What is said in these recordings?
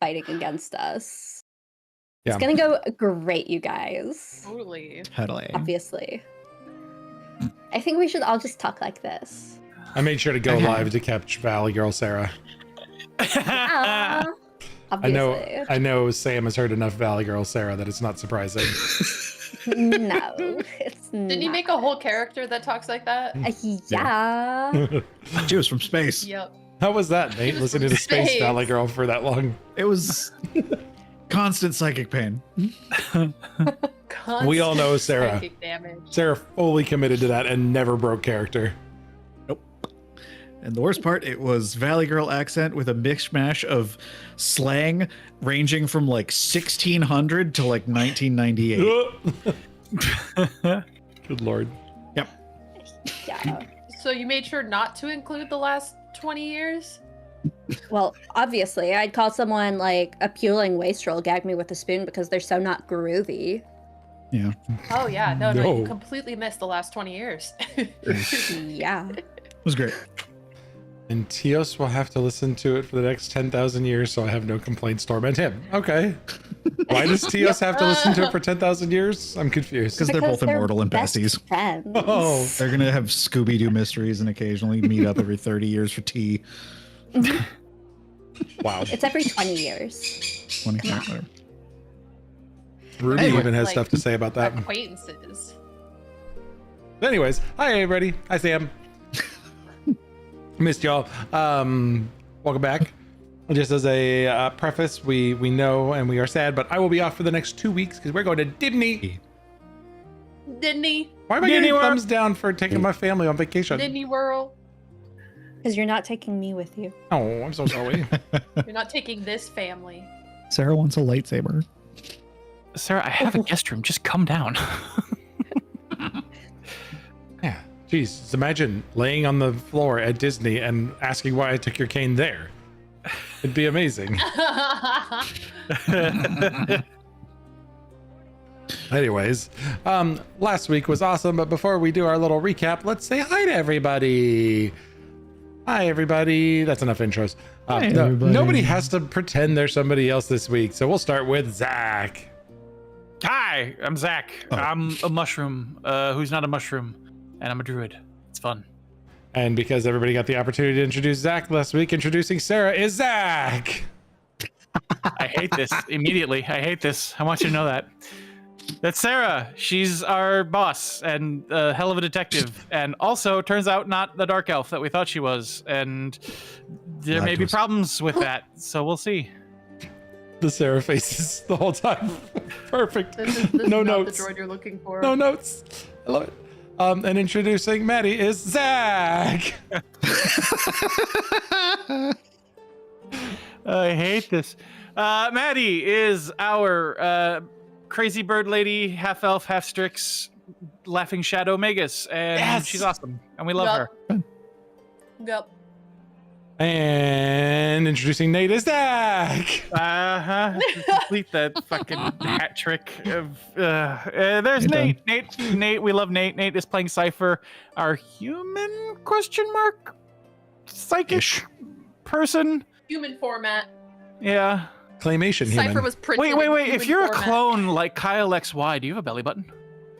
fighting against us. Yeah. It's gonna go great, you guys. Totally. Totally. Obviously. I think we should all just talk like this. I made sure to go live to catch Valley Girl Sarah. Obviously. I know Sam has heard enough Valley Girl Sarah that it's not surprising. No, it's not. Didn't you make a whole character that talks like that? Yeah. She was from space. Yep. How was that, Nate? was Listening to from Space space. Valley Girl for that long? It was constant psychic pain. We all know Constant Sarah. psychic damage. Sarah fully committed to that and never broke character. And the worst part, it was Valley Girl accent with a mishmash of slang ranging from like 1600 to like 1998. Good Lord. Yep. Yeah. So you made sure not to include the last 20 years? Well, obviously, I'd call someone like a puling wastrel gag me with a spoon because they're so not groovy. Yeah. Oh yeah, no, No. you completely missed the last 20 years. Yeah. It was great. And Tios will have to listen to it for the next 10,000 years, so I have no complaints torment him. Okay. Why does Tios have to listen to it for 10,000 years? I'm confused. Because they're both immortal and best besties. friends. Oh. They're going to have Scooby-Doo mysteries and occasionally meet up every 30 years for tea. Wow. It's every 20 years. 20, whatever. Ruby Anyway. even has Like, stuff to say about that. Acquaintances. Anyways, hi everybody. Hi Sam. Missed y'all. Welcome back. Just as a preface, we know and we are sad, but I will be off for the next 2 weeks because we're going to Disney. Disney. Why am I getting thumbs down for taking my family on vacation? Disney World. Because you're not taking me with you. Oh, I'm so sorry. You're not taking this family. Sarah wants a lightsaber. Sarah, I have a guest room. Just come down. Yeah. Jeez, just imagine laying on the floor at Disney and asking why I took your cane there. It'd be amazing. Anyways, last week was awesome, but before we do our little recap, let's say hi to everybody. Hi, everybody. That's enough intros. Hi, No, everybody. nobody has to pretend they're somebody else this week, so we'll start with Zach. Hi, I'm Zach. Oh. I'm a mushroom who's not a mushroom, and I'm a druid. It's fun. And because everybody got the opportunity to introduce Zach last week, introducing Sarah is Zach. I hate this immediately. I hate this. I want you to know that. That's Sarah. She's our boss and a hell of a detective. And also, turns out, not the dark elf that we thought she was. And there may be problems with that. So we'll see. The Sarah faces the whole time. Perfect. This is No not notes. the droid you're looking for. No notes. I love it. And introducing Maddie is Zach. I hate this. Maddie is our crazy bird lady, half elf, half Strix, laughing shadow Magus, and Yes! she's awesome, and we love her. Yep. And introducing Nate is Zach. To complete that fucking hat trick of there's Hey, Nate, we love Nate. Nate is playing Cypher, our human psychic person. Human format. Yeah. Claymation human. Cypher was printed. Wait. in If human you're a format. clone like Kyle XY, do you have a belly button?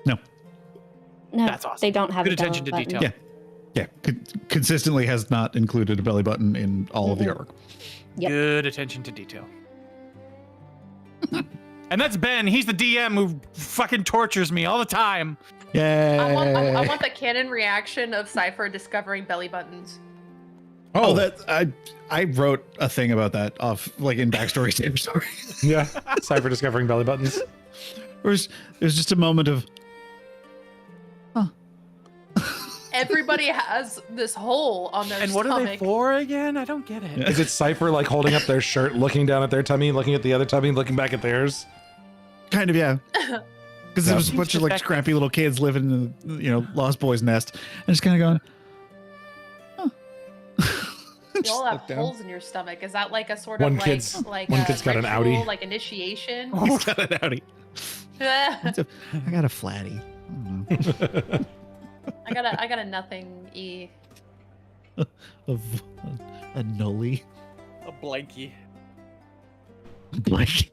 No, That's awesome. they don't have Good a attention to belly detail. button. Yeah. Consistently has not included a belly button in all of the artwork. Yep. Good attention to detail. And that's Ben. He's the DM who fucking tortures me all the time. Yay! I want the canon reaction of Cypher discovering belly buttons. Oh, that I wrote a thing about that off like in backstory save story. Yeah. Cypher discovering belly buttons. There's just a moment of Everybody has this hole on their And what stomach. are they for again? I don't get it. Is it Cypher like holding up their shirt, looking down at their tummy, looking at the other tummy, looking back at theirs? kind of, yeah. Because there was a Seems bunch of like just scrappy little kids living in the Lost Boys nest, and just kind of going, You all have look down. holes in your stomach. Is that like a sort One of like kid's- like one a kid's got an ritual, outie. like initiation? He's got an outie. I got a flatty. I don't know. I got a nothing e. A nully. A blankie. Like,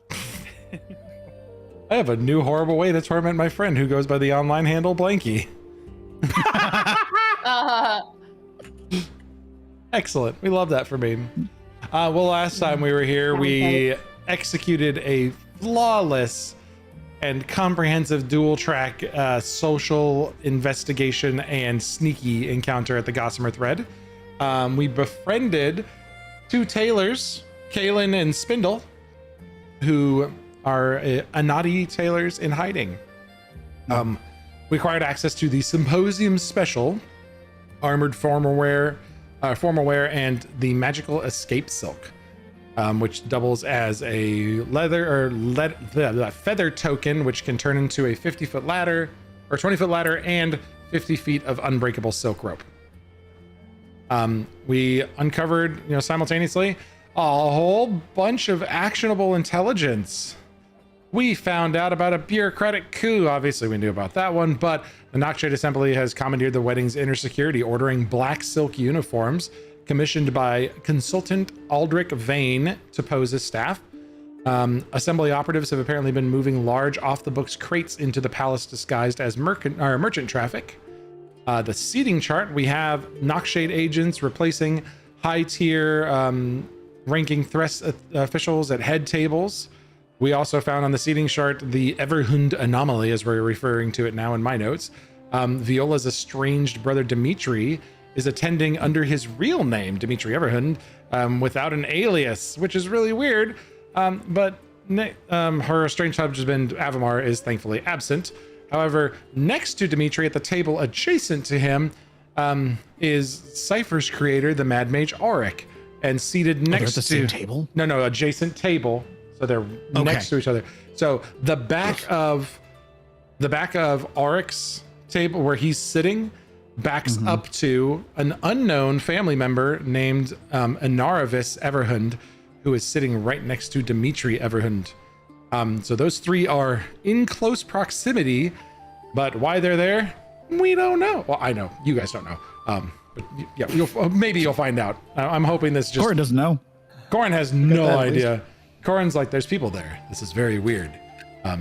I have a new horrible way to torment my friend who goes by the online handle Blanky. Excellent. We love that for me. Well, last time we were here, we executed a flawless and comprehensive dual track social investigation and sneaky encounter at the Gossamer Thread. We befriended two tailors, Kaylin and Spindle, who are Anati tailors in hiding. We acquired access to the Symposium Special, armored formal wear, and the magical escape silk, which doubles as a feather token, which can turn into a 50-foot ladder or 20-foot ladder and 50 feet of unbreakable silk rope. We uncovered, simultaneously a whole bunch of actionable intelligence. We found out about a bureaucratic coup. Obviously, we knew about that one, but the Nocturne Assembly has commandeered the wedding's inner security, ordering black silk uniforms commissioned by consultant Aldrich Vane to pose as staff. Assembly operatives have apparently been moving large off-the-books crates into the palace disguised as merchant traffic. The seating chart, we have Nockshade agents replacing high-tier ranking Thress officials at head tables. We also found on the seating chart the Everhund anomaly, as we're referring to it now in my notes. Viola's estranged brother Dimitri is attending under his real name, Dimitri Everhund, without an alias, which is really weird. But her estranged husband, Avamar, is thankfully absent. However, next to Dimitri at the table adjacent to him is Cypher's creator, the Mad Mage Auric. And seated next they're at the to same table? No, adjacent table. So they're next to each other. So the back of Auric's table where he's sitting backs up to an unknown family member named Inaravis Everhund, who is sitting right next to Dimitri Everhund. So those three are in close proximity, but why they're there, we don't know. Well, I know. You guys don't know. But yeah, maybe you'll find out. I'm hoping this just... Corin doesn't know. Corin has no idea. Corin's like, there's people there. This is very weird.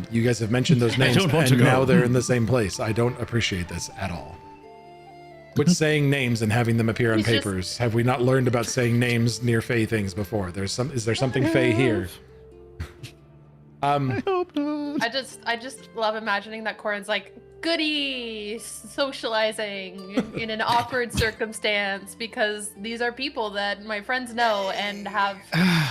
You guys have mentioned those names, and now they're in the same place. I don't appreciate this at all. Which saying names and having them appear on papers? Have we not learned about saying names near Fey things before? Is there something Fey here? I hope not. I just love imagining that Corin's like, goody, socializing in an awkward circumstance because these are people that my friends know and have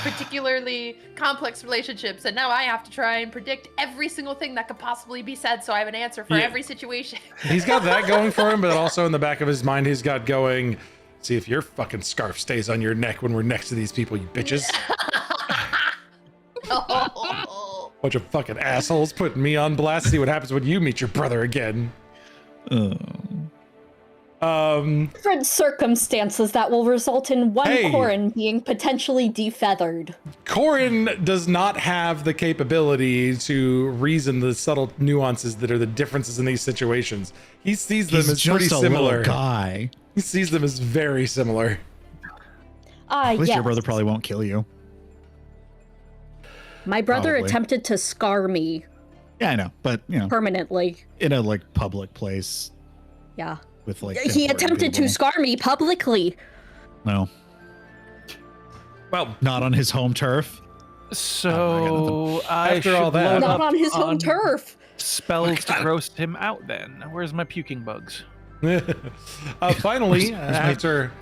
particularly complex relationships, and now I have to try and predict every single thing that could possibly be said, so I have an answer for every situation. He's got that going for him, but also in the back of his mind, he's got going, see if your fucking scarf stays on your neck when we're next to these people, you bitches. Bunch of fucking assholes putting me on blast. See what happens when you meet your brother again. Different circumstances that will result in one Corin being potentially defeathered. Corin does not have the capability to reason the subtle nuances that are the differences in these situations. He sees them as pretty similar. Guy. He sees them as very similar. At least your brother probably won't kill you. My brother attempted to scar me. Yeah, I know, but permanently in a public place. Yeah. With he attempted to scar me publicly. No. Well, not on his home turf. So after all that, not on his home turf. Spells to roast him out. Then where's my puking bugs? Finally, after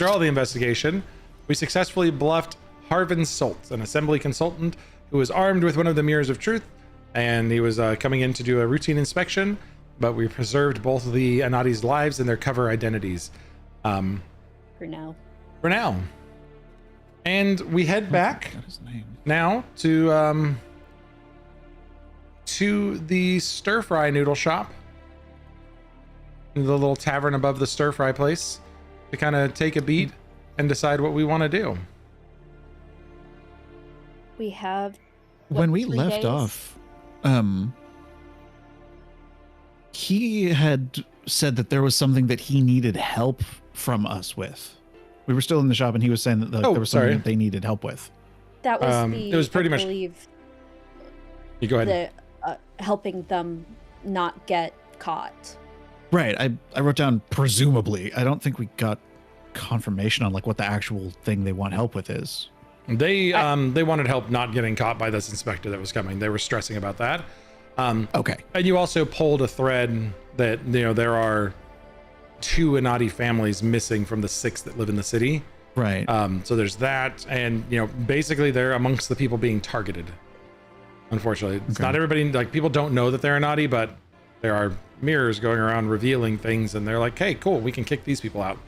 all the investigation, we successfully bluffed Harvin Solt, an assembly consultant who was armed with one of the Mirrors of Truth, and he was coming in to do a routine inspection, but we preserved both of the Anati's lives and their cover identities. For now. And we head back now to the Stir Fry Noodle Shop, the little tavern above the Stir Fry place, to kind of take a beat and decide what we want to do. We have when we left off, he had said that there was something that he needed help from us with. We were still in the shop, and he was saying that there was something that they needed help with. That was the. It was pretty I much. believe You go ahead. the helping them not get caught. Right. I wrote down presumably. I don't think we got confirmation on like what the actual thing they want help with is. They wanted help not getting caught by this inspector that was coming. They were stressing about that. Okay. And you also pulled a thread that, you know, there are 2 Anati families missing from the 6 that live in the city. Right. So there's that, and you know, basically they're amongst the people being targeted. Unfortunately, it's not everybody. Like, people don't know that they're Anati, but there are mirrors going around revealing things, and they're like, "Hey, cool, we can kick these people out."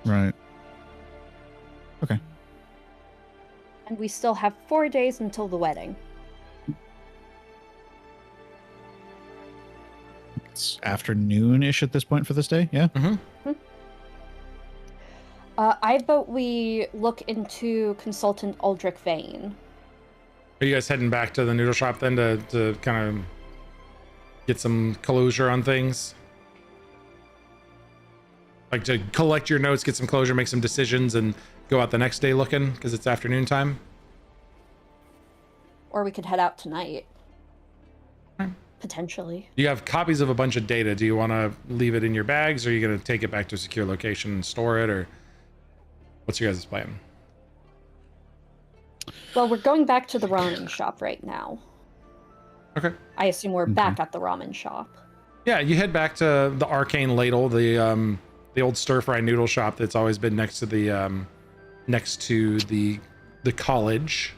Right. Okay. And we still have 4 days until the wedding. It's afternoon-ish at this point for this day. Yeah. Mm-hmm. I vote we look into Consultant Aldrich Vane. Are you guys heading back to the noodle shop then to kind of get some closure on things? Like to collect your notes, get some closure, make some decisions, and go out the next day looking because it's afternoon time? Or we could head out tonight. Potentially. You have copies of a bunch of data. Do you want to leave it in your bags, or are you going to take it back to a secure location and store it, or what's your guys' plan? Well, we're going back to the ramen shop right now. Okay. I assume we're back at the ramen shop. Yeah, you head back to the Arcane Ladle, the old stir-fry noodle shop that's always been next to the college.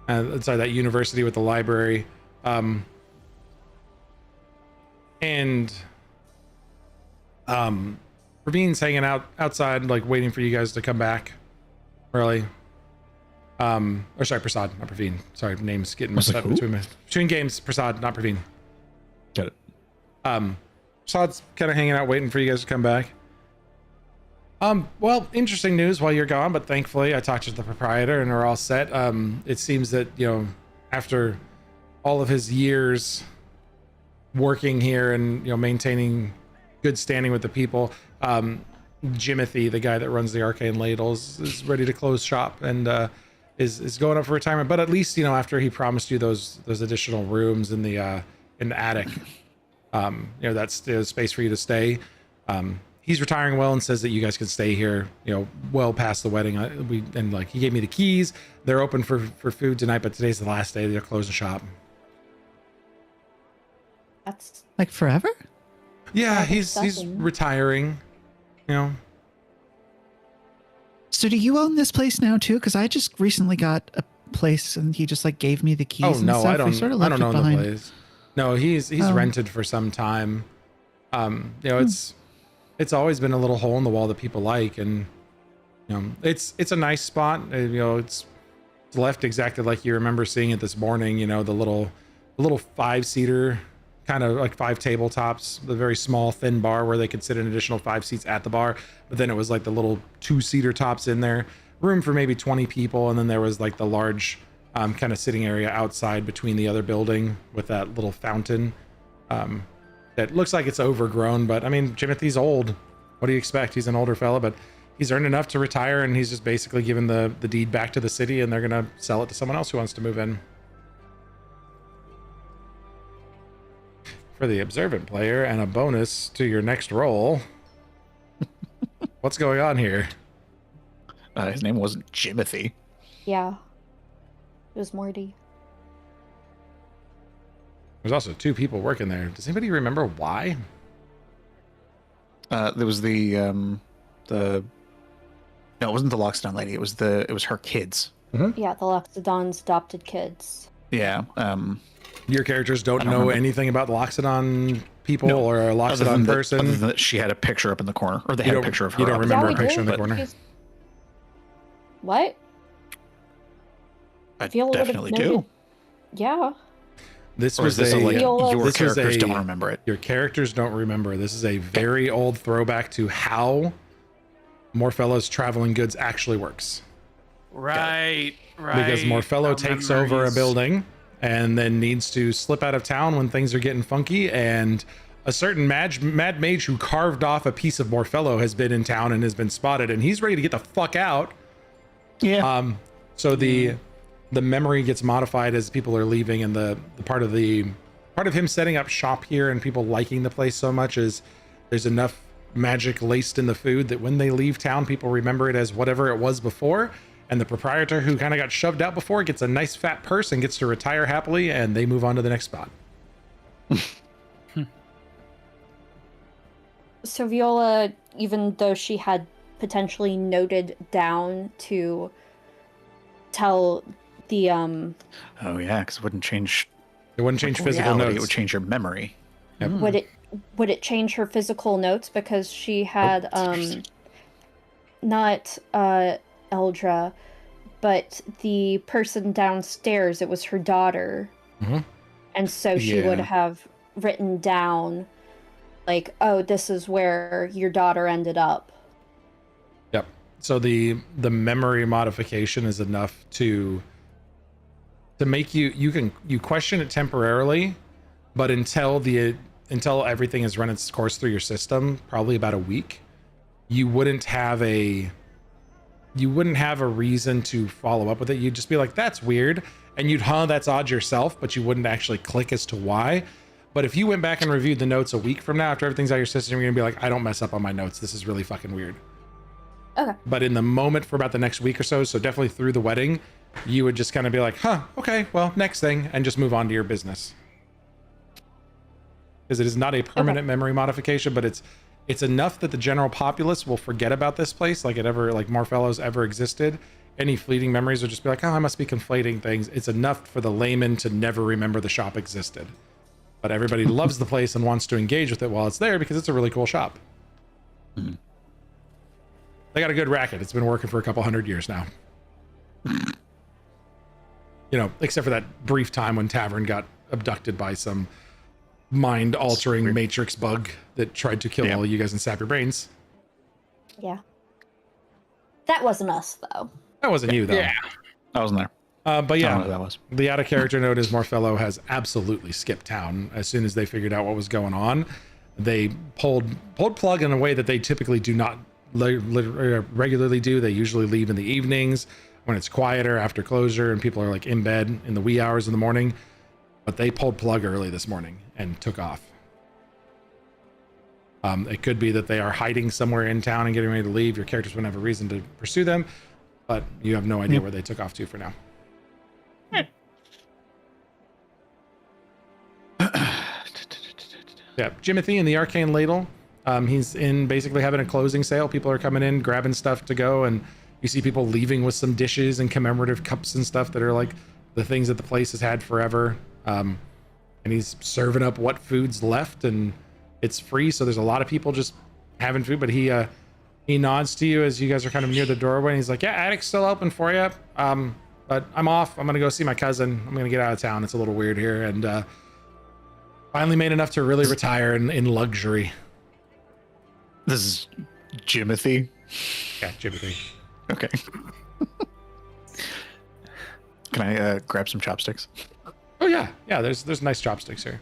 Sorry, that university with the library. Ravine's hanging out outside, like waiting for you guys to come back. Really. Or sorry, Prasad, not Praveen. Sorry, names getting mixed up between games. Prasad, not Praveen. Got it. Prasad's kind of hanging out, waiting for you guys to come back. Well, interesting news while you're gone, but thankfully I talked to the proprietor and we're all set. It seems that, you know, after all of his years working here and, you know, maintaining good standing with the people, Jimothy, the guy that runs the Arcane Ladles, is ready to close shop and is going up for retirement. But at least, you know, after he promised you those additional rooms in the attic, you know, that's space for you to stay. He's retiring well and says that you guys can stay here, you know, well past the wedding. He gave me the keys. They're open for food tonight, but today's the last day. They're closing shop. That's Like forever? Yeah, he's retiring, you know. So do you own this place now too? Because I just recently got a place and he just like gave me the keys. Oh and no, stuff. I don't. We sort of I left don't it own the behind. place. No, he's rented for some time. You know, it's always been a little hole in the wall that people like, and you know, it's a nice spot. You know, it's left exactly like you remember seeing it this morning. You know, the little 5-seater, kind of like 5 tabletops, the very small thin bar where they could sit an additional 5 seats at the bar, but then it was like the little 2-seater tops in there, room for maybe 20 people, and then there was like the large kind of sitting area outside between the other building with that little fountain that looks like it's overgrown. But I mean, Jimothy's old. What do you expect? He's an older fella, but he's earned enough to retire, and he's just basically given the deed back to the city, and they're gonna sell it to someone else who wants to move in. For the observant player and a bonus to your next roll. What's going on here? His name wasn't Jimothy. Yeah. It was Morty. There's also 2 people working there. Does anybody remember why? There was no, it wasn't the Loxodon lady. It was her kids. Yeah, the Loxodon's adopted kids. Yeah. Your characters don't know remember. anything about the Loxodon people No, or a Loxodon person? Other than that, she had a picture up in the corner, or they You had a don't- picture of her. you don't up in remember the a we picture do. in the But corner? she's- What? I Viola would've definitely noted- do. Yeah. This Or was is this like Viola- your this was characters a- don't remember it? your characters don't remember. This is a very old throwback to how Morfello's traveling goods actually works. Right. Because Morfello takes over a building and then needs to slip out of town when things are getting funky, and a certain mad mage who carved off a piece of Morfello has been in town and has been spotted, and he's ready to get the fuck out. Yeah. So the memory gets modified as people are leaving, and the part of him setting up shop here and people liking the place so much is there's enough magic laced in the food that when they leave town, people remember it as whatever it was before. And the proprietor who kind of got shoved out before gets a nice fat purse and gets to retire happily, and they move on to the next spot. So Viola, even though she had potentially noted down to tell the Oh yeah, because it wouldn't change. It wouldn't change physical reality, notes. It would change your memory. Yep. would it change her physical notes, because she had not Eldra, but the person downstairs, it was her daughter. Mhm. And so she would Yeah. have written down like, oh, this is where your daughter ended up. Yep. So the memory modification is enough to make you question it temporarily, but until everything has run its course through your system, probably about a week, you wouldn't have a reason to follow up with it. You'd just be like, that's weird, and you'd that's odd yourself, but you wouldn't actually click as to why. But if you went back and reviewed the notes a week from now, after everything's out of your system, you're gonna be like, I don't mess up on my notes, this is really fucking weird. Okay. But in the moment for about the next week or so definitely through the wedding, you would just kind of be like, huh, okay, well, next thing, and just move on to your business. Because it is not a permanent memory modification, but it's enough that the general populace will forget about this place, like Morphello's ever existed. Any fleeting memories will just be like, oh, I must be conflating things. It's enough for the layman to never remember the shop existed. But everybody loves the place and wants to engage with it while it's there because it's a really cool shop. Mm-hmm. They got a good racket. It's been working for a couple 100 years now. Except for that brief time when Tavern got abducted by some mind-altering matrix bug that tried to kill all you guys and sap your brains. Yeah. That wasn't us, though. That wasn't you, though. Yeah. I wasn't there. But I don't know yeah, who that was. the out-of-character note is Morphello has absolutely skipped town. As soon as they figured out what was going on, they pulled plug in a way that they typically do not regularly do. They usually leave in the evenings when it's quieter after closure and people are like in bed in the wee hours of the morning. But they pulled plug early this morning and took off. It could be that they are hiding somewhere in town and getting ready to leave. Your characters wouldn't have a reason to pursue them, but you have no idea where they took off to for now. Yeah, Jimothy and the Arcane Ladle. He's in basically having a closing sale. People are coming in, grabbing stuff to go, and you see people leaving with some dishes and commemorative cups and stuff that are like the things that the place has had forever. And he's serving up what food's left, and it's free, so there's a lot of people just having food. But he nods to you as you guys are kind of near the doorway, and he's like, "Yeah, attic's still open for you. But I'm off. I'm gonna go see my cousin. I'm gonna get out of town. It's a little weird here." And finally made enough to really retire in luxury. This is Jimothy. Yeah, Jimothy. Okay. Can I grab some chopsticks? Oh yeah. There's nice chopsticks here.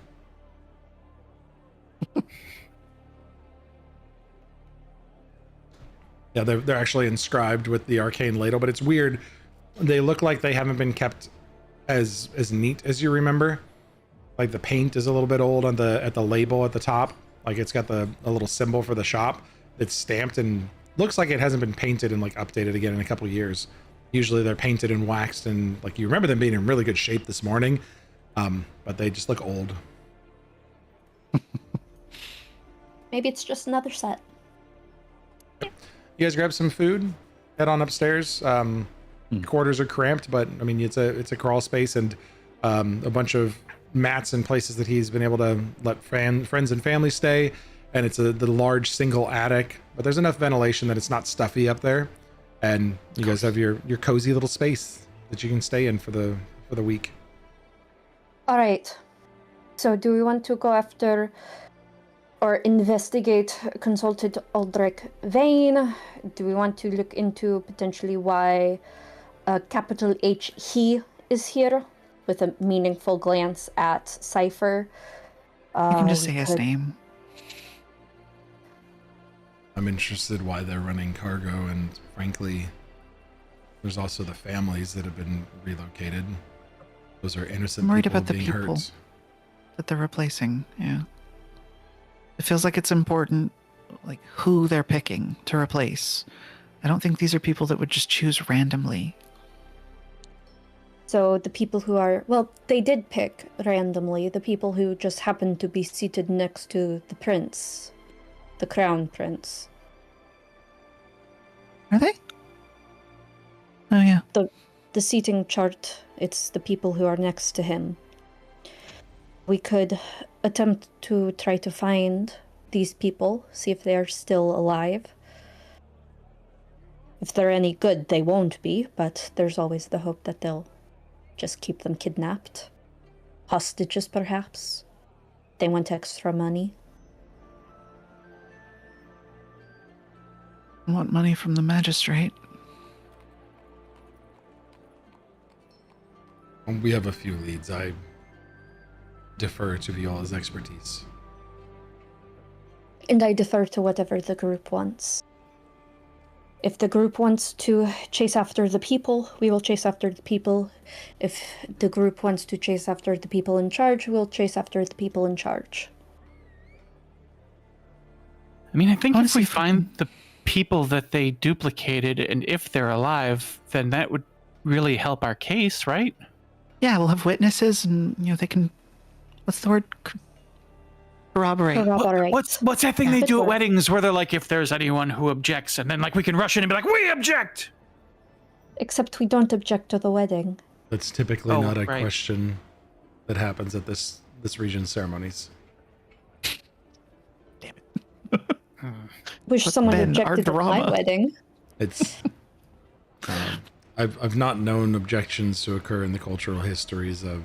Yeah, they're actually inscribed with the arcane ladle, but it's weird. They look like they haven't been kept as neat as you remember. Like the paint is a little bit old at the label at the top. Like it's got a little symbol for the shop that's stamped and looks like it hasn't been painted and like updated again in a couple years. Usually they're painted and waxed and like you remember them being in really good shape this morning, but they just look old. Maybe it's just another set. You guys grab some food, head on upstairs. Quarters are cramped, but I mean it's a crawl space and a bunch of mats and places that he's been able to let friends and family stay, and it's the large single attic, but there's enough ventilation that it's not stuffy up there, and you guys have your cozy little space that you can stay in for the week. All right. So do we want to go after or investigate consulted Aldrich Vane? Do we want to look into potentially why capital H he is here, with a meaningful glance at Cypher? You can just say his name. I'm interested why they're running cargo, and frankly, There's also the families that have been relocated. Those are innocent I'm worried people about the being people hurt. that they're replacing. Yeah. It feels like it's important, like who they're picking to replace. I don't think these are people that would just choose randomly. So the people who are, well, they did pick randomly the people who just happened to be seated next to the prince, the crown prince. Are they? Oh, yeah. The seating chart, it's the people who are next to him. We could attempt to try to find these people, see if they are still alive. If they're any good, they won't be, but there's always the hope that they'll just keep them kidnapped. Hostages, perhaps. They want extra money. I want money from the magistrate. We have a few leads. I defer to Viola's expertise. And I defer to whatever the group wants. If the group wants to chase after the people, we will chase after the people. If the group wants to chase after the people in charge, we'll chase after the people in charge. I mean, I think Honestly, if we find the people that they duplicated, and if they're alive, then that would really help our case, right? Yeah, we'll have witnesses and, they can, what's the word? Corroborate. Corroborate. What's that thing Yeah. they Good do at work. weddings where they're like, if there's anyone who objects, and then like we can rush in and be like, we object. Except we don't object to the wedding. That's typically Oh, not a right. question that happens at this region's ceremonies. Wish But someone then our objected to my drama. wedding. It's I've not known objections to occur in the cultural histories of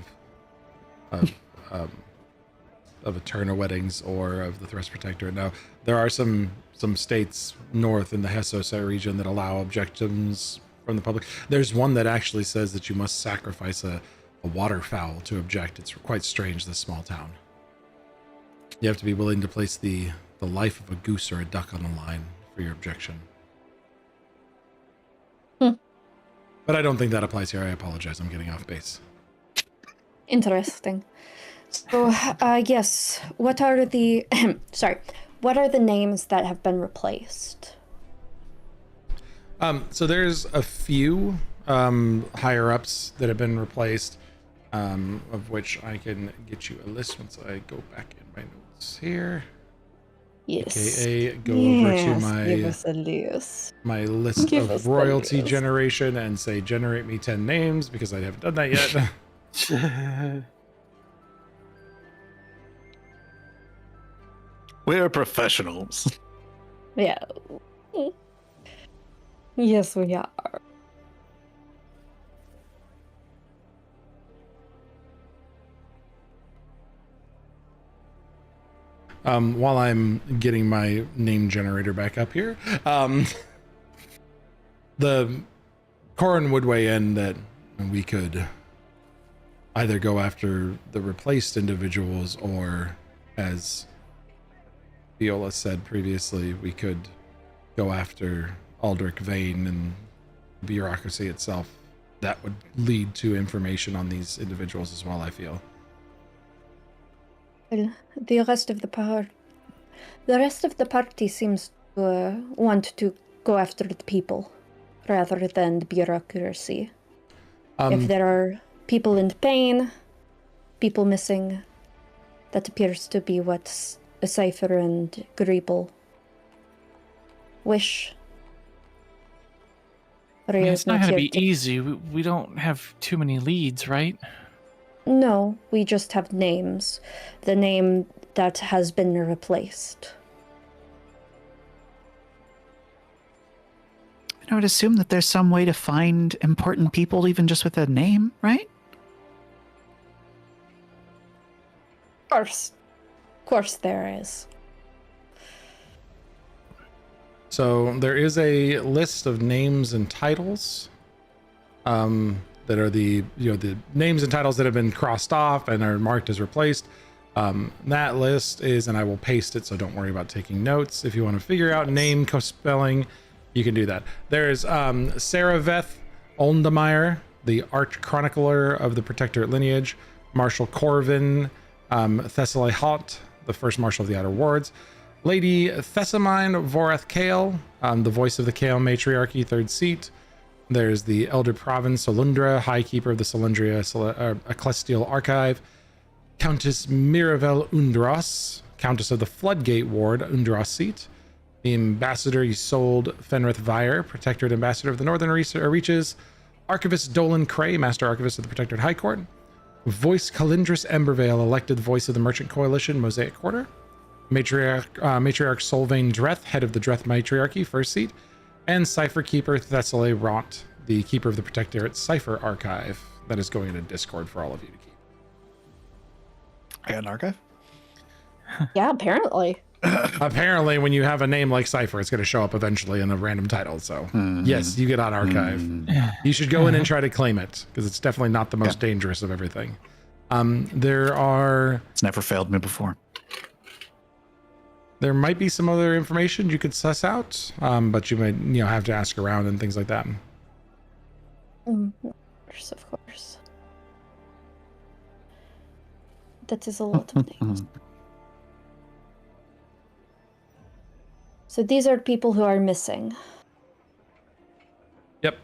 Eterna weddings or of the Thrust Protectorate. Now there are some states north in the Hessos region that allow objections from the public. There's one that actually says that you must sacrifice a waterfowl to object. It's quite strange, this small town. You have to be willing to place the life of a goose or a duck on the line for your objection. But I don't think that applies here. I apologize. I'm getting off base. Interesting. So, yes, what are the what are the names that have been replaced? So there's a few higher ups that have been replaced, of which I can get you a list once I go back in my notes here. Yes. AKA go over to Give us a list. my list Give us of the royalty list. generation and say generate me 10 names because I haven't done that yet. We're professionals. Yeah. Yes, we are. While I'm getting my name generator back up here, the Corin would weigh in that we could either go after the replaced individuals or, as Viola said previously, we could go after Aldrich Vane and the bureaucracy itself. That would lead to information on these individuals as well, I feel. Well, the rest of the party seems to want to go after the people rather than the bureaucracy. If there are people in pain, people missing, that appears to be what Cypher and Greeble wish. I mean, it's not here going to be easy. We don't have too many leads, right? No, we just have names. The name that has been replaced. I would assume that there's some way to find important people even just with a name, right? Of course there is. So there is a list of names and titles that are the names and titles that have been crossed off and are marked as replaced. That list is, and I will paste it, so don't worry about taking notes. If you want to figure out name co-spelling, you can do that. There's Sarah Veth Oldenmeyer, the arch chronicler of the Protectorate lineage, Marshal Corvin, Thessaly Haught, the first Marshal of the Outer Wards, Lady Thessamine Vorath Kale, the voice of the Kale Matriarchy, 3rd seat. There's the Elder Provin Solundra, High Keeper of the Solundria Ecclestial Archive, Countess Miravel Undras, Countess of the Floodgate Ward, Undras seat. The Ambassador Isolde Fenrith Vire, Protectorate Ambassador of the Northern Reaches, Archivist Dolan Cray, Master Archivist of the Protectorate High Court, Voice Calindris Embervale, elected voice of the Merchant Coalition, Mosaic Quarter, Matriarch Solvane Dreth, head of the Dreth Matriarchy, 1st seat, and Cipher Keeper Thessaly Ront, the Keeper of the Protectorate Cipher Archive, that is going into Discord for all of you to keep. I got an archive? Yeah, apparently. Apparently, when you have a name like Cipher, it's going to show up eventually in a random title. So, yes, you get on archive. You should go in and try to claim it, because it's definitely not the most dangerous of everything. There are... It's never failed me before. There might be some other information you could suss out, but you might, have to ask around and things like that. Of course. That is a lot of names. So these are people who are missing. Yep.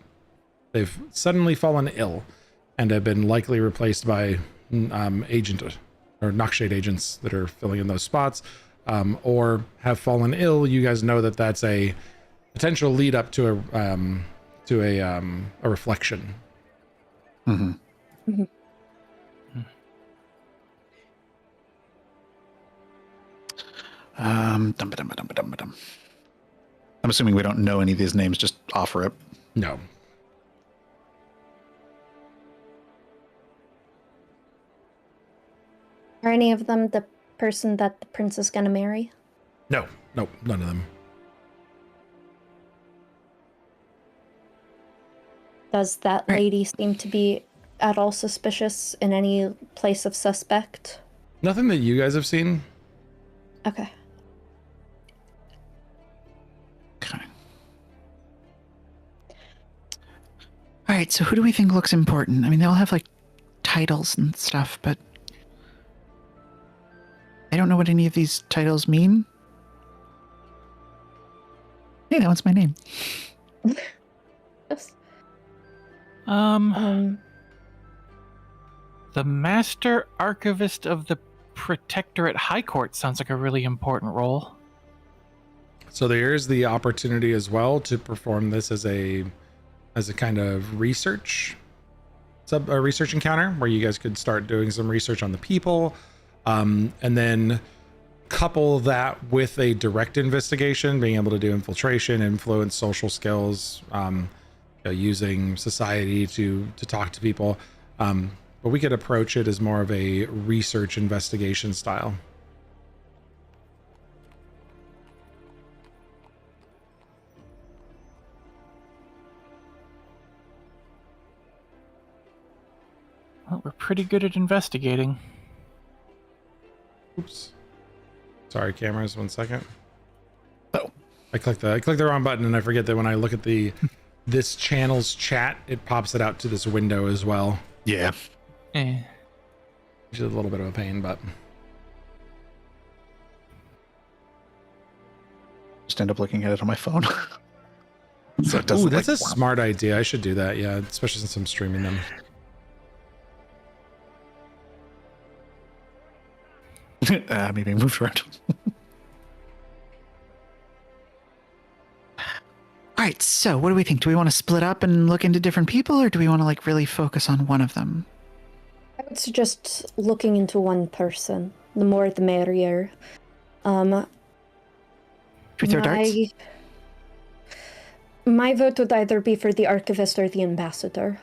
They've suddenly fallen ill and have been likely replaced by agent or Nockshade agents that are filling in those spots, or have fallen ill. You guys know that that's a potential lead up to a reflection. I'm assuming we don't know any of these names, just offer it. No. Are any of them the person that the prince is gonna marry? No, none of them. Does that lady seem to be at all suspicious in any place of suspect? Nothing that you guys have seen. Okay. Okay. All right, so who do we think looks important? I mean, they all have like titles and stuff, but I don't know what any of these titles mean. Hey, that one's my name. Yes. The Master Archivist of the Protectorate High Court sounds like a really important role. So there's the opportunity as well to perform this as a kind of research encounter where you guys could start doing some research on the people, and then couple that with a direct investigation, being able to do infiltration, influence, social skills, using society to talk to people. But we could approach it as more of a research investigation style. Well, we're pretty good at investigating. Oops. Sorry, cameras, 1 second. Oh. I clicked the wrong button, and I forget that when I look at this channel's chat, it pops it out to this window as well. Yeah. Which is a little bit of a pain, but Just end up looking at it on my phone. So it doesn't. ooh, that's like, a smart idea. I should do that. Yeah, especially since I'm streaming them. Maybe moved around. All right, so what do we think? Do we want to split up and look into different people, or do we want to like really focus on one of them? I would suggest looking into one person. The more the merrier. Should we throw darts? My vote would either be for the archivist or the ambassador.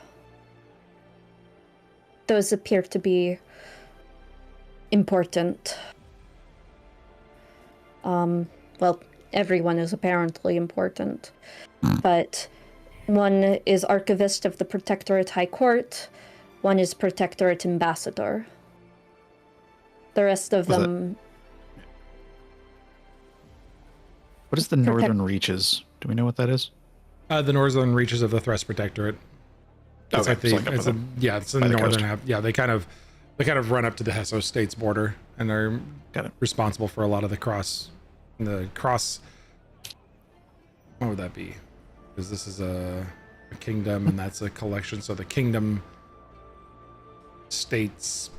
Those appear to be important. Well, everyone is apparently important. But one is archivist of the Protectorate High Court, one is Protectorate Ambassador. The rest of them... What is the Northern Reaches? Do we know what that is? The northern reaches of the Thrust Protectorate. It's Okay, like the, so like up it's in it's in by the the northern coast. half. Yeah, they kind of run up to the Hesso states border and are Got it. responsible for a lot of the cross. What would that be? Because this is a kingdom and that's a collection. So the kingdom states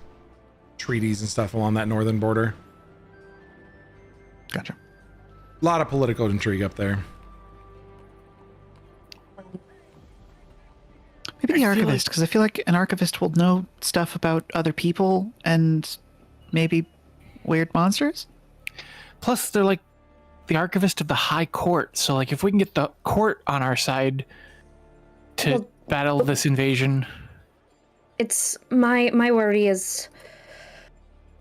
treaties and stuff along that northern border. Gotcha. A lot of political intrigue up there. Maybe the I feel archivist, because I feel like an archivist will know stuff about other people and maybe weird monsters. Plus, they're like the archivist of the High Court. So, like, if we can get the court on our side to Well, battle this invasion, It's my worry is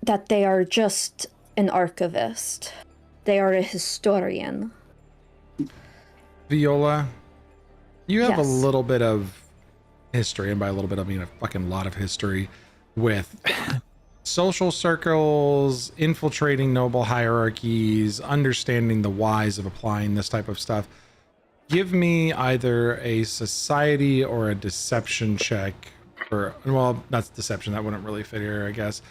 that they are just an archivist. They are a historian. Viola, you have a Yes. little bit of history, and by a little bit I mean a fucking lot of history with social circles, infiltrating noble hierarchies, understanding the whys of applying this type of stuff. Give me either a society or a deception check, or well, that's deception, that wouldn't really fit here, I guess.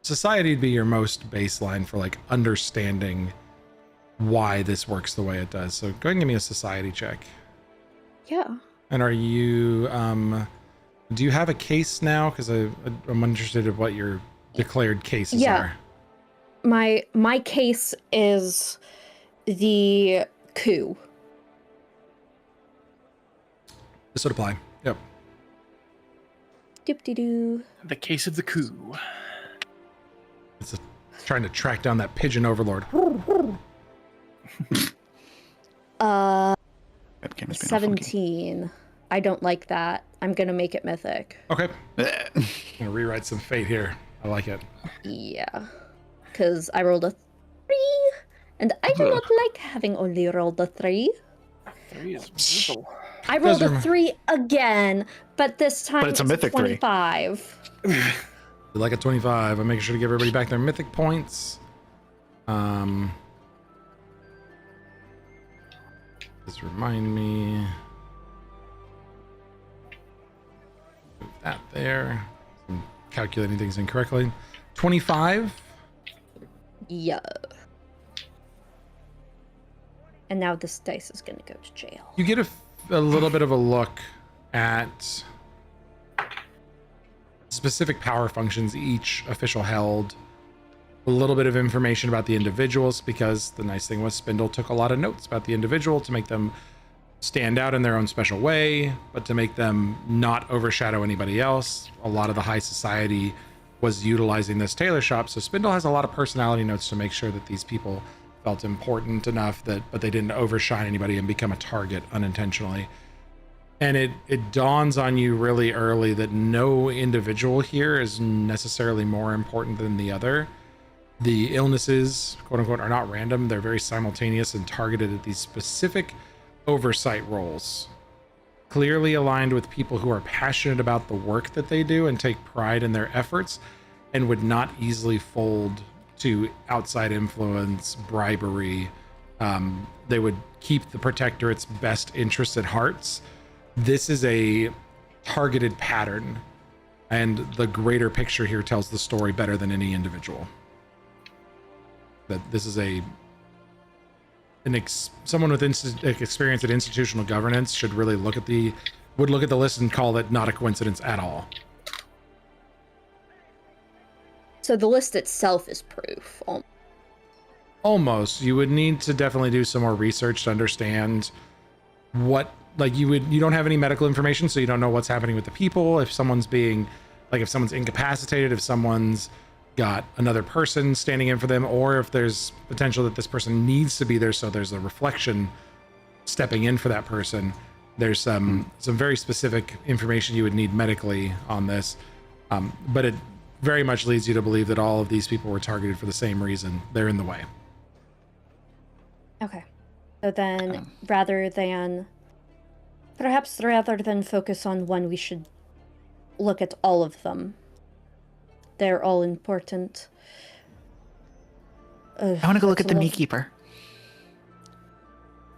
Society would be your most baseline for like understanding why this works the way it does. So go ahead and give me a society check. Yeah. And are you do you have a case now? Because I'm interested in what your declared cases Yeah. are. My case is the coup. This would apply. Yep. Doop-de-doo. the case of the coup. It's trying to track down that pigeon overlord. Webcam is being all funky. 17. I don't like that. I'm gonna make it mythic. Okay. I'm gonna rewrite some fate here. I like it. Yeah. Because I rolled a 3, and I do not like having only rolled a 3. 3 is brutal. I rolled Those a are- 3 again, but this time it's a mythic 3. 25. Like a 25. I'm making sure to give everybody back their mythic points. Just remind me. Move that there. I'm calculating things incorrectly. 25. Yeah. And now this dice is gonna go to jail. You get a little bit of a look at specific power functions each official held. A little bit of information about the individuals, because the nice thing was Spindle took a lot of notes about the individual to make them stand out in their own special way, but to make them not overshadow anybody else. A lot of the high society was utilizing this tailor shop, so Spindle has a lot of personality notes to make sure that these people felt important enough but they didn't overshine anybody and become a target unintentionally. And it dawns on you really early that no individual here is necessarily more important than the other. The illnesses, quote unquote, are not random. They're very simultaneous and targeted at these specific oversight roles. Clearly aligned with people who are passionate about the work that they do and take pride in their efforts and would not easily fold to outside influence, bribery. They would keep the Protectorate's best interests at heart. This is a targeted pattern, and the greater picture here tells the story better than any individual. That this is someone with experience at institutional governance should really look at the list and call it not a coincidence at all. So the list itself is proof. Almost. You would need to definitely do some more research to understand what, like, you don't have any medical information, so you don't know what's happening with the people. If someone's incapacitated, if someone's got another person standing in for them, or if there's potential that this person needs to be there, so there's a reflection stepping in for that person. There's some very specific information you would need medically on this, but it very much leads you to believe that all of these people were targeted for the same reason. They're in the way. Okay. So then, rather than focus on one, we should look at all of them. They're all important. I want to go look at the Little- meatkeeper.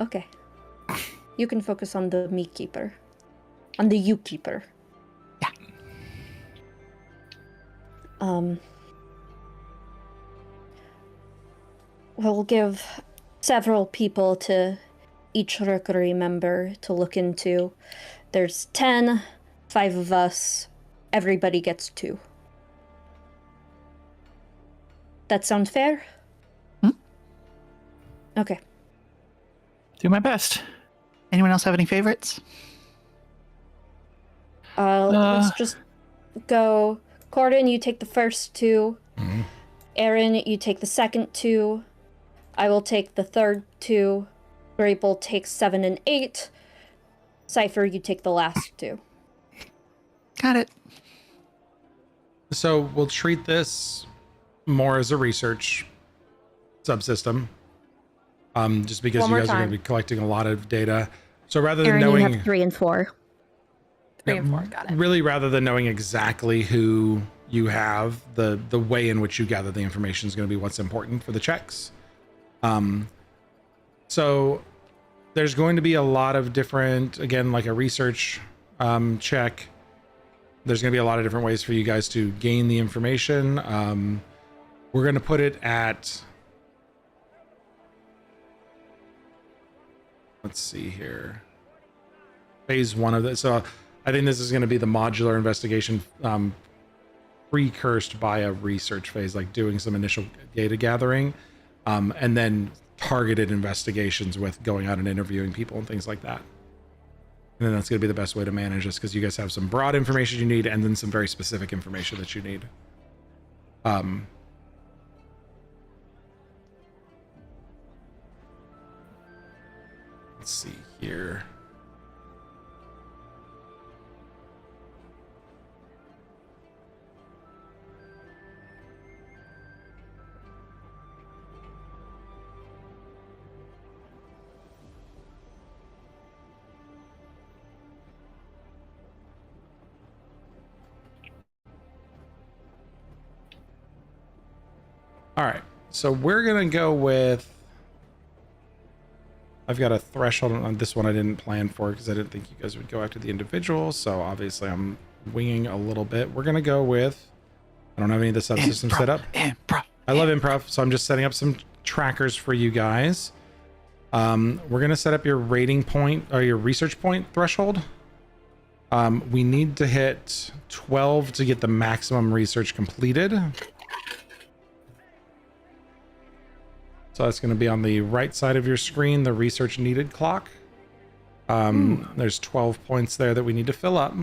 Okay. You can focus on the meat keeper. On the you keeper. We'll give several people to each rookery member to look into. There's 10, 5 of us. Everybody gets 2. That sound fair? Okay. Do my best. Anyone else have any favorites? Let's just go. Corden, you take the first 2. Mhm. Aaron, you take the second 2. I will take the third 2. Grable takes 7 and 8. Cypher, you take the last 2. Got it. So we'll treat this more as a research subsystem. Just because One you more guys are going to time. be collecting a lot of data. So rather than Aaron, knowing, you have 3 and 4. 3 and 4, got it. really rather than knowing exactly who you have, the way in which you gather the information is going to be what's important for the checks. So there's going to be a lot of different, again, like a research check. There's going to be a lot of different ways for you guys to gain the information. We're going to put it at, let's see here, phase 1 of this. So I think this is going to be the modular investigation, precursed by a research phase, like doing some initial data gathering, and then targeted investigations with going out and interviewing people and things like that. And then that's going to be the best way to manage this, because you guys have some broad information you need and then some very specific information that you need. Let's see here. All right, so we're gonna go with, I've got a threshold on this one I didn't plan for because I didn't think you guys would go after the individual. So obviously I'm winging a little bit. We're gonna go with, I don't have any of the subsystems set up. Improv. I love improv, so I'm just setting up some trackers for you guys. We're gonna set up your rating point or your research point threshold. We need to hit 12 to get the maximum research completed. So that's going to be on the right side of your screen, the research needed clock. There's 12 points there that we need to fill up.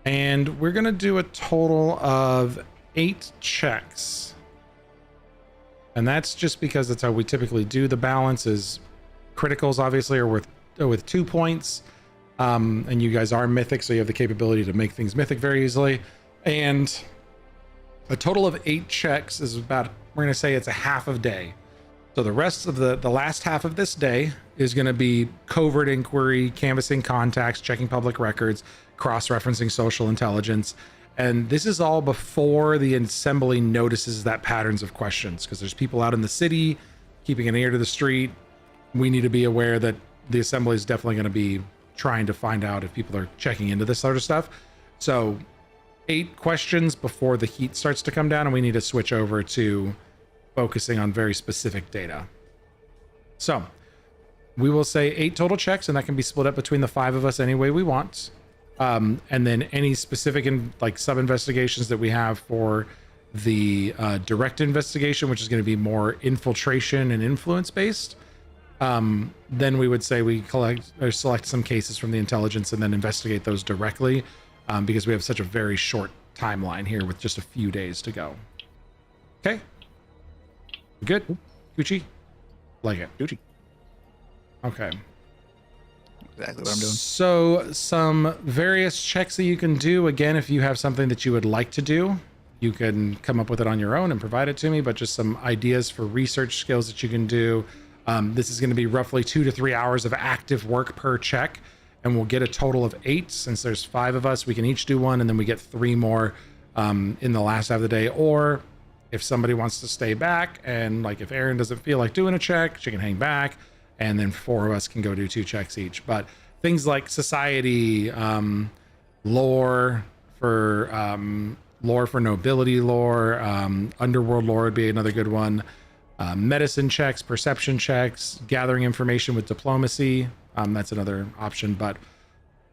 And we're going to do a total of 8 checks. And that's just because that's how we typically do the balance. Is criticals obviously are with 2 points. And you guys are mythic, so you have the capability to make things mythic very easily. And a total of 8 checks is about, we're going to say it's a half of day. So the rest of the last half of this day is going to be covert inquiry, canvassing contacts, checking public records, cross-referencing social intelligence. And this is all before the assembly notices that patterns of questions, because there's people out in the city keeping an ear to the street. We need to be aware that the assembly is definitely going to be trying to find out if people are checking into this sort of stuff. So 8 questions before the heat starts to come down, and we need to switch over to focusing on very specific data. So we will say 8 total checks, and that can be split up between the 5 of us any way we want. And then any specific like sub investigations that we have for the direct investigation, which is going to be more infiltration and influence based. Then we would say we collect or select some cases from the intelligence and then investigate those directly, because we have such a very short timeline here with just a few days to go. Okay. Good? Gucci? Like it. Gucci. Okay. Exactly what I'm doing. So some various checks that you can do. Again, if you have something that you would like to do, you can come up with it on your own and provide it to me, but just some ideas for research skills that you can do. This is going to be roughly 2 to 3 hours of active work per check, and we'll get a total of 8. Since there's 5 of us, we can each do one, and then we get 3 more in the last half of the day. Or if somebody wants to stay back, and like if Erin doesn't feel like doing a check, she can hang back, and then 4 of us can go do 2 checks each. But things like society, lore for lore for nobility lore. Underworld lore would be another good one. Medicine checks, perception checks, gathering information with diplomacy. That's another option. But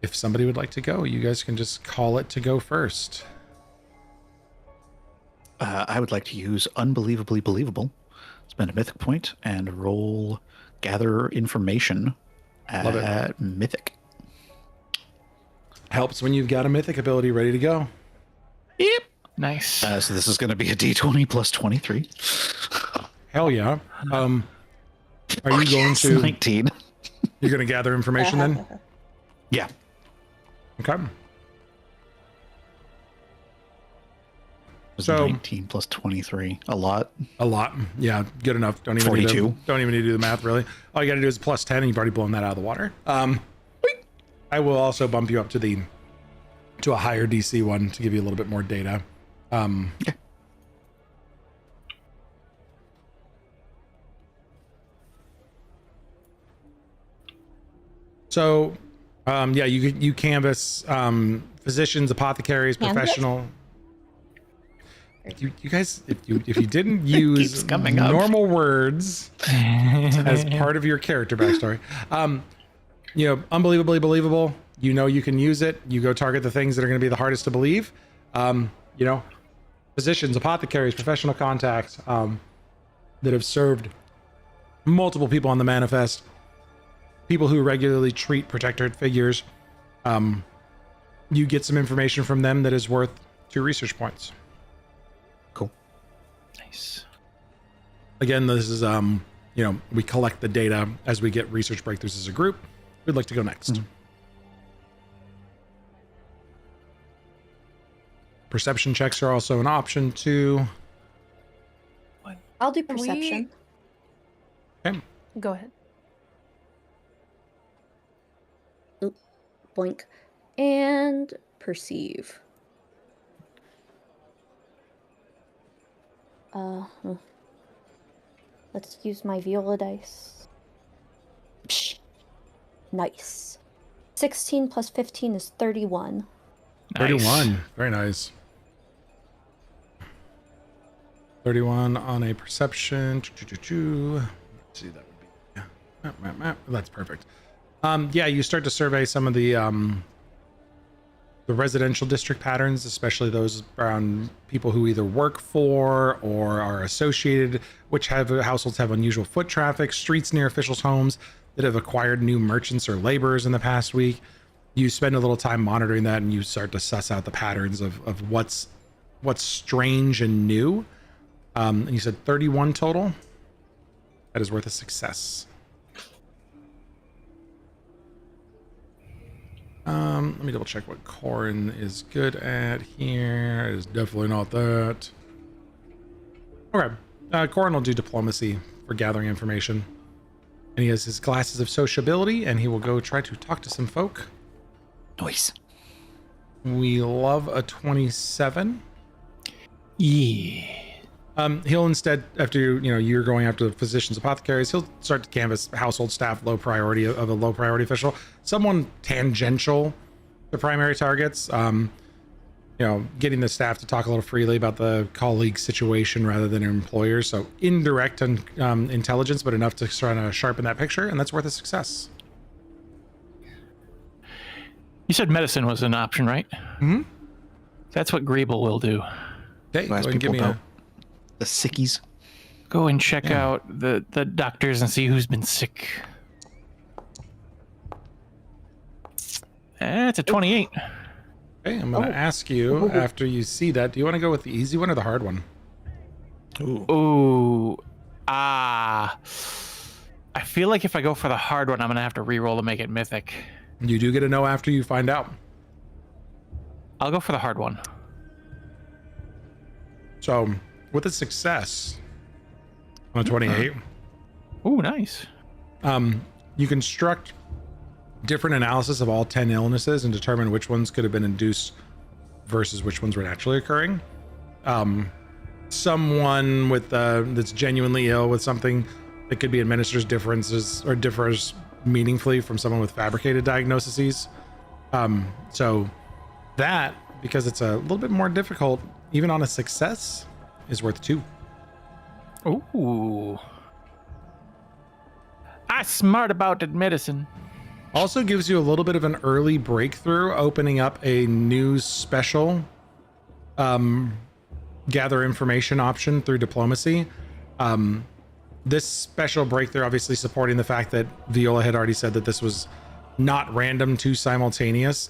if somebody would like to go, you guys can just call it to go first. I would like to use Unbelievably Believable, spend a mythic point, and roll Gather Information at Mythic. Helps when you've got a mythic ability ready to go. Yep. Nice. So this is going to be a D20 plus 23. Hell yeah. Are you going to 19? You're going to gather information then? Yeah. Okay. So 19 plus 23. A lot. A lot. Yeah, good enough. Don't even 42. Don't even need to do the math really. All you got to do is plus 10 and you've already blown that out of the water. I will also bump you up to a higher DC one to give you a little bit more data. Okay. So, yeah, you canvas physicians, apothecaries, professional. You guys, if you didn't use normal words as part of your character backstory, unbelievably believable. You can use it. You go target the things that are going to be the hardest to believe. Physicians, apothecaries, professional contacts that have served multiple people on the manifest. People who regularly treat protectorate figures. You get some information from them that is worth 2 research points. Cool. Nice. Again, this is we collect the data as we get research breakthroughs as a group. We'd like to go next. Mm-hmm. Perception checks are also an option too. I'll do perception. Okay. Go ahead. Boink. And perceive. Let's use my viola dice. Psh. Nice. 16 plus 15 is 31. Nice. 31. Very nice. 31 on a perception. Let's see, that would be that's perfect. Yeah, you start to survey some of the residential district patterns, especially those around people who either work for or are associated, which households have unusual foot traffic, streets near officials' homes that have acquired new merchants or laborers in the past week. You spend a little time monitoring that, and you start to suss out the patterns of what's strange and new. And you said 31 total. That is worth a success. Let me double check what Corin is good at here. It is definitely not that. Okay. Corin will do diplomacy for gathering information. And he has his glasses of sociability, and he will go try to talk to some folk. Nice. We love a 27. Yeah. He'll instead, after you're going after the physicians, apothecaries, he'll start to canvass household staff, low priority of a low priority official, someone tangential to primary targets. Getting the staff to talk a little freely about the colleague situation rather than employers. So indirect intelligence, but enough to try to sharpen that picture, and that's worth a success. You said medicine was an option, right? Mm-hmm. That's what Grable will do. Okay, go ahead and give me the sickies. Go and check out the doctors and see who's been sick. It's a 28. Okay, I'm going to ask you after you see that, do you want to go with the easy one or the hard one? Ooh. I feel like if I go for the hard one, I'm going to have to re-roll to make it mythic. You do get to know after you find out. I'll go for the hard one. So, with a success on a 28. Ooh, nice. You construct different analysis of all 10 illnesses and determine which ones could have been induced versus which ones were naturally occurring. Someone with that's genuinely ill with something that could be administers differs meaningfully from someone with fabricated diagnoses. So that, because it's a little bit more difficult, even on a success, is worth 2. Ooh. I smart about that medicine. Also gives you a little bit of an early breakthrough, opening up a new special gather information option through diplomacy. This special breakthrough obviously supporting the fact that Viola had already said that this was not random to simultaneous.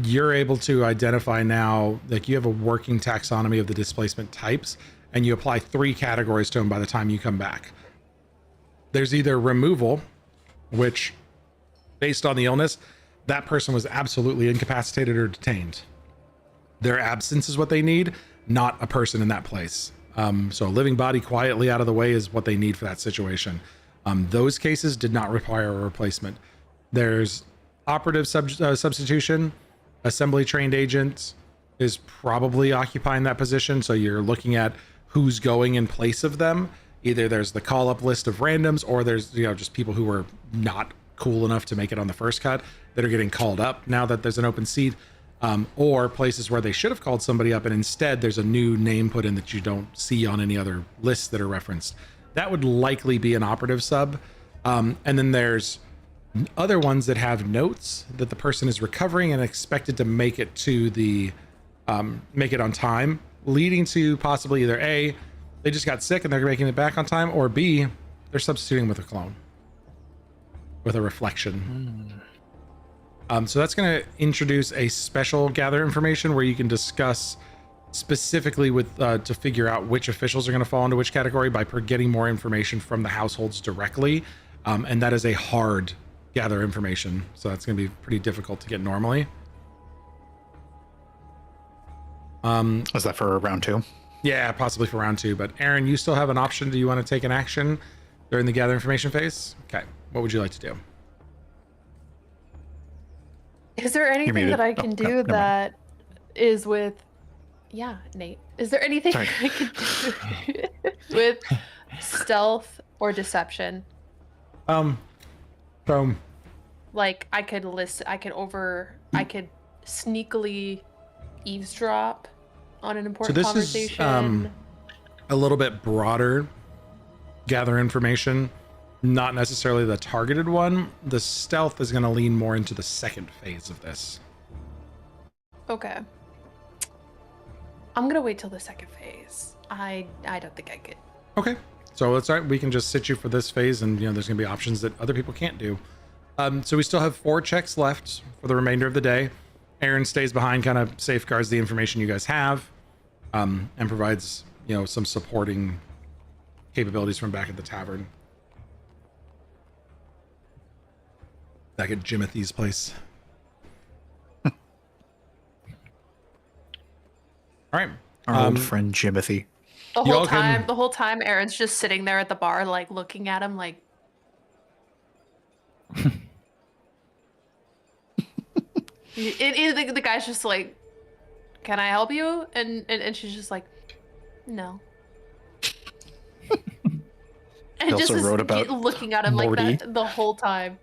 You're able to identify now, like you have a working taxonomy of the displacement types, and you apply 3 categories to them by the time you come back. There's either removal, which based on the illness, that person was absolutely incapacitated or detained. Their absence is what they need, not a person in that place. So a living body quietly out of the way is what they need for that situation. Those cases did not require a replacement. There's operative substitution. Assembly trained agent is probably occupying that position. So you're looking at who's going in place of them. Either there's the call up list of randoms, or there's, you know, just people who were not cool enough to make it on the first cut that are getting called up now that there's an open seat, or places where they should have called somebody up and instead there's a new name put in that you don't see on any other lists that are referenced. That would likely be an operative sub. And then there's other ones that have notes that the person is recovering and expected to make it to the make it on time, leading to possibly either A, they just got sick and they're making it back on time, or B, they're substituting with a clone, with a reflection. So that's going to introduce a special gather information where you can discuss specifically with to figure out which officials are going to fall into which category by getting more information from the households directly. And that is a hard gather information. So that's going to be pretty difficult to get normally. Is that for round 2? Yeah, possibly for round 2. But Aaron, you still have an option. Do you want to take an action during the gather information phase? Okay. What would you like to do? Is there anything muted. that I can do never mind. that is with... Yeah, Nate. Is there anything Sorry. I can do with stealth or deception? Like, I could sneakily eavesdrop on an So important this conversation. is a little bit broader gather information, not necessarily the targeted one. The stealth is going to lean more into the second phase of this. Okay. I'm gonna wait till the second phase. I don't think I could. Okay, so that's all right. We can just sit you for this phase, and there's going to be options that other people can't do. So we still have 4 checks left for the remainder of the day. Aaron stays behind, kind of safeguards the information you guys have, and provides some supporting capabilities from back at the tavern. Back at Jimothy's place. All right. Our old friend Jimothy. The Y'all whole time, Aaron's just sitting there at the bar, like looking at him, like. The guy's just like, "Can I help you?" And she's just like, "No." And also just wrote about looking at him Morty. like that the whole time.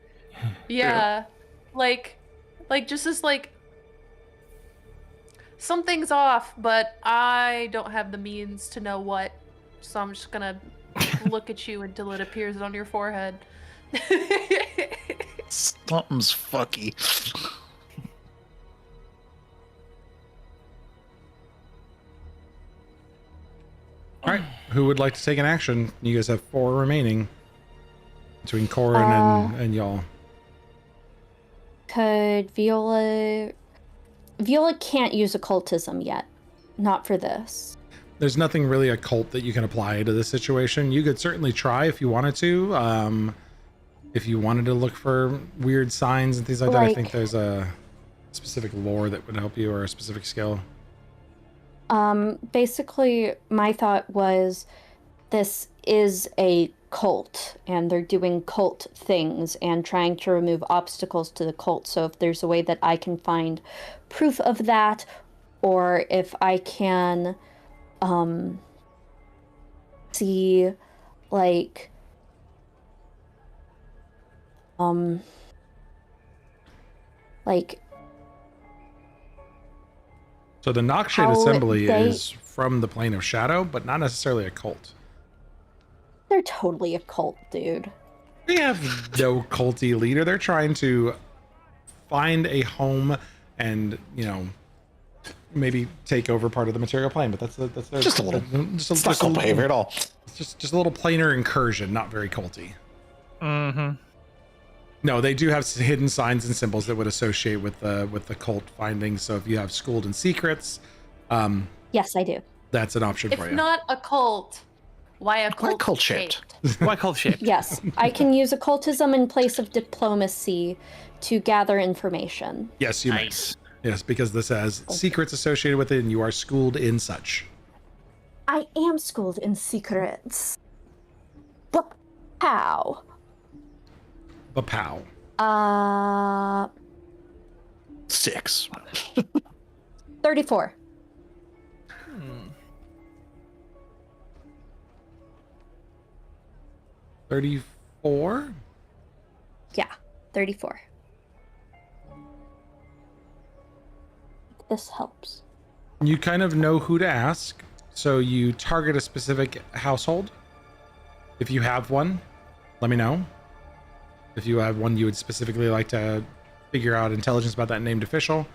Yeah, like just this like. Something's off, but I don't have the means to know what, so I'm just gonna look at you until it appears on your forehead. Something's fucky. All right. Who would like to take an action? You guys have 4 remaining between Corin and y'all. Could Viola can't use occultism yet. Not for this. There's nothing really occult that you can apply to this situation. You could certainly try if you wanted to. If you wanted to look for weird signs and things like that, I think there's a specific lore that would help you, or a specific skill. Basically, my thought was this is a cult, and they're doing cult things and trying to remove obstacles to the cult. So if there's a way that I can find proof of that, or if I can see like So the Noxshade How Assembly they- is from the plane of shadow, but not necessarily a cult. They're totally a cult, dude. They have no culty leader. They're trying to find a home and, you know, maybe take over part of the material plane. But that's their, Just a little. just It's not a cult little- behavior at all. It's just a little planar incursion, not very culty. Mm-hmm. No, they do have hidden signs and symbols that would associate with the cult findings. So if you have Schooled in Secrets, Yes, I do. that's an option If for you. not a cult, why a cult? cult shaped? Why cult shaped? Yes, I can use occultism in place of diplomacy to gather information. Yes, you may. Nice. Yes, because this has secrets associated with it, and you are schooled in such. I am schooled in secrets. But how? Bapow. 6. 34. 34. Yeah, 34. This helps. You kind of know who to ask, so you target a specific household. If you have one, let me know. If you have one you would specifically like to figure out intelligence about that named official.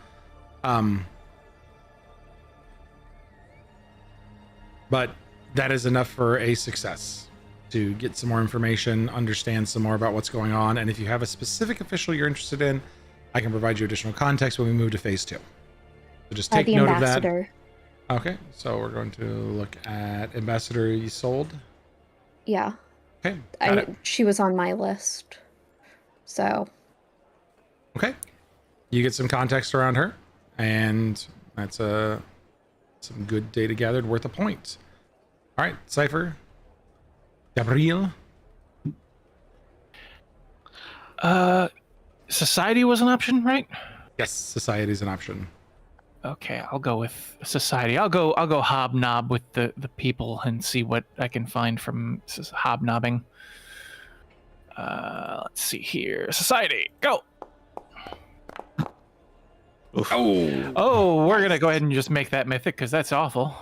But that is enough for a success to get some more information, understand some more about what's going on. And if you have a specific official you're interested in, I can provide you additional context when we move to phase 2. So just take The note ambassador. of that. Okay, so we're going to look at Ambassador Isolde. Yeah, Okay, got it. she was on my list. So, Okay, you get some context around her, and that's some good data gathered worth a point. All right, Cypher. Gabriel. Society was an option, right? Yes, society is an option. Okay, I'll go with society. I'll go hobnob with the people and see what I can find from hobnobbing. Let's see here. Society, go. Oh, we're gonna go ahead and just make that mythic because that's awful.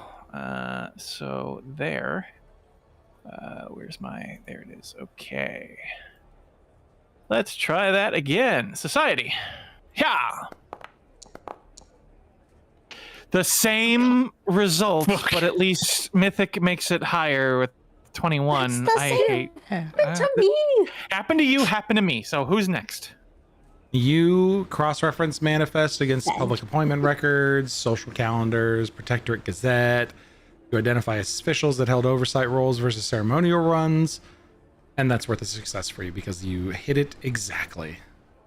So there. Where's my? There it is. Okay. Let's try that again. Society. Yeah. The same result, but at least Mythic makes it higher with 21. That's the I same. hate. to me. Happened to you, happened to me. So who's next? You cross-reference manifest against public appointment records, social calendars, Protectorate Gazette. You identify officials that held oversight roles versus ceremonial runs, and that's worth a success for you because you hit it exactly.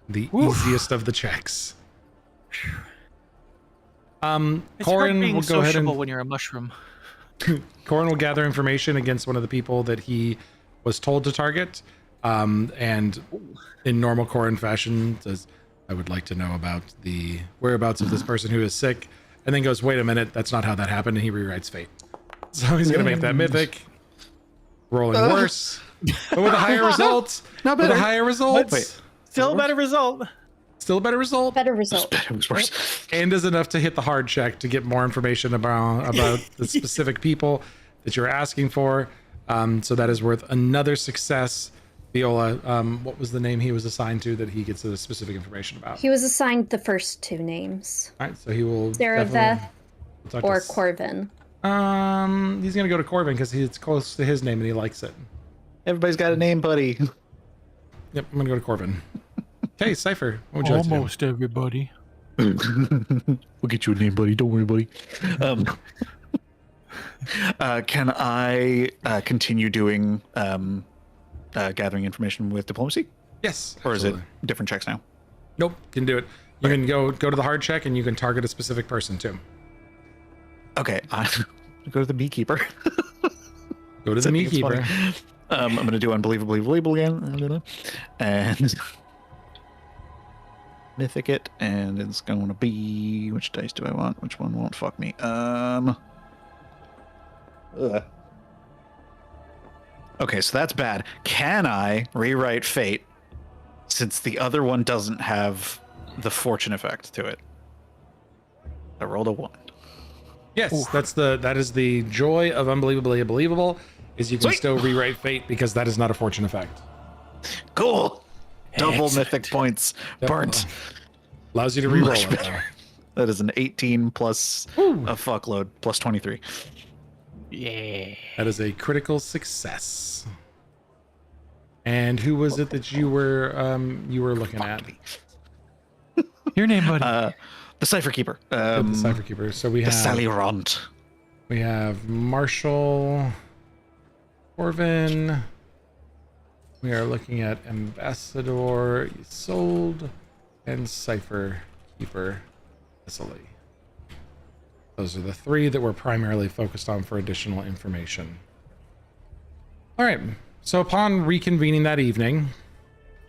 The easiest of the checks. It's hard Corin being will go ahead sociable and when you're a mushroom. Corin will gather information against one of the people that he was told to target. And in normal Corin fashion says, I would like to know about the whereabouts of this person who is sick, and then goes, wait a minute, that's not how that happened, and he rewrites fate. So he's gonna make that mythic. Rolling worse. But with a higher result. Not With a better. higher result. Wait. Still a better result. Still a better result. Better result. It was worse. And is enough to hit the hard check to get more information about the specific people that you're asking for. So that is worth another success. Viola, what was the name he was assigned to that he gets the specific information about? He was assigned the first two names, All right, so he will Zaraveth definitely talk to or us. Corvin. He's gonna go to Corvin because it's close to his name and he likes it. Everybody's got a name, buddy. Yep, I'm gonna go to Corvin. Okay, Cypher, what would you like to do? Almost everybody. We'll get you a name, buddy. Don't worry, buddy. Can I continue doing gathering information with diplomacy, Yes, or is it absolutely. different checks now? Nope, can do it. You can go to the hard check and you can target a specific person too. Okay, I go to the beekeeper. Go to the I think it's Meatkeeper. funny. I'm gonna do unbelievably believable again, and mythic it, and it's going to be, which dice do I want? Which one won't fuck me? Okay, so that's bad. Can I rewrite fate since the other one doesn't have the fortune effect to it? I rolled a 1. Yes, that is the joy of unbelievably unbelievable, is you can Sweet. still rewrite fate because that is not a fortune effect. Cool. Double Excellent. mythic points burnt. Allows you to re-roll Much it better. though. That is an 18 plus a fuckload plus 23. Yeah. That is a critical success. And who was it that you were looking at? Your name, buddy. The Cipher Keeper. The Cipher Keeper. So we The have Sally Ront. we have Marshall, Corvin. We are looking at Ambassador, Isolde, and Cipher Keeper, Cecily. Those are the three that we're primarily focused on for additional information. All right. So upon reconvening that evening,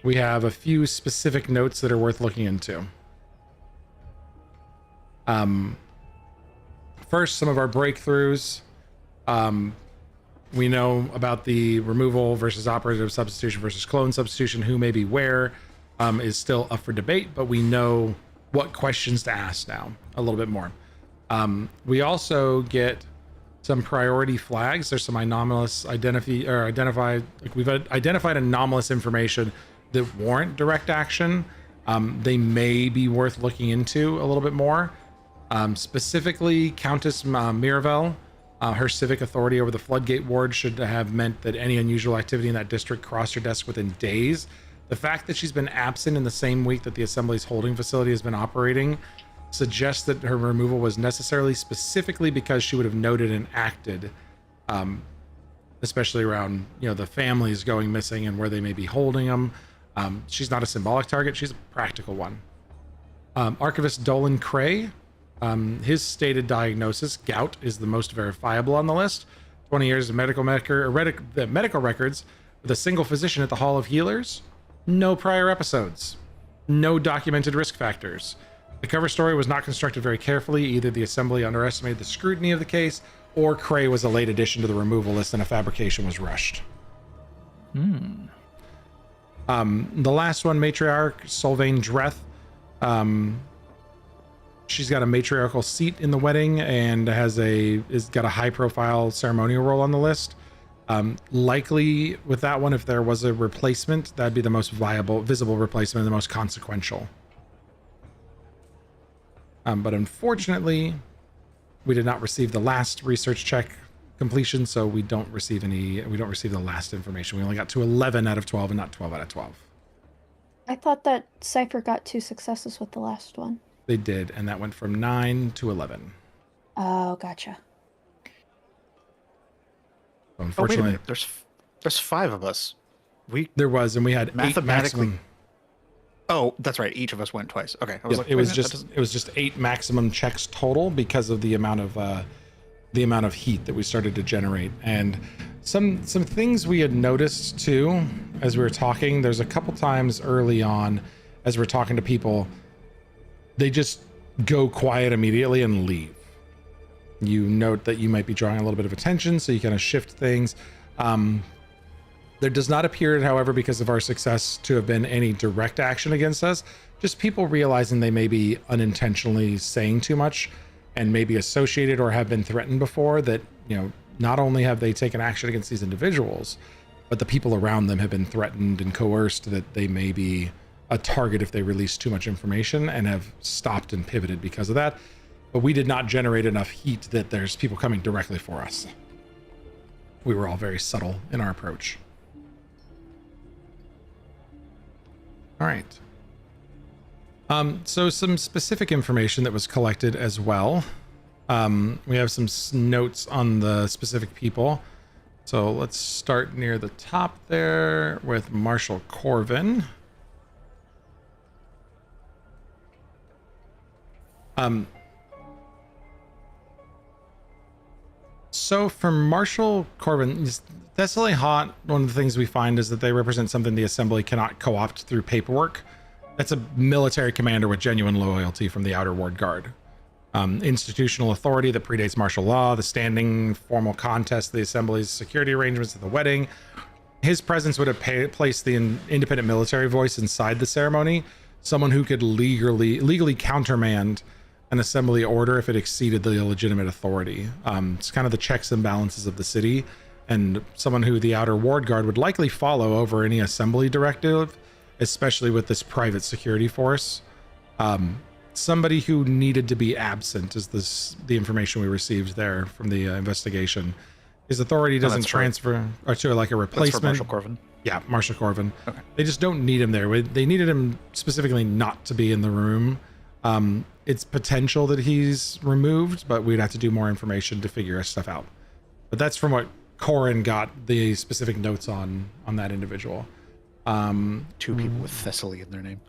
we have a few specific notes that are worth looking into. First, some of our breakthroughs. We know about the removal versus operative substitution versus clone substitution, who may be where, is still up for debate, but we know what questions to ask now a little bit more. We also get some priority flags. There's some anomalous identified anomalous information that warrant direct action. They may be worth looking into a little bit more. Specifically, Countess Miravel, her civic authority over the Floodgate Ward should have meant that any unusual activity in that district crossed her desk within days. The fact that she's been absent in the same week that the Assembly's holding facility has been operating suggests that her removal was necessarily specifically because she would have noted and acted, especially around, the families going missing and where they may be holding them. She's not a symbolic target, she's a practical one. Archivist Dolan Cray, his stated diagnosis, gout, is the most verifiable on the list. 20 years of medical records with a single physician at the Hall of Healers. No prior episodes. No documented risk factors. The cover story was not constructed very carefully. Either the Assembly underestimated the scrutiny of the case, or Cray was a late addition to the removal list and a fabrication was rushed. The last one, Matriarch Solvain Dreth. She's got a matriarchal seat in the wedding and has got a high-profile ceremonial role on the list. Likely with that one, if there was a replacement, that'd be the most visible replacement, and the most consequential. But unfortunately, we did not receive the last research check completion, so we don't receive the last information. We only got to 11 out of 12 and not 12 out of 12. I thought that Cypher got 2 successes with the last one. They did, and that went from 9 to 11. Oh, gotcha. Unfortunately, wait a minute. There's 5 of us. there was, and we had 8 Mathematically- maximum. Oh, that's right. Each of us went twice. Okay. I was Yep, like, it wait was a minute, just 8 maximum checks total because of the amount of heat that we started to generate. And some things we had noticed too as we were talking. There's a couple times early on as we're talking to people, they just go quiet immediately and leave. You note that you might be drawing a little bit of attention, so you kind of shift things. There does not appear, however, because of our success, to have been any direct action against us. Just people realizing they may be unintentionally saying too much and maybe associated or have been threatened before, that, not only have they taken action against these individuals, but the people around them have been threatened and coerced that they may be a target if they release too much information, and have stopped and pivoted because of that. But we did not generate enough heat that there's people coming directly for us. We were all very subtle in our approach. All right. So some specific information that was collected as well. We have some notes on the specific people. So let's start near the top there with Marshall Corvin. So for Marshall Corvin, that's really hot. One of the things we find is that they represent something the Assembly cannot co-opt through paperwork. That's a military commander with genuine loyalty from the Outer Ward Guard. Institutional authority that predates martial law, the standing formal contest, the Assembly's security arrangements at the wedding. His presence would have placed the independent military voice inside the ceremony, someone who could legally countermand an assembly order if it exceeded the illegitimate authority. It's kind of the checks and balances of the city, and someone who the outer ward guard would likely follow over any assembly directive, especially with this private security force. Somebody who needed to be absent is the information we received there from the investigation. His authority doesn't transfer or to like a replacement. Marshal Corvin. Yeah, Marshal Corvin. Okay. They just don't need him there. They needed him specifically not to be in the room. It's potential that he's removed, but we'd have to do more information to figure stuff out. But that's from what Corin got the specific notes on that individual. 2 people with Thessaly in their name.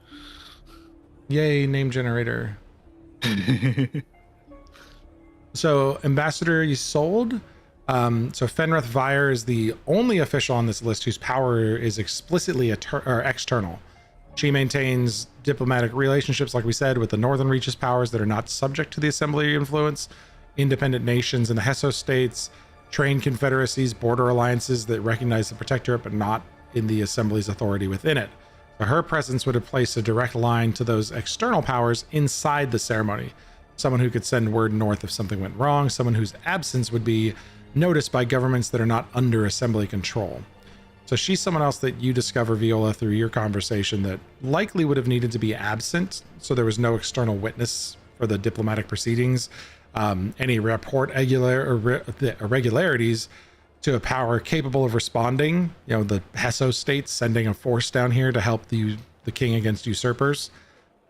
Yay, name generator. So Ambassador Isolde. So Fenrith Vire is the only official on this list whose power is explicitly external. She maintains diplomatic relationships, like we said, with the Northern Reaches powers that are not subject to the Assembly influence, independent nations in the Hesso states, trained confederacies, border alliances that recognize the Protectorate but not in the Assembly's authority within it. So her presence would have placed a direct line to those external powers inside the ceremony. Someone who could send word north if something went wrong, someone whose absence would be noticed by governments that are not under Assembly control. So she's someone else that you discover, Viola, through your conversation that likely would have needed to be absent, so there was no external witness for the diplomatic proceedings. Any report irregularities to a power capable of responding, the Hesso states sending a force down here to help the king against usurpers.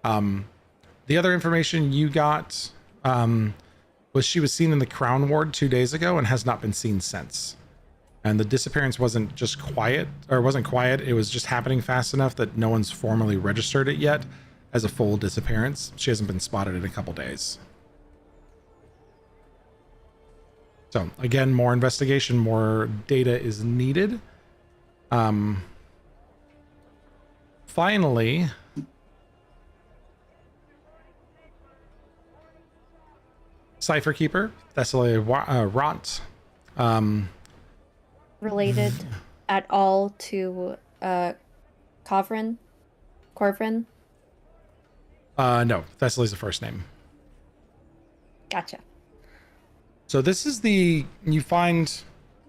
The other information you got was she was seen in the Crown Ward 2 days ago and has not been seen since. And the disappearance wasn't quiet, it was just happening fast enough that no one's formally registered it yet as a full disappearance. She hasn't been spotted in a couple days. So again, more investigation, more data is needed. Finally, Cipher Keeper, Thessaly Ront. Related at all to Corvin? No, Thessaly's the first name. Gotcha. So this is you find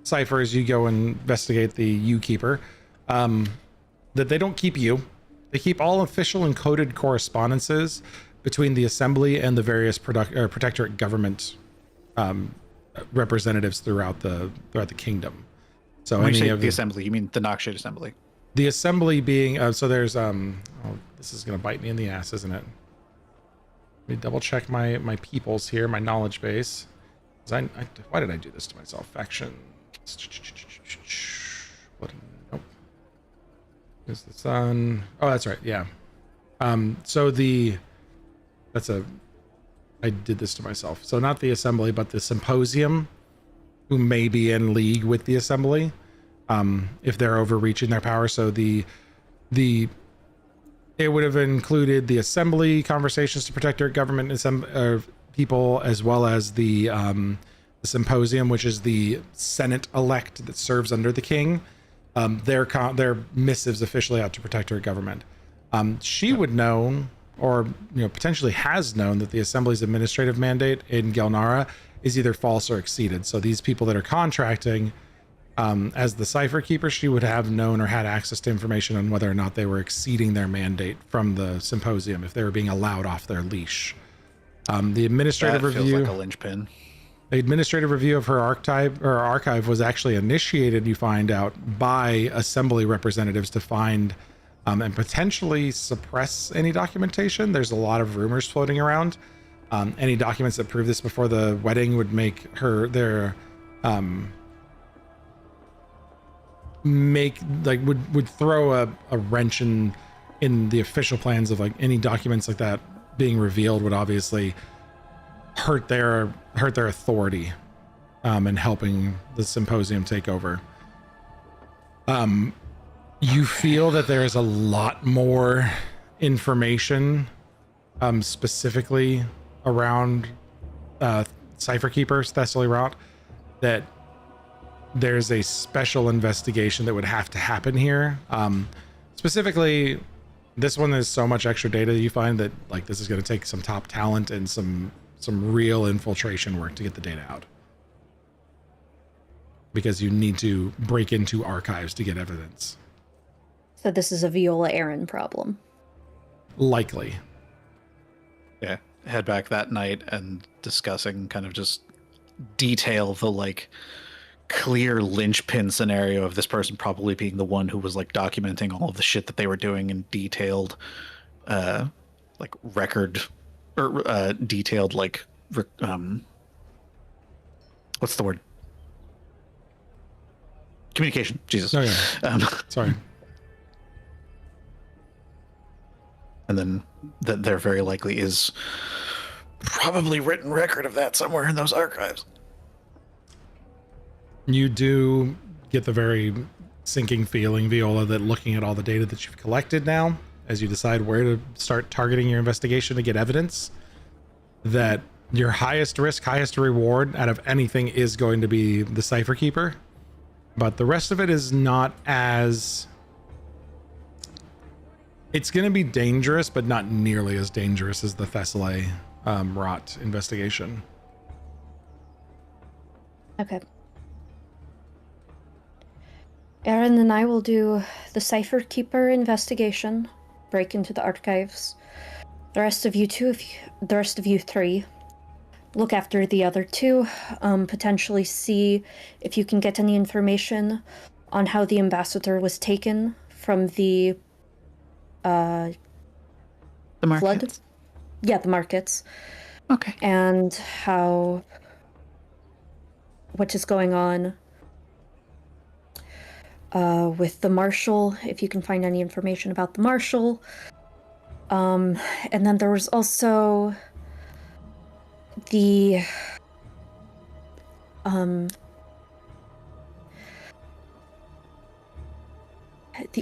Cipher as you go and investigate the U-Keeper, that they don't keep you. They keep all official and coded correspondences between the Assembly and the various Protectorate government representatives throughout the kingdom. So When you any say of the Assembly, you mean the Nokshade Assembly? The Assembly being so there's this is gonna bite me in the ass, isn't it? Let me double check my peoples here, my knowledge base. Why did I do this to myself? Faction. Nope. Is the sun? Oh, that's right. Yeah. So I did this to myself. So not the Assembly, but the Symposium, who may be in league with the Assembly, if they're overreaching their power. So it would have included the Assembly conversations to protect our government people, as well as the Symposium, which is the Senate elect that serves under the king. Their missives officially out to protect her government. She would know, or potentially has known, that the Assembly's administrative mandate in Gelnara is either false or exceeded. So these people that are contracting as the Cipher Keeper, she would have known or had access to information on whether or not they were exceeding their mandate from the Symposium, if they were being allowed off their leash. The administrative That review. feels like a linchpin. The administrative review of her archive was actually initiated, you find out, by Assembly representatives to find and potentially suppress any documentation. There's a lot of rumors floating around. Any documents that prove this before the wedding would make her would throw a wrench in the official plans of any documents like that being revealed would obviously hurt their authority in helping the Symposium take over. You feel that there is a lot more information specifically around Cipher Keepers, Thessaly Rot, that there's a special investigation that would have to happen here. Specifically, This one is so much extra data you find that like this is going to take some top talent and some real infiltration work to get the data out. Because you need to break into archives to get evidence. So this is a Viola Aaron problem. Likely. Yeah, head back that night and discussing kind of just detail the like clear linchpin scenario of this person probably being the one who was like documenting all of the shit that they were doing in detailed like record or detailed like what's the word, communication. Jesus. Oh yeah. Sorry. And then that there very likely is probably written record of that somewhere in those archives. You do get the very sinking feeling, Viola, that looking at all the data that you've collected now, as you decide where to start targeting your investigation to get evidence, that your highest risk, highest reward out of anything is going to be the Cipher Keeper. But the rest of it is not as... It's going to be dangerous, but not nearly as dangerous as the Thessaly Rot investigation. Okay. Aaron and I will do the Cipher Keeper investigation, break into the archives. The rest of you three, look after the other two, potentially see if you can get any information on how the ambassador was taken from the markets. flood. Yeah, the markets. Okay. And what is going on with the Marshal, if you can find any information about the Marshal. And then there was also the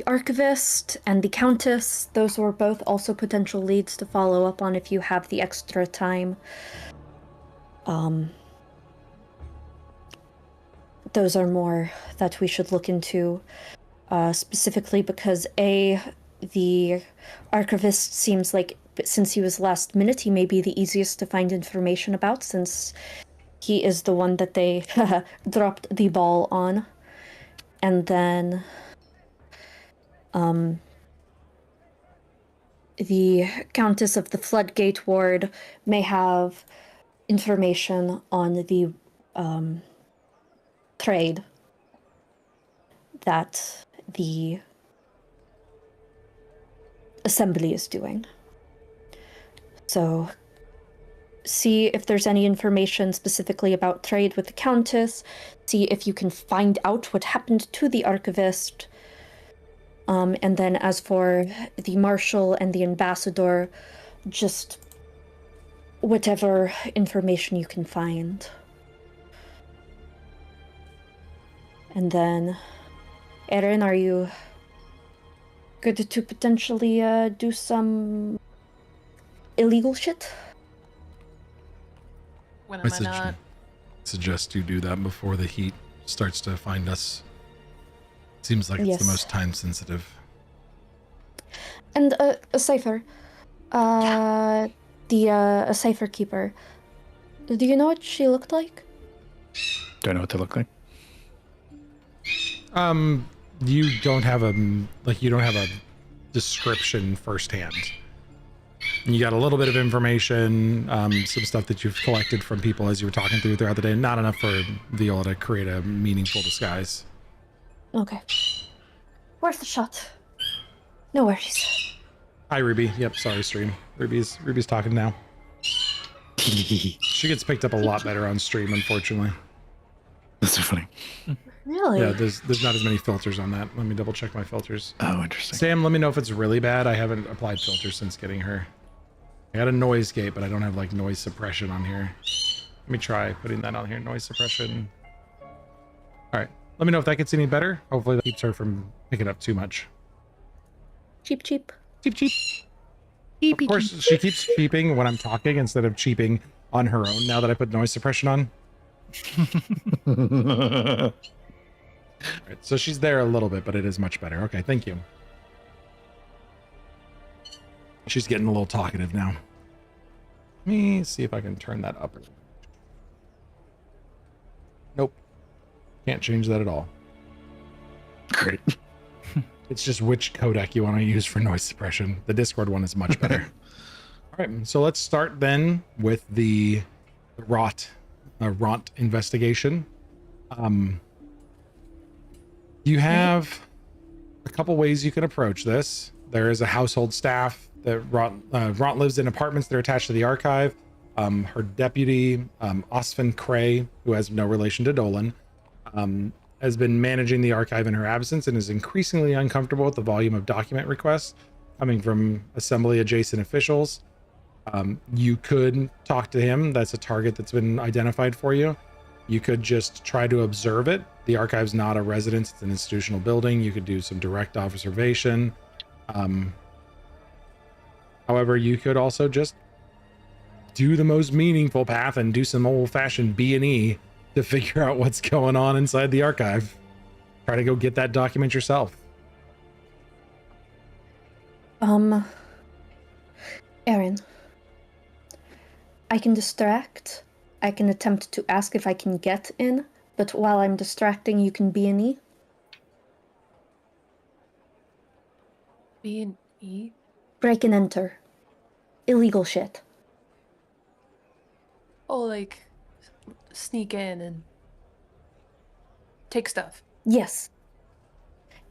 Archivist and the Countess. Those were both also potential leads to follow up on if you have the extra time. Those are more that we should look into, specifically because the Archivist seems like, since he was last minute, he may be the easiest to find information about, since he is the one that they dropped the ball on. And then the Countess of the Floodgate Ward may have information on the trade that the Assembly is doing. So see if there's any information specifically about trade with the Countess, see if you can find out what happened to the Archivist. And then as for the Marshal and the Ambassador, just whatever information you can find. And then, Erin, are you good to potentially do some illegal shit? When am I not? Suggest you do that before the heat starts to find us. Seems like it's Yes. the most time sensitive. And a Cipher. A Cipher Keeper. Do you know what she looked like? Do I know what they look like? You don't have a description firsthand. You got a little bit of information, some stuff that you've collected from people as you were talking throughout the day. Not enough for Viola to create a meaningful disguise. Okay. Worth a shot. No worries. Hi, Ruby. Yep, sorry, stream. Ruby's talking now. She gets picked up a lot better on stream, unfortunately. That's so funny. Really? Yeah, there's not as many filters on that. Let me double check my filters. Oh, interesting. Sam, let me know if it's really bad. I haven't applied filters since getting her. I got a noise gate, but I don't have like noise suppression on here. Let me try putting that on here. Noise suppression. All right. Let me know if that gets any better. Hopefully that keeps her from picking up too much. Cheap. Cheep. Of course, she keeps cheeping when I'm talking instead of cheeping on her own now that I put noise suppression on. All right, so she's there a little bit, but it is much better. Okay, thank you. She's getting a little talkative now. Let me see if I can turn that up. Nope. Can't change that at all. Great. It's just which codec you want to use for noise suppression. The Discord one is much better. All right, so let's start then with the rot investigation. You have a couple ways you can approach this. There is a household staff that Ront lives in apartments that are attached to the archive. Her deputy, Osfin Cray, who has no relation to Dolan, has been managing the archive in her absence and is increasingly uncomfortable with the volume of document requests coming from assembly adjacent officials. You could talk to him. That's a target that's been identified for you. You could just try to observe it. The archive's not a residence, it's an institutional building. You could do some direct observation. However, you could also just do the most meaningful path and do some old-fashioned B&E to figure out what's going on inside the archive. Try to go get that document yourself. Aaron, I can distract. I can attempt to ask if I can get in, but while I'm distracting, you can B&E. B&E? Break and enter. Illegal shit. Oh, like sneak in and take stuff. Yes.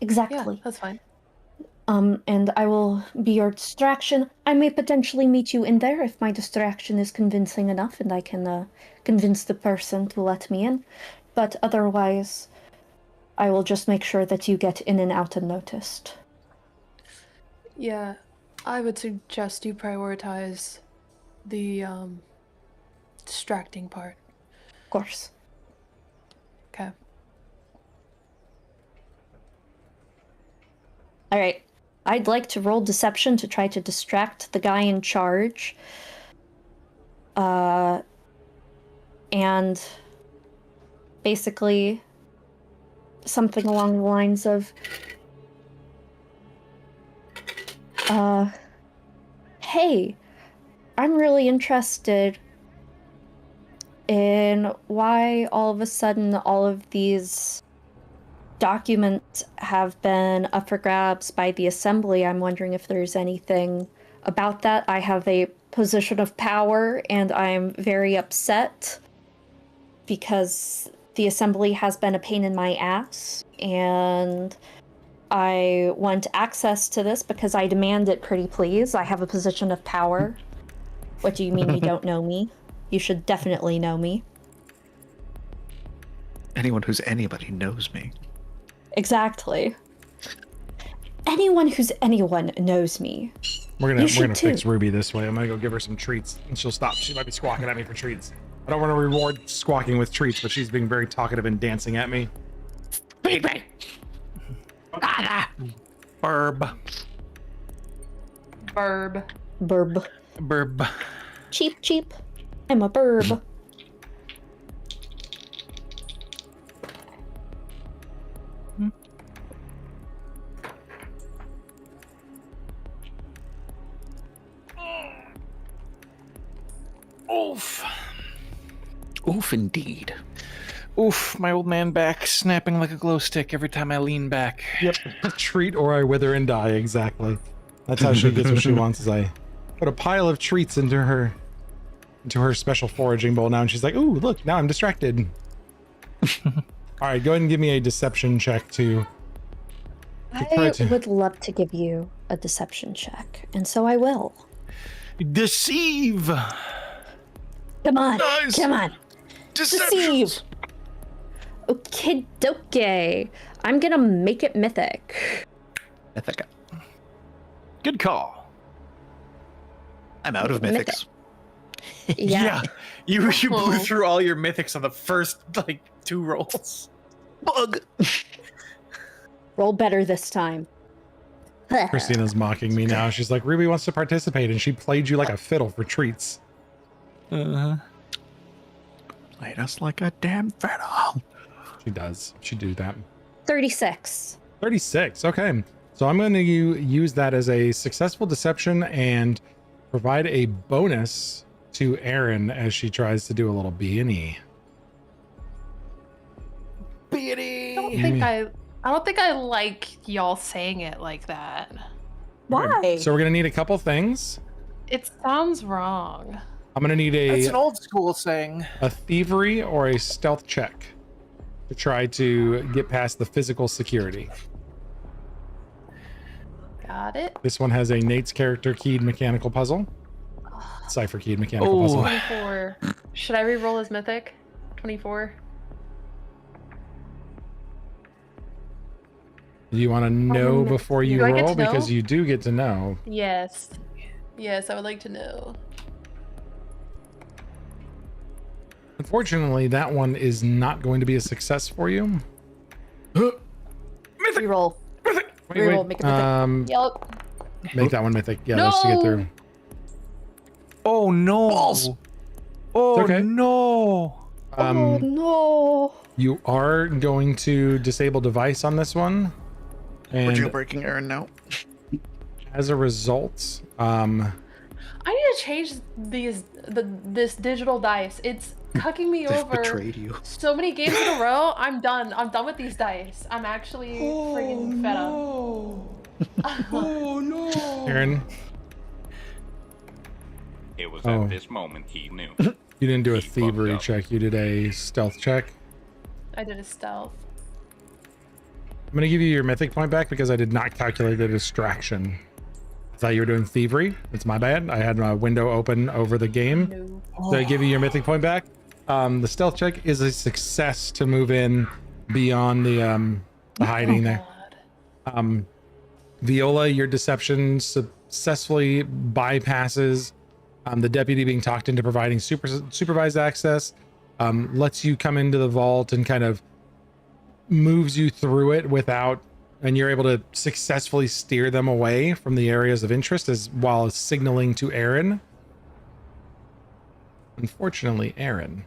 Exactly. Yeah, that's fine. And I will be your distraction. I may potentially meet you in there if my distraction is convincing enough and I can convince the person to let me in. But otherwise, I will just make sure that you get in and out unnoticed. Yeah, I would suggest you prioritize the distracting part. Of course. Okay. All right. I'd like to roll deception to try to distract the guy in charge. And basically something along the lines of, hey, I'm really interested in why all of a sudden all of these documents have been up for grabs by the assembly. I'm wondering if there's anything about that. I have a position of power and I'm very upset because the assembly has been a pain in my ass and I want access to this because I demand it, pretty please. I have a position of power. What do you mean you don't know me? You should definitely know me. Anyone who's anybody knows me. Exactly. Anyone who's anyone knows me. We're gonna too. fix Ruby this way. I'm gonna go give her some treats and she'll stop. She might be squawking at me for treats. I don't want to reward squawking with treats, but she's being very talkative and dancing at me. Baby. Burb. Burb. Burb. Burb. Cheap, cheap. I'm a burb. Oof. Oof, indeed. Oof, my old man back snapping like a glow stick every time I lean back. Yep. Treat or I wither and die. Exactly. That's how she gets what she wants. Is I put a pile of treats into her special foraging bowl now, and she's like, "Ooh, look! Now I'm distracted." All right, go ahead and give me a deception check to I would love to give you a deception check, and so I will. Deceive. Come on, Nice. come on. Deceive. Okay, doke. I'm gonna make it mythic. Mythic. Good call. I'm out of mythics. Yeah. You blew through all your mythics on the first like 2 rolls. Bug. Roll better this time. Christina's mocking me now. She's like, Ruby wants to participate, and she played you like a fiddle for treats. Uh-huh. Played us like a damn fiddle. She does. She do that. 36. 36. Okay. So I'm going to use that as a successful deception and provide a bonus to Erin as she tries to do a little B&E. I don't think I like y'all saying it like that. Why? So we're going to need a couple things. It sounds wrong. I'm going to need That's an a old school saying. thievery or a stealth check to try to get past the physical security. Got it. This one has a Nate's character keyed mechanical puzzle. Cipher keyed mechanical puzzle. 24. Should I re-roll as mythic? 24. Do you want to know before you Do I get roll? to know? Because you do get to know. Yes. Yes, I would like to know. Unfortunately, that one is not going to be a success for you. Reroll. Wait, Reroll, make it mythic. Yup. make that one mythic. Yeah, just to get No! through. Oh no! Balls. Oh It's okay. no! Oh no. You are going to disable device on this one, We're and jailbreaking Aaron now. as a result, I need to change this digital dice. It's cucking me They've over betrayed you. so many games in a row. I'm done. I'm done with these dice. I'm actually friggin' fed up. Oh no! Aaron, It was Oh. at this moment he knew. you didn't do a He fucked thievery up. check. You did a stealth check. I did a stealth. I'm going to give you your mythic point back because I did not calculate the distraction. I thought you were doing thievery. It's my bad. I had my window open over the game. No. So I give you your mythic point back. The stealth check is a success to move in beyond the hiding there. God. Viola, your deception successfully bypasses the deputy being talked into providing supervised access, lets you come into the vault and kind of moves you through it and you're able to successfully steer them away from the areas of interest as well as signaling to Aaron. Unfortunately, Aaron,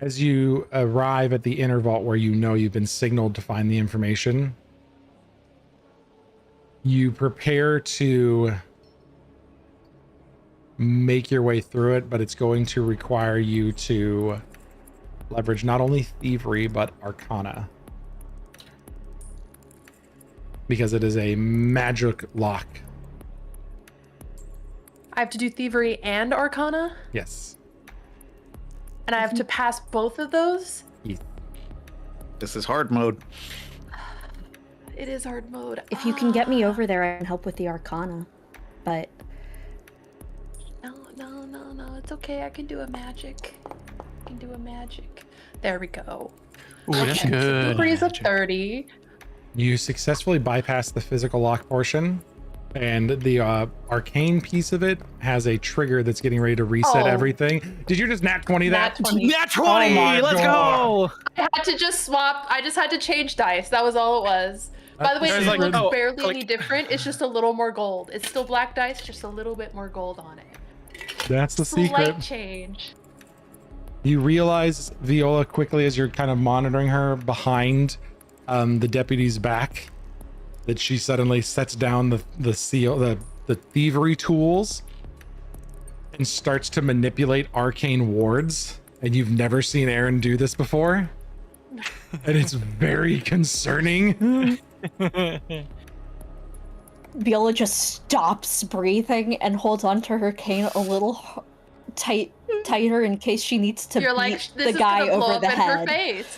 as you arrive at the inner vault where you know you've been signaled to find the information, you prepare to make your way through it, but it's going to require you to leverage not only thievery, but arcana. Because it is a magic lock. I have to do thievery and arcana, Yes. and I have to pass both of those. This is hard mode. It is hard mode. If you can get me over there, I can help with the Arcana. But No, it's okay. I can do a magic. There we go. Ooh, that's good. Thievery is a 30. You successfully bypass the physical lock portion, and the arcane piece of it has a trigger that's getting ready to reset Oh. everything. Did you just nat 20 that? Nat 20. Nat 20! my Let's God. go! I had to just swap. I just had to change dice. That was all it was. By the way, There's it like- looks oh, barely click. any different. It's just a little more gold. It's still black dice, just a little bit more gold on it. That's the Slight secret. change. You realize, Viola, quickly as you're kind of monitoring her behind the deputy's back, that she suddenly sets down the thievery tools and starts to manipulate arcane wards. And you've never seen Aaron do this before. And it's very concerning. Viola just stops breathing and holds onto her cane a little tighter in case she needs to You're beat like, the this is guy gonna blow over up the in her head. face.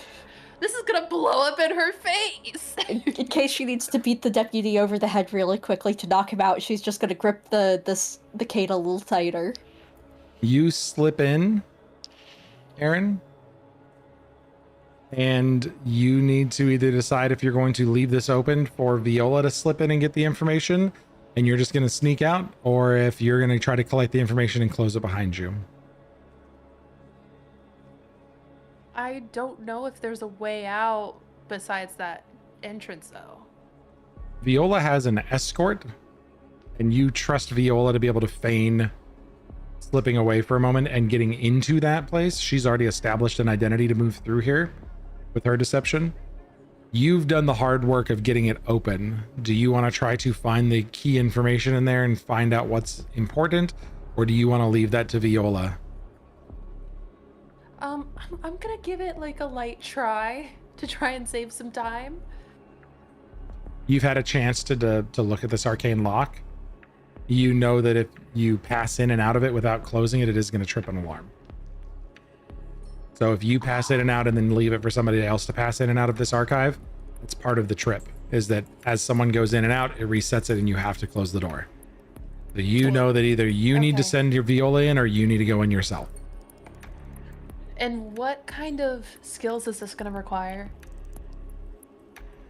This is gonna blow up in her face. In case she needs to beat the deputy over the head really quickly to knock him out, she's just gonna grip the cane a little tighter. You slip in, Aaron, and you need to either decide if you're going to leave this open for Viola to slip in and get the information and you're just going to sneak out, or if you're going to try to collect the information and close it behind you. I don't know if there's a way out besides that entrance, though. Viola has an escort, and you trust Viola to be able to feign slipping away for a moment and getting into that place. She's already established an identity to move through here with her deception. You've done the hard work of getting it open. Do you want to try to find the key information in there and find out what's important, or do you want to leave that to Viola? I'm gonna give it like a light try to try and save some time. You've had a chance to look at this arcane lock. You know that if you pass in and out of it without closing it, it is going to trip an alarm. So if you pass in and out and then leave it for somebody else to pass in and out of this archive, it's part of the trip, is that as someone goes in and out, it resets it and you have to close the door. So you know that either you need to Okay. send your Viola in or you need to go in yourself. And what kind of skills is this gonna require?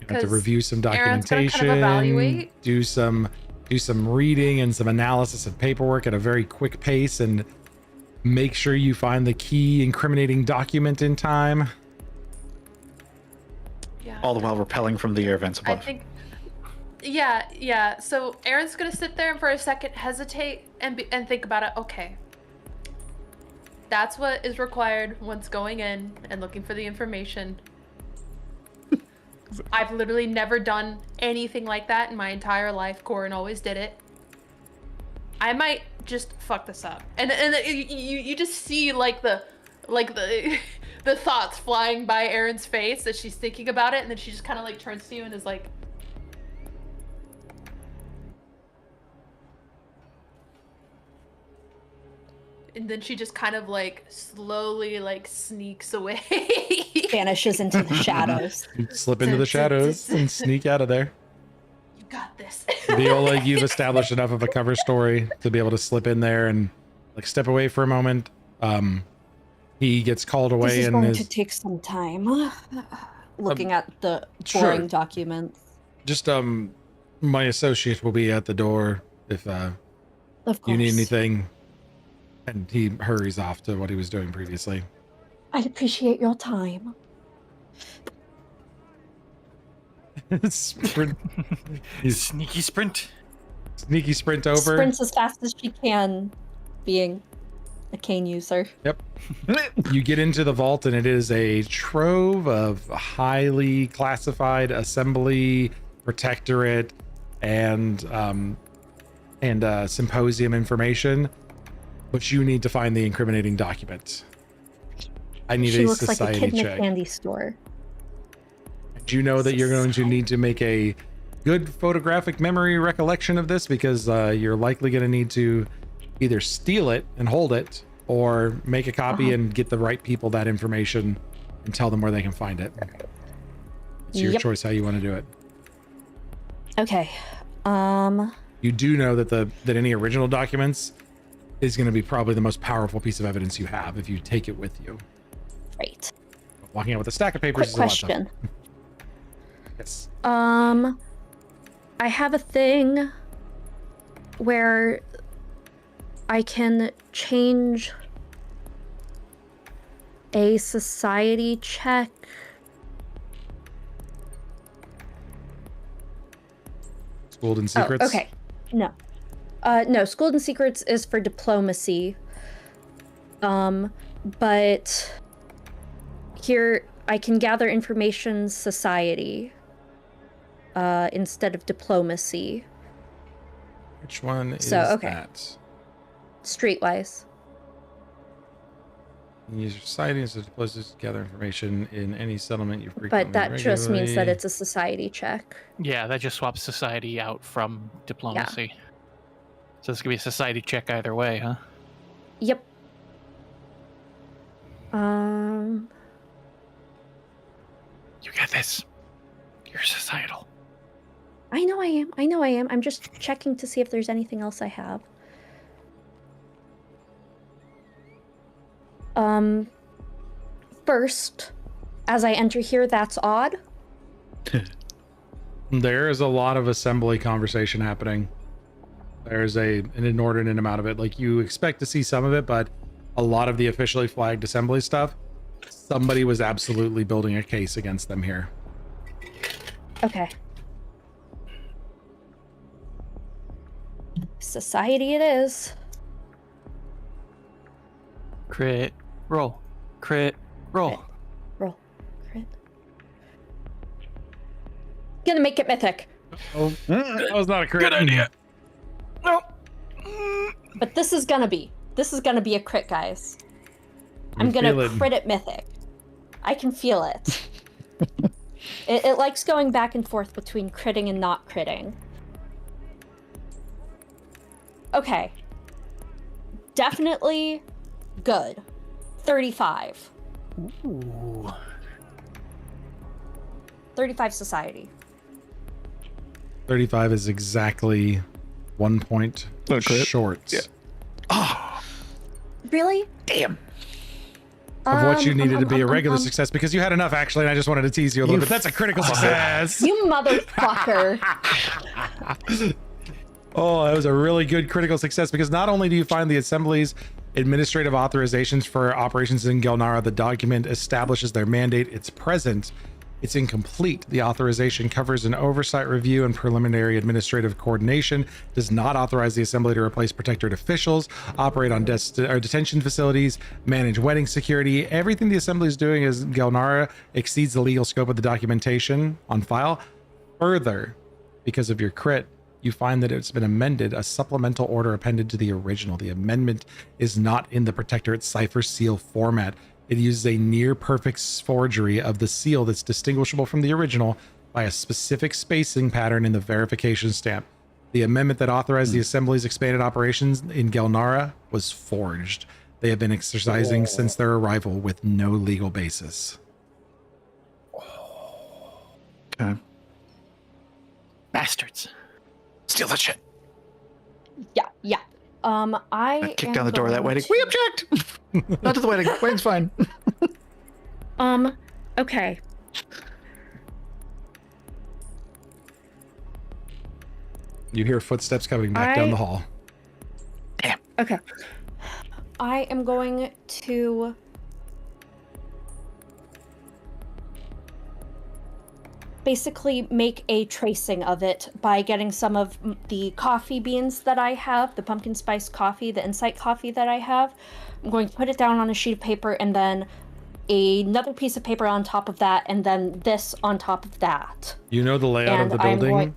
You have to 'Cause review some Aaron's gonna kind of documentation, evaluate. do some reading and some analysis of paperwork at a very quick pace, and make sure you find the key incriminating document in time. Yeah. All the while repelling from the air vents I above. think. Yeah. So Aaron's gonna sit there and for a second hesitate and think about it. Okay. That's what is required once going in and looking for the information. I've literally never done anything like that in my entire life. Corin always did it. I might just fuck this up, and you just see like the the thoughts flying by Erin's face as she's thinking about it, and then she just kind of like turns to you and is like, and then she just kind of like slowly like sneaks away. Vanishes into the shadows. You slip into the shadows and sneak out of there. You got this. Viola, you've established enough of a cover story to be able to slip in there and like step away for a moment. He gets called away This is and going is to take some time. Looking at the sure. boring documents. just my associate will be at the door if Of course. you need anything. And he hurries off to what he was doing previously. I'd appreciate your time. Sprint. He's Sneaky sprint. sneaky sprint over. Sprints as fast as she can, being a cane user. Yep. You get into the vault and it is a trove of highly classified assembly, protectorate, and symposium information. But you need to find the incriminating document. I need She a looks like a society kid in a check. candy store. Do you know that you're going to need to make a good photographic memory recollection of this, because you're likely going to need to either steal it and hold it, or make a copy and get the right people that information and tell them where they can find it. It's your Yep. choice how you want to do it. Okay. You do know that that any original documents is going to be probably the most powerful piece of evidence you have if you take it with you. Right. Walking out with a stack of papers Quick is a lot question. tougher. Yes. I have a thing where I can change a society check. Schooled in secrets. Oh, okay. No. No, Schooled in Secrets is for diplomacy. But here I can gather information society instead of diplomacy. Which one is okay. that? Streetwise. Use your society as a diplomacy to gather information in any settlement you frequently. But that just means that regularly- it's a society check. Yeah, that just swaps society out from diplomacy. So this could be a society check either way, huh? Yep. You got this. You're societal. I know I am. I'm just checking to see if there's anything else I have. First, as I enter here, that's odd. There is a lot of assembly conversation happening. There's an inordinate amount of it. Like, you expect to see some of it, but a lot of the officially flagged assembly stuff, somebody was absolutely building a case against them here. Okay. Society it is. Crit. Roll. Crit. Roll. Roll. Crit. Gonna make it mythic. Oh, that was not a crit. Good idea. No. But this is gonna be a crit, guys. I'm You gonna feel it. crit it mythic. I can feel it. It likes going back and forth between critting and not critting. Okay. Definitely good. 35. Ooh. 35 society. 35 is exactly 1 point Oh, crit? short Really? Damn. of what you needed to be a regular success, because you had enough actually, and I just wanted to tease you a little bit. That's a critical success. You motherfucker. Oh, that was a really good critical success, because not only do you find the Assembly's administrative authorizations for operations in Gelnara, the document establishes their mandate, it's present, it's incomplete. The authorization covers an oversight review and preliminary administrative coordination, does not authorize the Assembly to replace protectorate officials, operate on detention facilities, manage wedding security. Everything the Assembly is doing as Gelnara exceeds the legal scope of the documentation on file. Further, because of your crit, you find that it's been amended, a supplemental order appended to the original. The amendment is not in the Protectorate cipher seal format. It uses a near perfect forgery of the seal that's distinguishable from the original by a specific spacing pattern in the verification stamp. The amendment that authorized the Assembly's expanded operations in Gelnara was forged. They have been exercising since their arrival with no legal basis. Okay. Bastards. Steal that shit. Yeah. I Kick am down the door of that going wedding. to- We object. Not to the wedding. Wedding's fine. Okay. You hear footsteps coming back down the hall. Okay. I am going to basically make a tracing of it by getting some of the coffee beans that I have, the pumpkin spice coffee, the insight coffee that I have. I'm going to put it down on a sheet of paper and then another piece of paper on top of that, and then this on top of that. You know the layout of And the I'm building, going-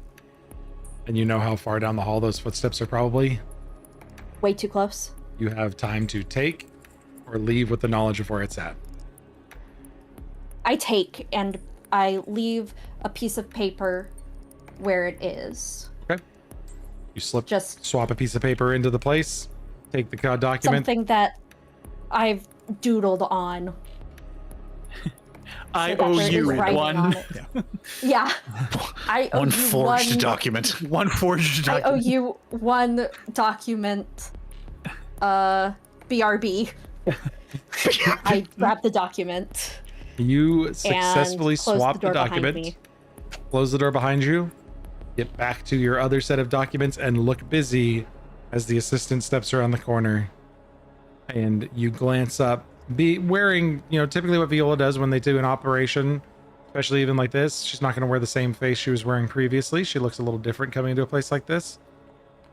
and you know how far down the hall those footsteps are probably. Way too close. You have time to take or leave with the knowledge of where it's at. I take and I leave a piece of paper where it is. Okay. You Just swap a piece of paper into the place, take the document. something that I've doodled on. I so that owe there is you writing on one. it. Yeah. I owe One you forged one, document. One forged I owe document. you one document. BRB. I grab the document. You successfully close the swap the door behind document, me. close the door behind you, get back to your other set of documents, and look busy as the assistant steps around the corner. And you glance up, be wearing, typically what Viola does when they do an operation, especially even like this. She's not going to wear the same face she was wearing previously. She looks a little different coming into a place like this.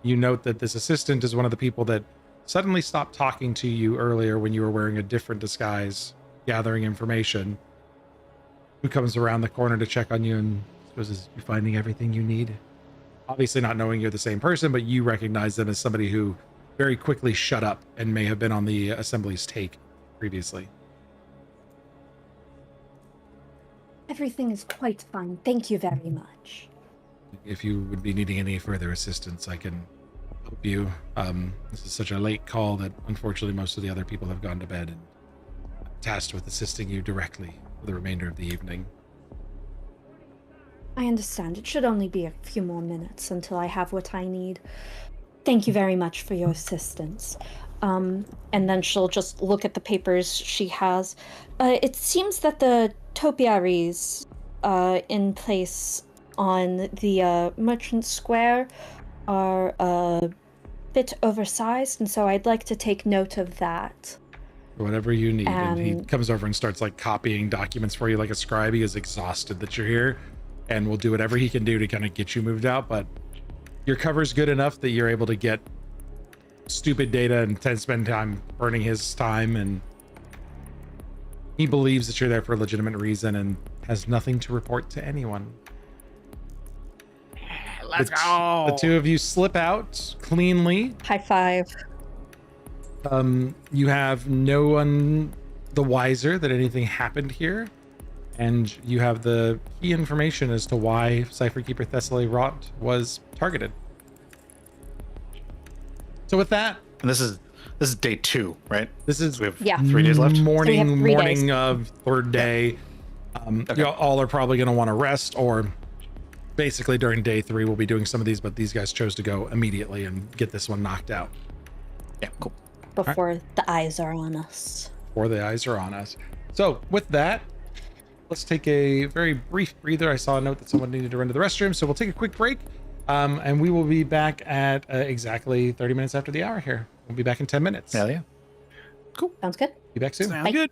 You note that this assistant is one of the people that suddenly stopped talking to you earlier when you were wearing a different disguise, gathering information, who comes around the corner to check on you and supposes you're finding everything you need. Obviously not knowing you're the same person, but you recognize them as somebody who very quickly shut up and may have been on the Assembly's take previously. Everything is quite fine. Thank you very much. If you would be needing any further assistance, I can help you. This is such a late call that unfortunately most of the other people have gone to bed, and I'm tasked with assisting you directly for the remainder of the evening. I understand. It should only be a few more minutes until I have what I need. Thank you very much for your assistance. And then she'll just look at the papers she has. It seems that the topiaries in place on the Merchant Square are a bit oversized, and so I'd like to take note of that. Whatever you need. And he comes over and starts copying documents for you like a scribe. He is exhausted that you're here and will do whatever he can do to kind of get you moved out, but your cover's good enough that you're able to get stupid data and spend time burning his time, and he believes that you're there for a legitimate reason and has nothing to report to anyone. Let's go. The two of you slip out cleanly. High five. You have no one the wiser that anything happened here, and you have the key information as to why Cipher Keeper Thessaly Rot was targeted. So with that, And this is day 2, right? this is So we have Yeah. 3 days left. So we have morning 3 morning days. of third day. Okay. You all are probably going to want to rest, or basically during day 3 we'll be doing some of these, but these guys chose to go immediately and get this one knocked out Yeah, cool. Before the eyes are on us. before the eyes are on us. So with that, let's take a very brief breather. I saw a note that someone needed to run to the restroom, so we'll take a quick break, and we will be back at exactly 30 minutes after the hour here. We'll be back in 10 minutes. Hell yeah. Sounds good. Be back soon. Sounds Bye. good.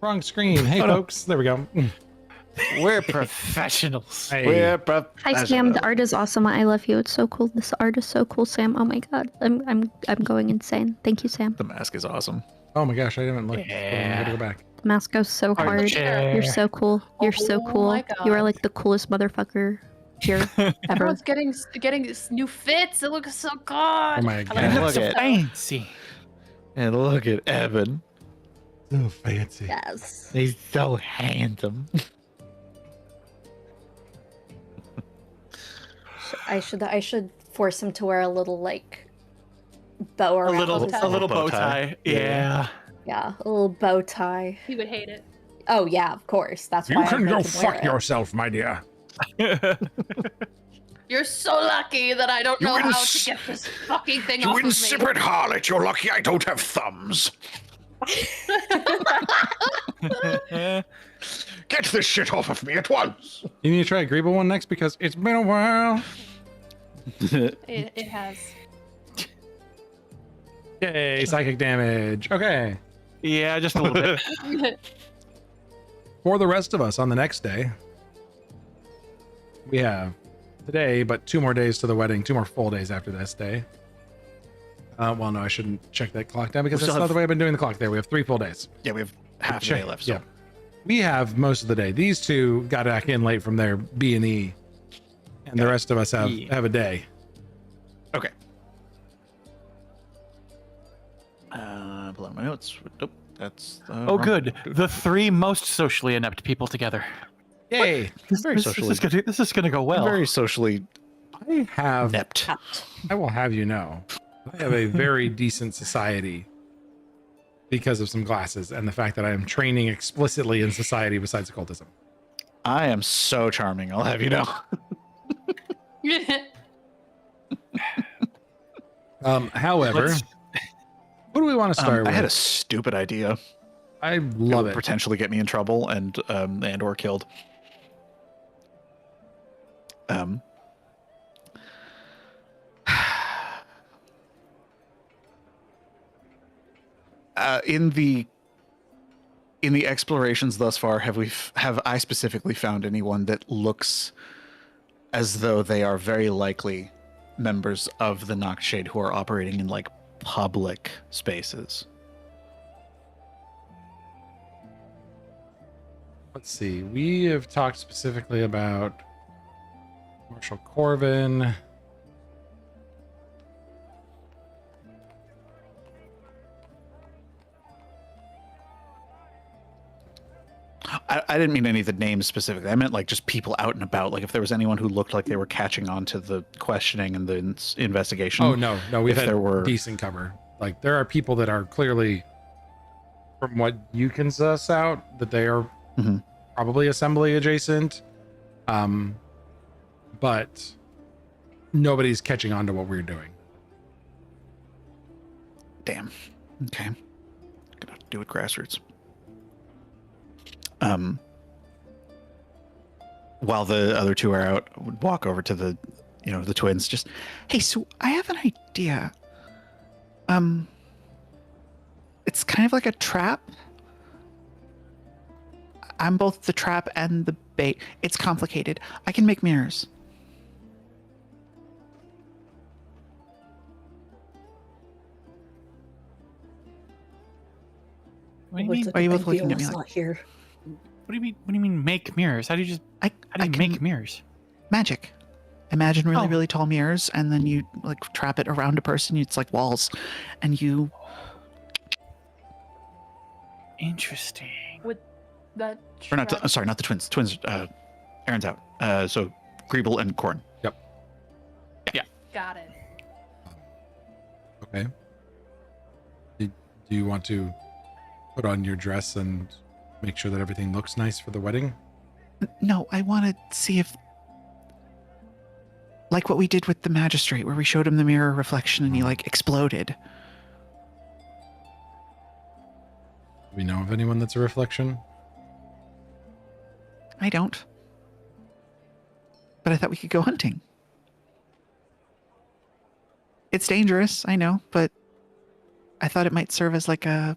Wrong screen. Hey, folks. There we go. We're professionals. Hey. We're Hi Sam, the art is awesome. I love you. It's so cool. This art is so cool, Sam. Oh my god, I'm going insane. Thank you, Sam. The mask is awesome. Oh my gosh, I haven't looked. Yeah. I gotta go back. The mask goes so hard. You're so cool. You're so Oh cool. my You are God. like the coolest motherfucker here ever. Everyone's getting new fits. It looks so good. Oh my I God. like You it. look Look at- fancy. And look at Evan. So fancy. Yes. He's so handsome. I should force him to wear a little like bow A around little, his a little bow bow tie. tie. Yeah. Yeah, a little bow tie. He would hate it. Oh yeah, of course. That's You why I can make go him wear fuck it. yourself, my dear. You're so lucky that I don't You know how to ins- get this fucking thing You off of me. insipid harlot, you're lucky I don't have thumbs. Get this shit off of me at once. You need to try a Greeble one next because it's been a while. It has. Yay, psychic damage. Okay. Yeah, just a little bit. For the rest of us on the next day, we have today, but 2 more days to the wedding, 2 more full days after this day. Well, no, I shouldn't check that clock down because We that's still not have- the way I've been doing the clock there. We have 3 full days. Yeah, we have half a Check- day left. So. Yeah. We have most of the day. These 2 got back in late from their B&E, and the rest of us have a day. Okay. Below my notes. Nope, that's. Oh, wrong. good. The 3 most socially inept people together. Yay! Very This socially. is gonna go well. Very socially I have, inept. I will have you know, I have a very decent society because of some glasses and the fact that I am training explicitly in society besides occultism. I am so charming. I'll have you know. However, Let's- what do we want to start with? I had a stupid idea. I It love would it. potentially get me in trouble and or killed. In the explorations thus far, have I specifically found anyone that looks as though they are very likely members of the Noctshade who are operating in like public spaces? Let's see. We have talked specifically about Marshall Corvin. I didn't mean any of the names specifically. I meant like just people out and about. Like if there was anyone who looked like they were catching on to the questioning and the investigation. Oh no, we've If had there were- decent cover. Like there are people that are clearly, from what you can suss out, that they are Mhm. probably assembly adjacent. But nobody's catching on to what we're doing. Damn. Okay. Gonna have to do it grassroots. While the other 2 are out, I would walk over to the twins. Just, hey, so I have an idea. It's kind of like a trap. I'm both the trap and the bait. It's complicated. I can make mirrors. What do you mean? Why are you both looking at me like not here? What do you mean? What do you mean make mirrors? How do you I make can- mirrors? magic? Imagine really, Oh. really tall mirrors, and then you like trap it around a person. It's like walls, and you. Interesting. That Or not? trap- Sorry, not the twins. Twins. Aaron's out. So Greeble and Corn. Got it. Okay. Do you want to put on your dress and make sure that everything looks nice for the wedding? No, I want to see if, like what we did with the magistrate, where we showed him the mirror reflection and he like exploded. Do we know of anyone that's a reflection? I don't. But I thought we could go hunting. It's dangerous, I know, but I thought it might serve as like a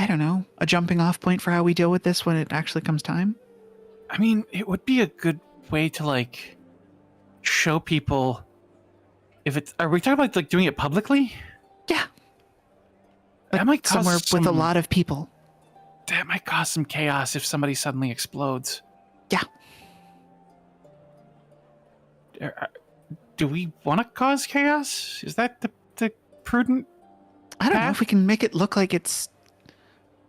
I don't know, a jumping off point for how we deal with this when it actually comes time? I mean, it would be a good way to like show people if it's. Are we talking about like doing it publicly? Yeah. That might cause Somewhere with a some- lot of people. That might cause some chaos if somebody suddenly explodes. Yeah. Do we want to cause chaos? Is that the prudent? I don't know Path? if we can make it look like it's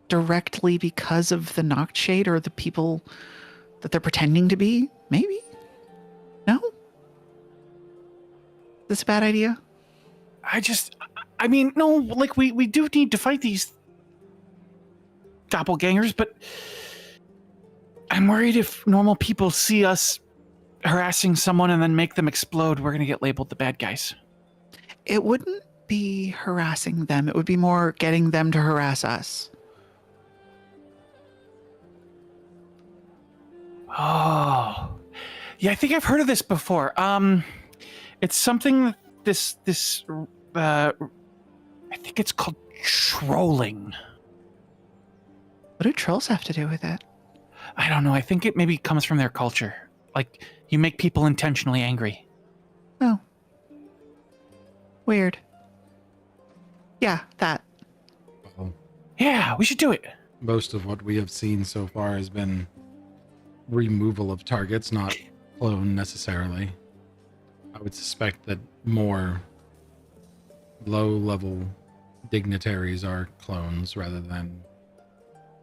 directly because of the Noctshade or the people that they're pretending to be. Maybe? No? Is this a bad idea? I mean, no, like we do need to fight these doppelgangers, but I'm worried if normal people see us harassing someone and then make them explode, we're gonna get labeled the bad guys. It wouldn't be harassing them. It would be more getting them to harass us. Oh, yeah, I think I've heard of this before. It's something I think it's called trolling. What do trolls have to do with it? I don't know. I think it maybe comes from their culture. Like you make people intentionally angry. Oh. Weird. Yeah, that. Well, Yeah, we should do it. most of what we have seen so far has been removal of targets, not clone necessarily. I would suspect that more low-level dignitaries are clones rather than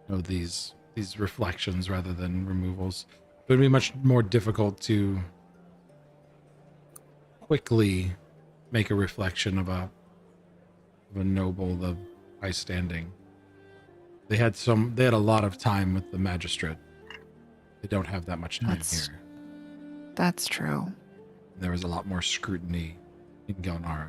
these reflections rather than removals. It would be much more difficult to quickly make a reflection of a noble of high standing. They had a lot of time with the magistrate. They don't have that much time here. That's true. There was a lot more scrutiny in Galnara.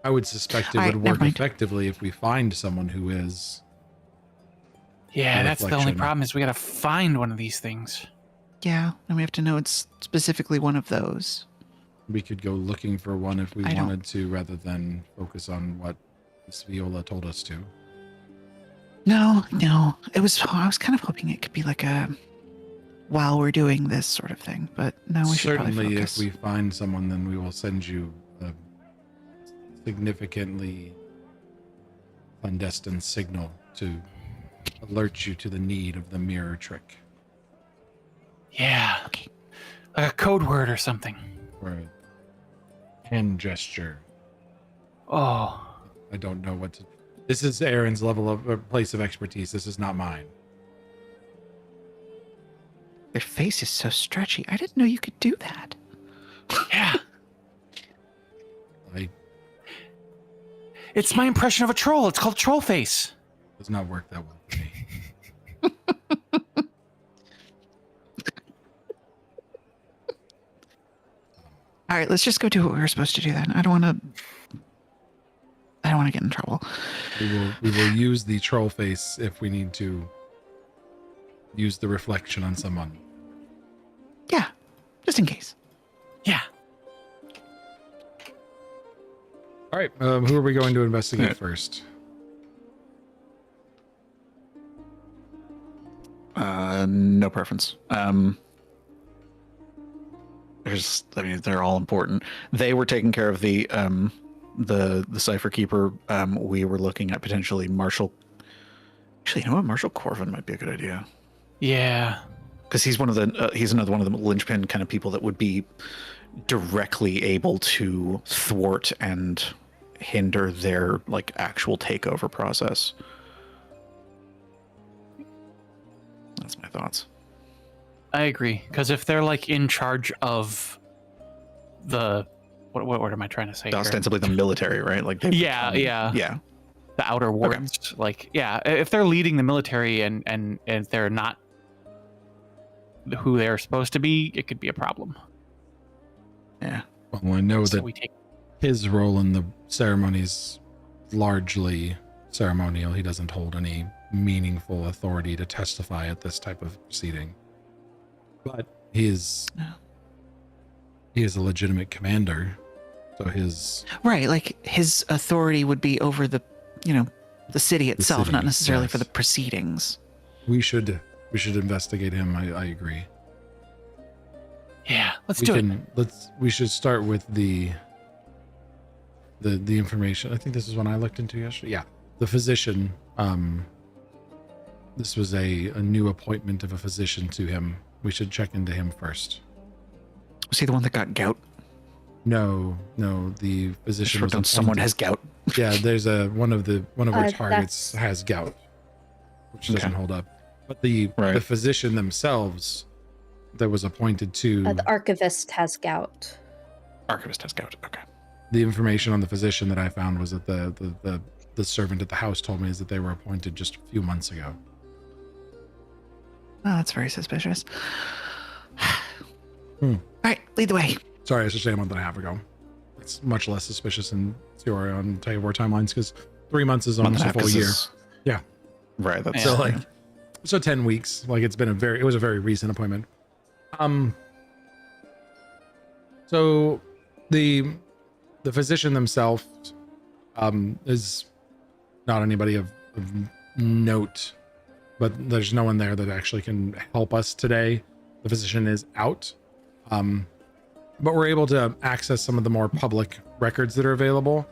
I would suspect it Alright, would never work mind. effectively if we find someone who is. Yeah, A that's the only reflection. problem is we gotta find one of these things. Yeah, and we have to know it's specifically one of those. We could go looking for one if we I don't- wanted to, rather than focus on what Miss Viola told us to. No. I was kind of hoping it could be like a while we're doing this sort of thing, but no, we should probably Certainly, focus. if we find someone, then we will send you a significantly clandestine signal to alert you to the need of the mirror trick, Yeah. Okay. Like a code word or something. or a hand gesture. Oh. I don't know what to. This is Aaron's level of place of expertise. This is not mine. Their face is so stretchy. I didn't know you could do that. Yeah. It It's my impression of a troll. It's called troll face. does not work that well for me. All right, let's just go do what we were supposed to do then. I don't want to get in trouble. We will use the troll face if we need to use the reflection on someone. Yeah, just in case. Yeah. All right, who are we going to investigate first? No preference. They're all important. They were taking care of the cipher keeper. We were looking at potentially Marshall. Actually, you know what? Marshall Corvin might be a good idea Yeah. because he's he's another one of the linchpin kind of people that would be directly able to thwart and hinder their like actual takeover process. That's my thoughts. I agree. Because if they're like in charge of the what am I trying to say? Here? Ostensibly the military, right? Like Yeah. yeah. The outer wards. Like, yeah, if they're leading the military and they're not who they're supposed to be, it could be a problem. Yeah. Well, I know So that we take his role in the ceremony is largely ceremonial. He doesn't hold any meaningful authority to testify at this type of proceeding. But he is a legitimate commander. So his Right, like his authority would be over the, the city itself, not city, necessarily for yes. the proceedings. we should investigate him. I agree. Yeah, let's do it. We should start with the information. I think this is one I looked into yesterday. Yeah, the physician. This was a new appointment of a physician to him. We should check into him first. Was he the one that got gout? No, the physician. Sure, was don't someone appointed- has gout? Yeah, there's one of our targets that's- has gout, which Okay. doesn't hold up. But the Right. physician themselves that was appointed to The archivist has gout. Archivist has gout. Okay. the information on the physician that I found was that the servant at the house told me is that they were appointed just a few months ago. Oh, that's very suspicious. Hmm. All right, lead the way. Sorry, I should say a month and a half ago. It's much less suspicious than Theory on Tell You War timelines because 3 months is almost a full year. Yeah. Right. That's So so 10 weeks. Like it was a very recent appointment. So the physician themselves is not anybody of note, but there's no one there that actually can help us today. The physician is out. But we're able to access some of the more public records that are available,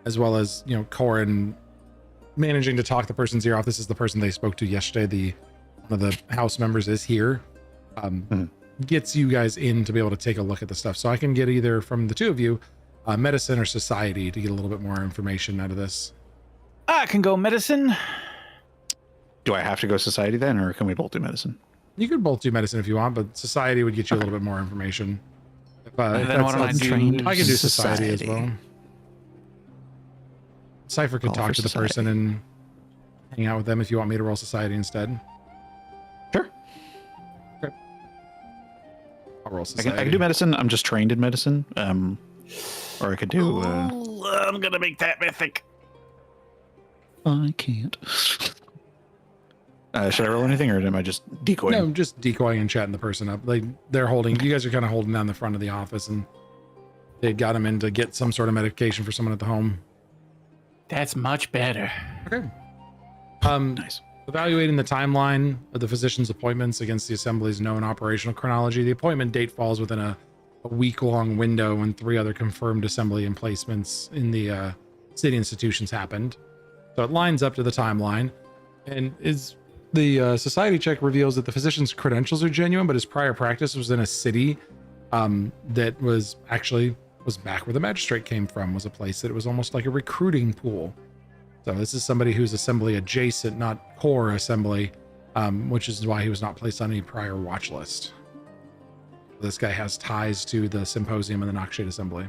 as well as, Corin managing to talk the person's ear off. This is the person they spoke to yesterday. One of the house members is here. Gets you guys in to be able to take a look at the stuff. So I can get either from the two of you, medicine or society, to get a little bit more information out of this. I can go medicine. Do I have to go society then, or can we both do medicine? You could both do medicine if you want, but society would get you a little bit more information. If Then that's- why don't I do trained I can do society as society. well. Cypher could Call talk for to the society. person and hang out with them if you want me to roll society instead. Sure. Okay. I'll roll I society. can do medicine. I'm just trained in medicine. Or I could do. I'm gonna make that mythic. I can't. Should I roll anything, or am I just decoying? No, just decoying and chatting the person up. Like they're holding. You guys are kind of holding down the front of the office, and they got him in to get some sort of medication for someone at the home. That's much better. Okay. Nice. Evaluating the timeline of the physician's appointments against the assembly's known operational chronology, the appointment date falls within a week-long window when 3 other confirmed assembly emplacements in the city institutions happened. So it lines up to the timeline, and the society check reveals that the physician's credentials are genuine, but his prior practice was in a city that was back where the magistrate came from, was a place that it was almost like a recruiting pool. So this is somebody who's assembly adjacent, not core assembly, which is why he was not placed on any prior watch list. This guy has ties to the symposium and the Nockshade assembly.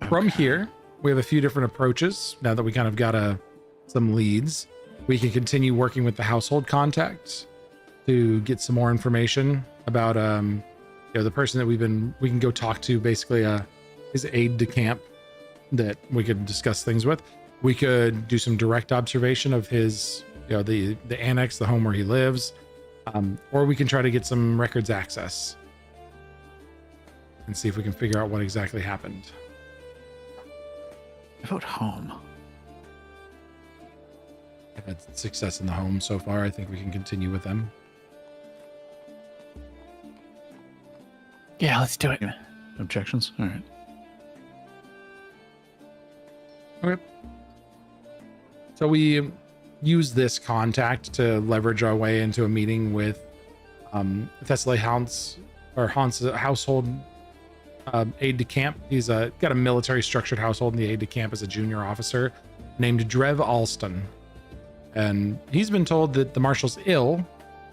From here, we have a few different approaches. Now that we kind of got some leads, we can continue working with the household contacts to get some more information about the person that we can go talk to, basically his aide de camp that we could discuss things with. We could do some direct observation of his, the annex, the home where he lives, or we can try to get some records access and see if we can figure out what exactly happened. I vote home. I've had success in the home so far. I think we can continue with them. Yeah, let's do it. Objections? All right. Okay. So we use this contact to leverage our way into a meeting with Thessaly Hans household aide de camp. He's got a military structured household, and the aide de camp is a junior officer named Drev Alston. And he's been told that the marshal's ill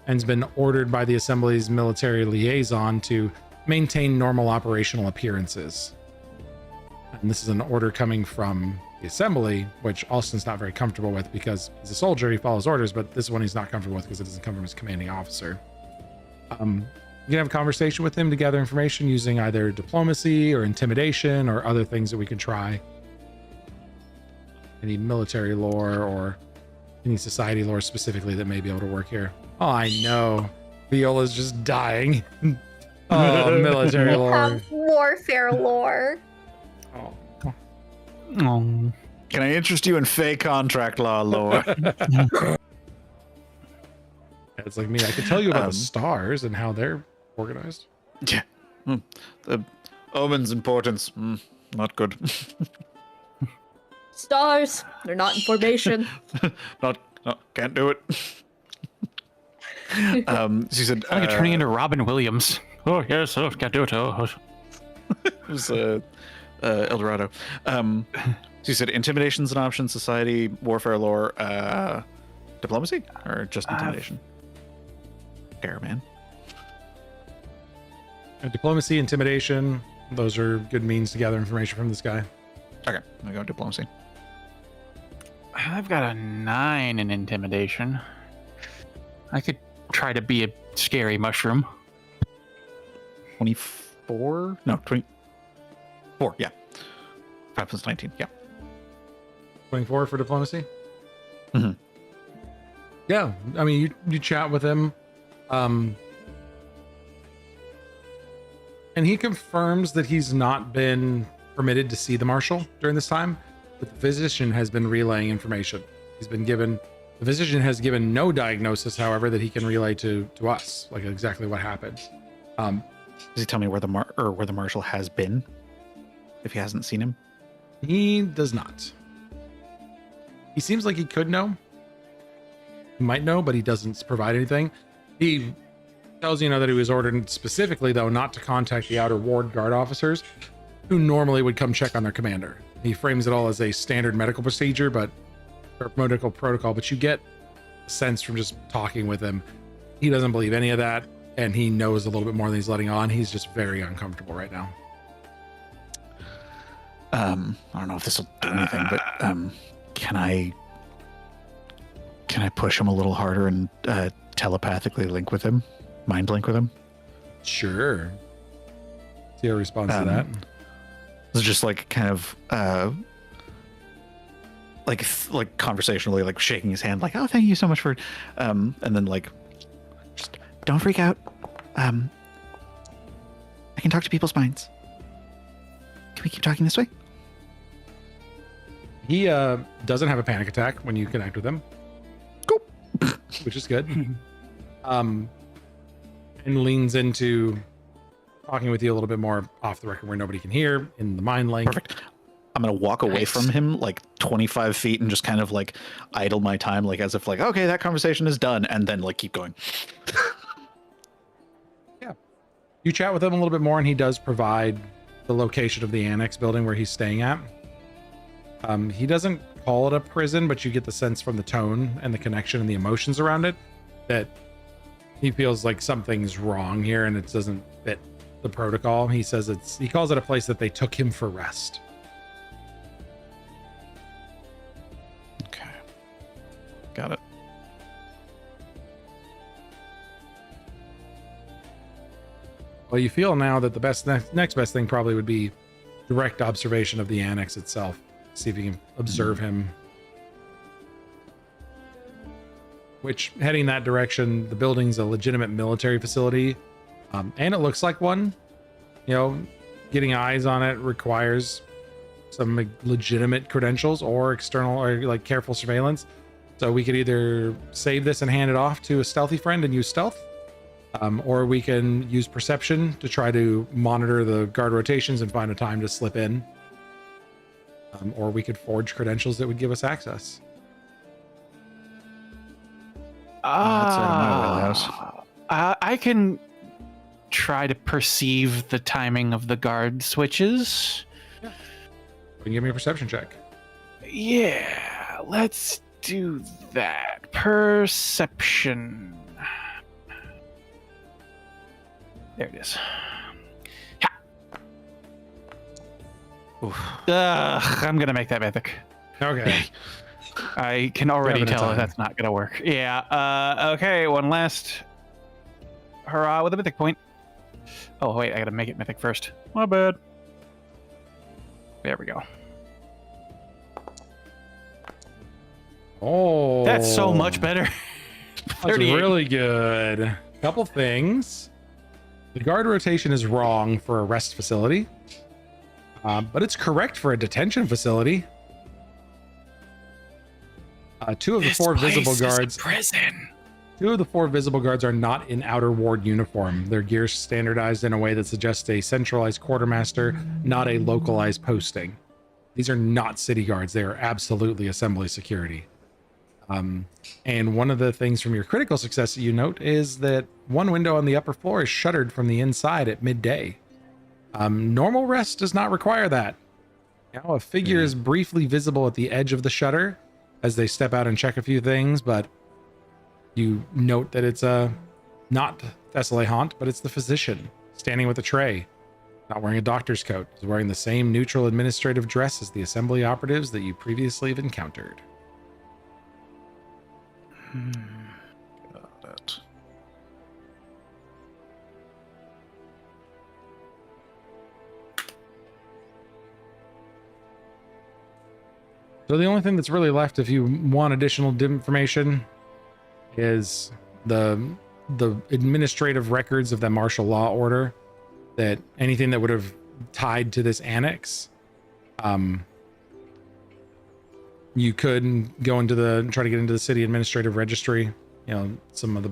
and has been ordered by the assembly's military liaison to maintain normal operational appearances. And this is an order coming from the assembly, which Alston's not very comfortable with because he's a soldier, he follows orders, but this one he's not comfortable with because it doesn't come from his commanding officer. You can have a conversation with him to gather information using either diplomacy or intimidation or other things that we can try. Any military lore or any society lore specifically that may be able to work here. Oh, I know. Viola's just dying. Oh, military We lore. have warfare lore. Oh. Oh. Can I interest you in fey contract law lore? It's like me. I could tell you about the Um, stars and how they're organized. Yeah. The omen's importance, not good. Stars. They're not in formation. not, can't do it. She said, I'm turning into Robin Williams. Oh yes, oh can't do it. Oh. it was El Dorado. She said, intimidation's an option, society, warfare lore, diplomacy, or just intimidation? Care, man. Diplomacy, intimidation. Those are good means to gather information from this guy. Okay, I'm gonna go diplomacy. I've got a 9 in intimidation. I could try to be a scary mushroom. 24? No, 24, yeah. 5 plus 19, yeah. 24 for diplomacy. Mhm. Yeah, I mean, you chat with him, and he confirms that he's not been permitted to see the marshal during this time, but the physician has been relaying information. The physician has given no diagnosis, however, that he can relay to us, like exactly what happened. Does he tell me where the marshal has been? If he hasn't seen him? He does not. He seems like he could know. He might know, but he doesn't provide anything. He tells you that he was ordered specifically, though, not to contact the outer ward guard officers who normally would come check on their commander. He frames it all as a standard medical procedure, or medical protocol, but you get a sense from just talking with him, he doesn't believe any of that, and he knows a little bit more than he's letting on. He's just very uncomfortable right now. I don't know if this will do anything, but can I push him a little harder and telepathically link with him? Mind link with him? Sure. See how he responds to that. It's just like kind of like conversationally, like shaking his hand, like, oh, thank you so much for and then like, Just don't freak out. I can talk to people's minds. Can we keep talking this way? He doesn't have a panic attack when you connect with him. Cool. Which is good. And leans into talking with you a little bit more off the record where nobody can hear in the mind link. Perfect. I'm gonna walk away from him like 25 feet and just kind of like idle my time, like as if like, okay, that conversation is done, and then like keep going. Yeah. You chat with him a little bit more, and he does provide the location of the annex building where he's staying at. He doesn't call it a prison, but you get the sense from the tone and the connection and the emotions around it that he feels like something's wrong here and it doesn't fit the protocol. He says he calls it a place that they took him for rest. Okay. Got it. Well, you feel now that the next best thing probably would be direct observation of the annex itself. See if you can observe him. Which, heading that direction, the building's a legitimate military facility. And it looks like one. Getting eyes on it requires some legitimate credentials or external or like careful surveillance. So we could either save this and hand it off to a stealthy friend and use stealth. Or we can use perception to try to monitor the guard rotations and find a time to slip in. Or we could forge credentials that would give us access. That's right in my wheelhouse. I can try to perceive the timing of the guard switches. You can give me a perception check. Yeah, let's do that. Perception. There it is. I'm gonna make that mythic. Okay. I can already Having a tell time. that's not gonna work. Yeah. Okay. One last hurrah with a mythic point. Oh wait, I gotta make it mythic first. My bad. There we go. Oh, That's so much better. That's 38. really good. Couple things. The guard rotation is wrong for a rest facility, but it's correct for a detention facility. Two of the four visible guards. Prison. Two of the four visible guards are not in outer ward uniform. Their gear standardized in a way that suggests a centralized quartermaster, not a localized posting. These are not city guards. They are absolutely assembly security. And one of the things from your critical success that you note is that one window on the upper floor is shuttered from the inside at midday. Normal rest does not require that. Now, a figure is briefly visible at the edge of the shutter as they step out and check a few things, but you note that it's not Thessaly Haunt, but it's the physician standing with a tray, not wearing a doctor's coat. He's wearing the same neutral administrative dress as the assembly operatives that you previously have encountered. Got it. So the only thing that's really left, if you want additional information, is the administrative records of the martial law order. That anything that would have tied to this annex, you could go into try to get into the city administrative registry. You know, some of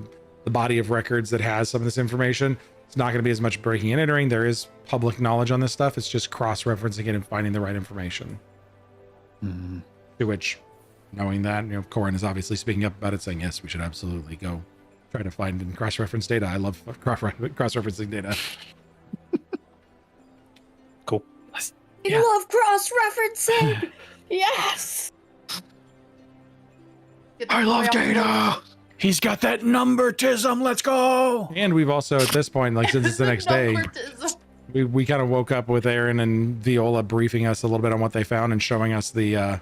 the body of records that has some of this information. It's not going to be as much breaking and entering. There is public knowledge on this stuff. It's just cross-referencing it and finding the right information. To which, knowing that, you know, Corin is obviously speaking up about it, saying, yes, we should absolutely go try to find and cross-reference data. I love cross-referencing data. Cool. I love cross-referencing. Yes. I love data. He's got that numbertism. Let's go. And we've also, at this point, like since it's the next day, we kind of woke up with Aaron and Viola briefing us a little bit on what they found and showing us the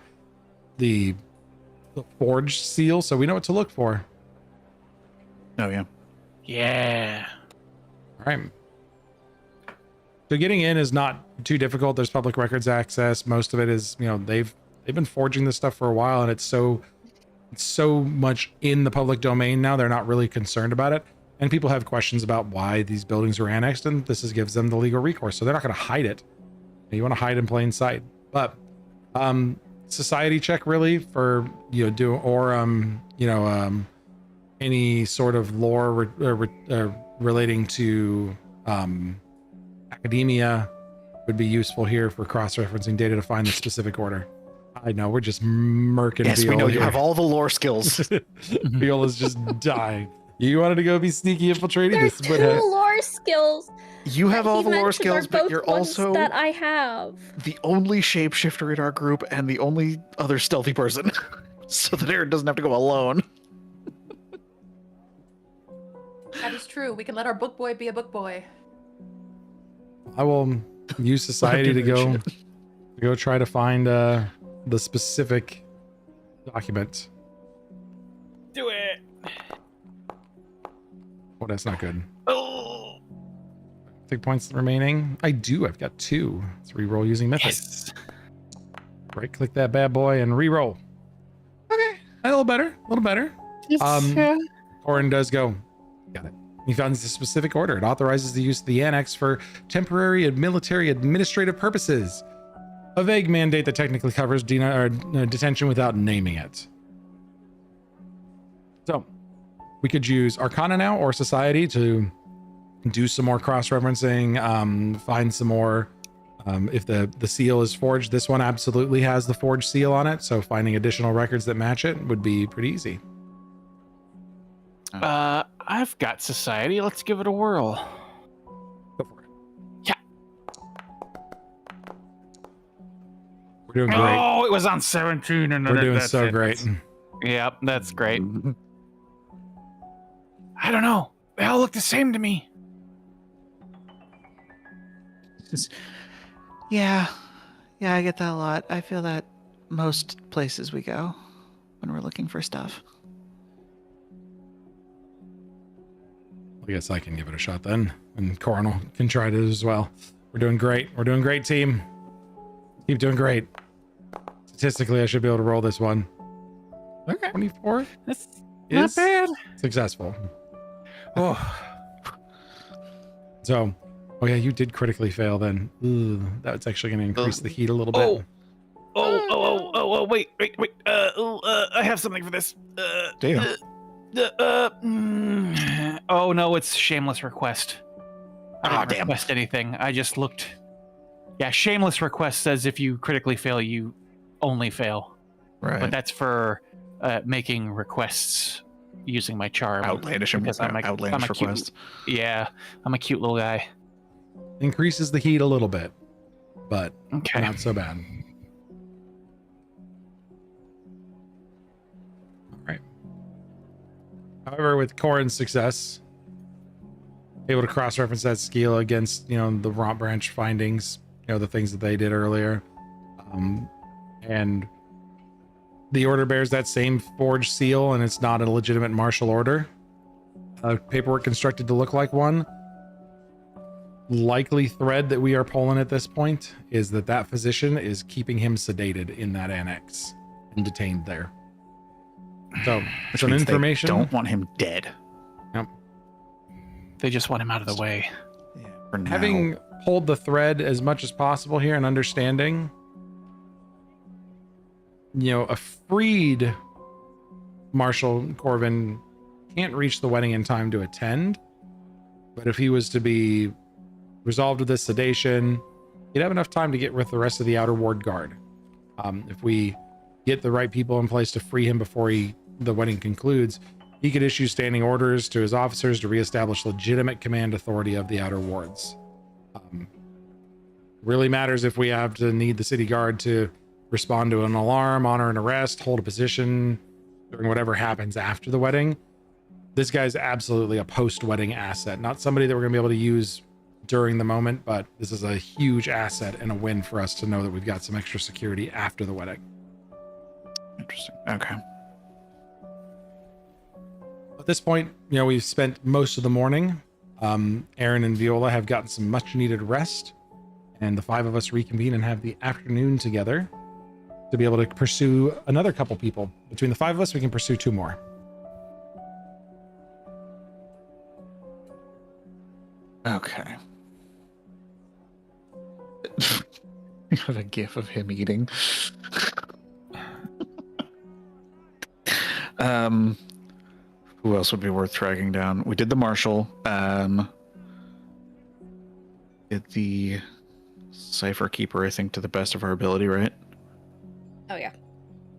forged seal, so we know what to look for. Oh yeah. Yeah. All right. So getting in is not too difficult. There's public records access. Most of it is, you know, they've been forging this stuff for a while, and it's so much in the public domain now. They're not really concerned about it. And people have questions about why these buildings were annexed, and gives them the legal recourse. So they're not going to hide it. You want to hide in plain sight. But society check really for any sort of lore relating to academia would be useful here for cross-referencing data to find the specific order. I know we're just murking. Yes, Viola we know you here. have all the lore skills. Viola's just dying. You wanted to go be sneaky infiltrating? There's This would two have. lore skills. You have that all he the lore mentioned are skills, but both you're ones also that I have. the only shapeshifter in our group and the only other stealthy person. So that Aaron doesn't have to go alone. That is true. We can let our book boy be a book boy. I will use society to go try to find the specific document. Do it. Oh, that's not good. Oh. Mythic points remaining. I do. I've got 2. Let's reroll using mythic. Yes. Right click that bad boy and reroll. Okay. A little better. A little better. Corin does go. Got it. He finds the specific order. It authorizes the use of the annex for temporary and military administrative purposes. A vague mandate that technically covers detention without naming it. So, we could use Arcana now or Society to do some more cross-referencing, find some more. If the seal is forged, this one absolutely has the forged seal on it, so finding additional records that match it would be pretty easy. I've got Society. Let's give it a whirl. Go for it. Yeah. We're doing great. Oh, it was on 17, and We're doing that's so it. great. Yep, that's great. I don't know. They all look the same to me. Yeah, I get that a lot. I feel that most places we go when we're looking for stuff. I guess I can give it a shot then, and Coronel can try to as well. We're doing great. We're doing great, team. Keep doing great. Statistically, I should be able to roll this one. Okay. 24 That's not bad. successful. Oh, So, oh yeah, you did critically fail then. Ooh, that's actually going to increase the heat a little bit. Wait. I have something for this. Damn. Oh no, it's shameless request. I didn't damn. request anything. I just looked. Yeah, shameless request says if you critically fail, you only fail. Right. But that's for making requests using my charm. Outlandish request. Yeah, I'm a cute little guy. Increases the heat a little bit, but Okay. not so bad. All right. However, with Corin's success, able to cross-reference that skill against, the Romp Branch findings, the things that they did earlier. And the order bears that same forged seal, and it's not a legitimate martial order. Paperwork constructed to look like one. Likely thread that we are pulling at this point is that physician is keeping him sedated in that annex and detained there. So some information. They don't want him dead. Yep. They just want him out of the way. Yeah, for now. Having pulled the thread as much as possible here and understanding, a freed Marshal Corvin can't reach the wedding in time to attend, but if he was to be resolved with this sedation, he'd have enough time to get with the rest of the outer ward guard. If we get the right people in place to free him before the wedding concludes, he could issue standing orders to his officers to reestablish legitimate command authority of the outer wards. Really matters if we have to need the city guard to respond to an alarm, honor an arrest, hold a position during whatever happens after the wedding. This guy's absolutely a post-wedding asset, not somebody that we're going to be able to use during the moment, but this is a huge asset and a win for us to know that we've got some extra security after the wedding. Interesting. Okay. At this point, we've spent most of the morning. Aaron and Viola have gotten some much needed rest, and the 5 of us reconvene and have the afternoon together to be able to pursue another couple people. Between the 5 of us, we can pursue 2 more. Okay. I have a gif of him eating. Who else would be worth tracking down? We did the Marshal. Did the Cipher Keeper, I think, to the best of our ability, right? Oh yeah,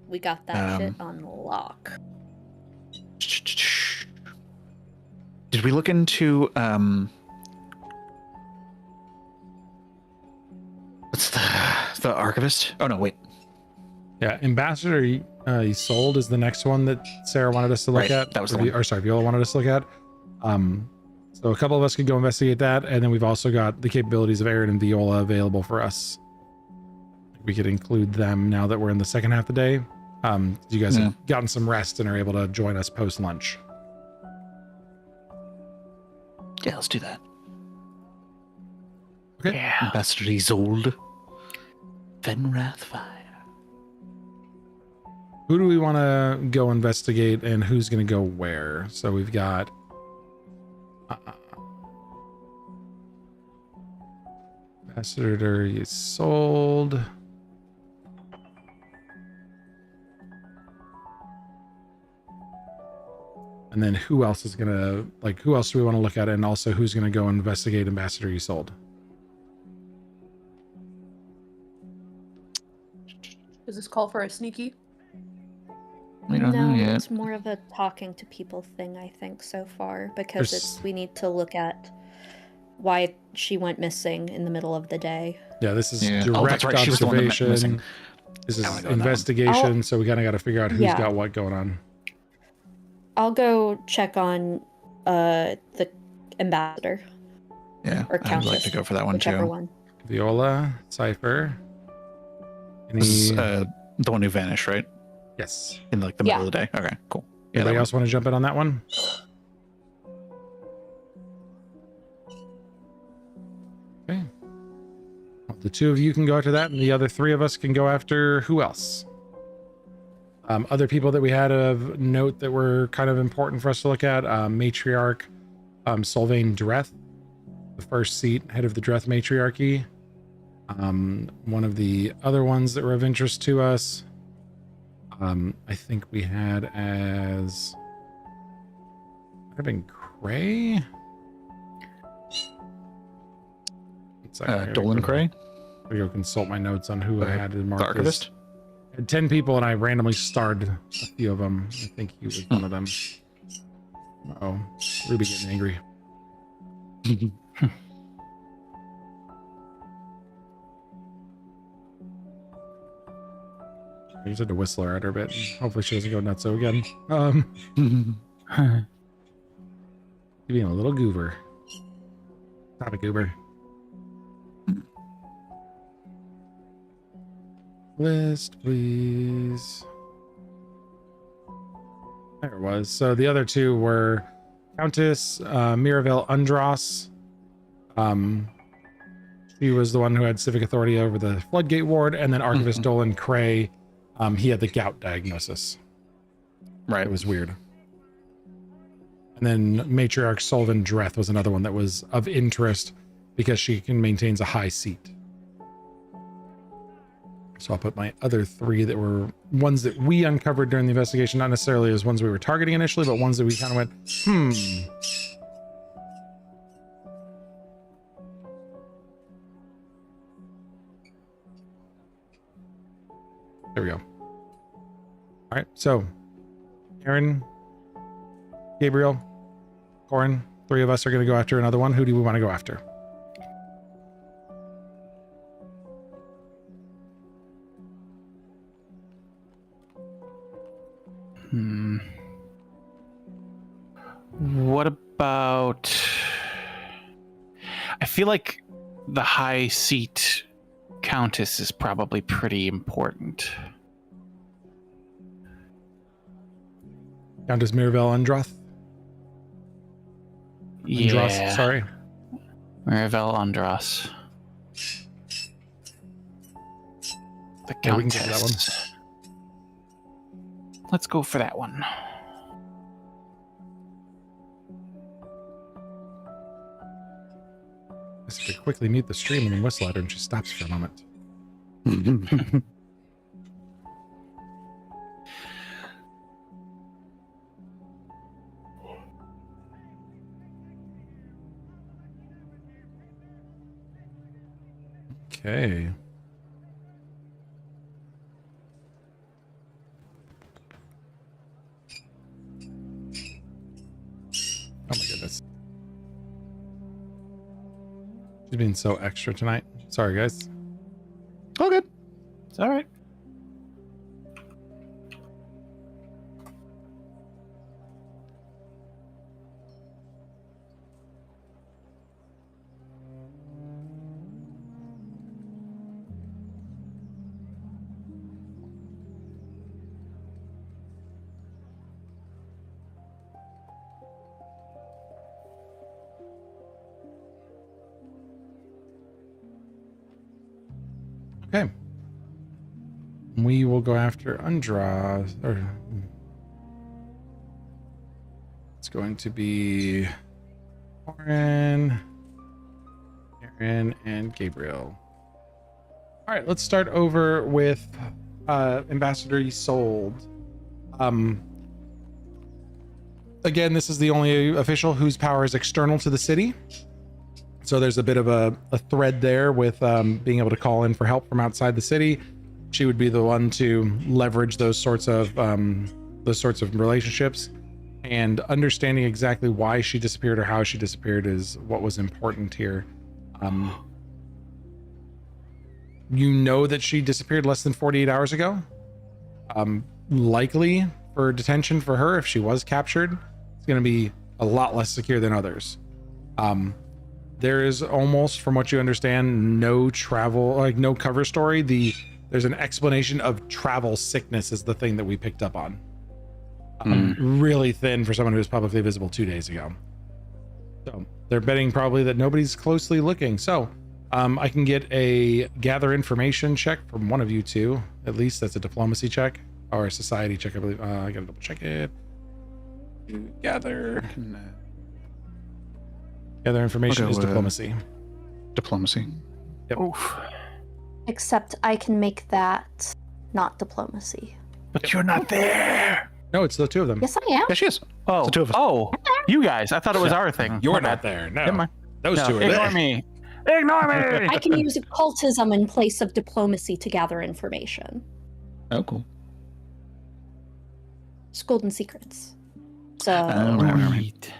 we got that shit on lock. Did we look into what's the Archivist? Oh no, wait. Yeah, Ambassador Isolde is the next one that Sarah wanted us to look at. That was the one. Or sorry, Viola wanted us to look at. So a couple of us could go investigate that, and then we've also got the capabilities of Aaron and Viola available for us. We could include them now that we're in the second half of the day. You guys have gotten some rest and are able to join us post-lunch. Yeah, let's do that. Okay. Yeah. Ambassador Isolde. Fenrathfire. Who do we want to go investigate and who's going to go where? So we've got Ambassador Isolde. And then who else is going to, who else do we want to look at? And also who's going to go investigate Ambassador Isolde? Does this call for a sneaky? We don't know yet. It's more of a talking to people thing, I think, so far, because we need to look at why she went missing in the middle of the day. Yeah, this is Yeah. direct Oh, that's right. She was the one that went observation. missing. This I is wanna go on that one. investigation, so we kind of got to figure out who's Yeah. got what going on. I'll go check on the ambassador Yeah, or I'd countess, like to go for that one whichever too. one. Viola, Cypher. This is Any... the one who vanished, right? Yes. In the middle of the day. Okay, cool. Yeah, Anybody that else want to jump in on that one? Okay. Well, the 2 of you can go after that, and the other 3 of us can go after who else? Other people that we had of note that were kind of important for us to look at, Matriarch Solvain Dreth, the first seat, head of the Dreth Matriarchy. One of the other ones that were of interest to us, I think we had as might have been Cray. Dolan Cray. I go consult my notes on who I had in The Marcus. archivist. I had 10 people and I randomly starred a few of them. I think he was one of them. Oh, Ruby getting angry. I just had to whistle her at her a bit. Hopefully she doesn't go nutso again. You being a little goober. Stop it, goober. List, please. There it was. So the other two were Countess Miravel Undros. She was the one who had civic authority over the Floodgate Ward, and then Archivist Dolan Cray. He had the gout diagnosis. Right. It was weird. And then Matriarch Sullivan Dreth was another one that was of interest because she maintains a high seat. So I'll put my other three that were ones that we uncovered during the investigation, not necessarily as ones we were targeting initially, but ones that we kind of went, There we go. All right, so Aaron, Gabriel, Corin, three of us are going to go after another one. Who do we want to go after? What about... I feel like the high seat countess is probably pretty important. Countess Miravel Undroth? Yeah. Sorry. Miravel Undros. The Yeah, we can get countess. that one. Let's go for that one. I just have to quickly mute the stream and then whistle at her and she stops for a moment. Okay. Oh my goodness. She's being so extra tonight. Sorry, guys. Oh, good. It's all right. Okay. We will go after Undra, or it's going to be Warren, Aaron, and Gabriel. All right, let's start over with Ambassador Isolde. Again, this is the only official whose power is external to the city. So there's a bit of a thread there with being able to call in for help from outside the city. She would be the one to leverage those sorts of relationships, and understanding exactly why she disappeared or how she disappeared is what was important here. You know that she disappeared less than 48 hours ago. Likely for detention for her, if she was captured, it's going to be a lot less secure than others. There is almost, from what you understand, no travel, like no cover story. There's an explanation of travel sickness is the thing that we picked up on. Really thin for someone who was publicly visible 2 days ago. So they're betting probably that nobody's closely looking. So I can get a gather information check from one of you two. At least that's a diplomacy check or a society check, I believe. I gotta double check it. Gather. Gather information Okay, is well, diplomacy. Diplomacy. Yep. Oof. Except I can make that not diplomacy. But you're not there. No, it's the two of them. Yes, I am. Yeah, she is. Oh, the two of us. oh, you guys. I thought it was our thing. You're My not bad. there. No. Never mind. Those No, two are ignore there. me. Ignore me. I can use occultism in place of diplomacy to gather information. Oh, cool. It's golden secrets. So Right.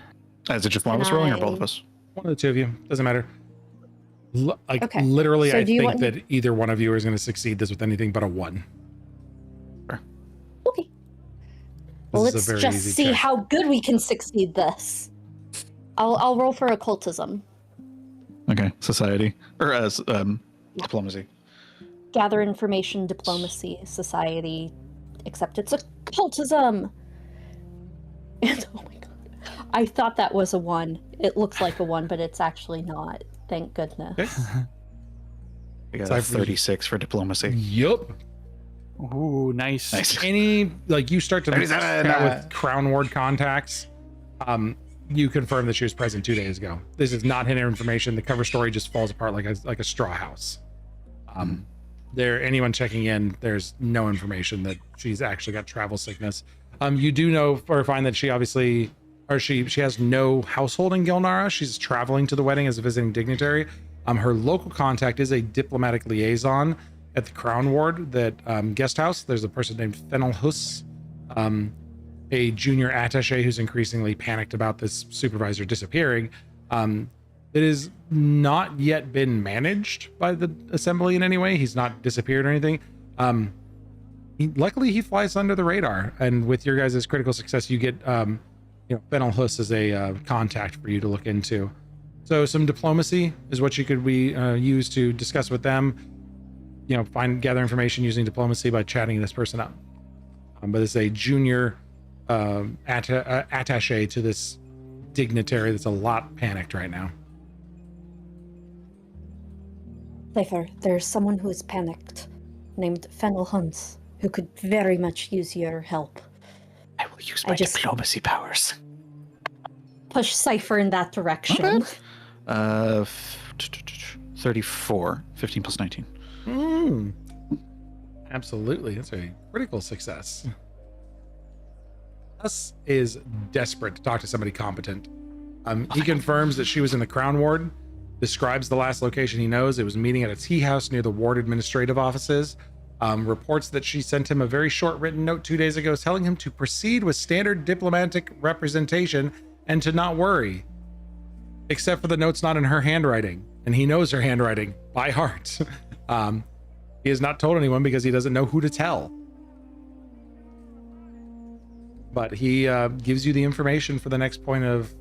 Is it just one of us Can rolling or I- both of us? One of the two of you. Doesn't matter. Okay. Literally, So I do you think want- that either one of you is going to succeed this with anything but a 1. okay. Well, This is let's a very just easy see check. how good we can succeed this. I'll roll for occultism. Okay, society or as diplomacy. Gather information, diplomacy, society. Except it's occultism. And oh my god, I thought that was a 1. It looks like a 1, but it's actually not. Thank goodness. Okay. I got a Cypher. 36 for diplomacy. Yup. Ooh, nice. Nice. Any you start to 37, chat with Crown Ward contacts. You confirm that she was present 2 days ago. This is not hidden information. The cover story just falls apart like a straw house. Anyone checking in, there's no information that she's actually got travel sickness. You do know or find that she obviously, or she has no household in Gilnara. She's traveling to the wedding as a visiting dignitary. Her local contact is a diplomatic liaison at the Crown Ward, that guest house. There's a person named Fennel Huss, a junior attaché who's increasingly panicked about this supervisor disappearing. It has not yet been managed by the assembly in any way. He's not disappeared or anything. Luckily, he flies under the radar, and with your guys' critical success, you get Fennel Huss as a contact for you to look into. So some diplomacy is what you could use to discuss with them. Gather information using diplomacy by chatting this person up. But it's a junior attaché to this dignitary that's a lot panicked right now. Cypher, there's someone who is panicked, named Fennel Huns, who could very much use your help. I will use I my just- diplomacy powers. Push Cypher in that direction. 34. 15 plus 19. Absolutely. That's a critical success. Huss is desperate to talk to somebody competent. He confirms that she was in the Crown Ward, describes the last location he knows. It was a meeting at a tea house near the ward administrative offices. Reports that she sent him a very short written note 2 days ago telling him to proceed with standard diplomatic representation and to not worry. Except for the note's not in her handwriting, and he knows her handwriting by heart. He has not told anyone because he doesn't know who to tell. But he gives you the information for the next point of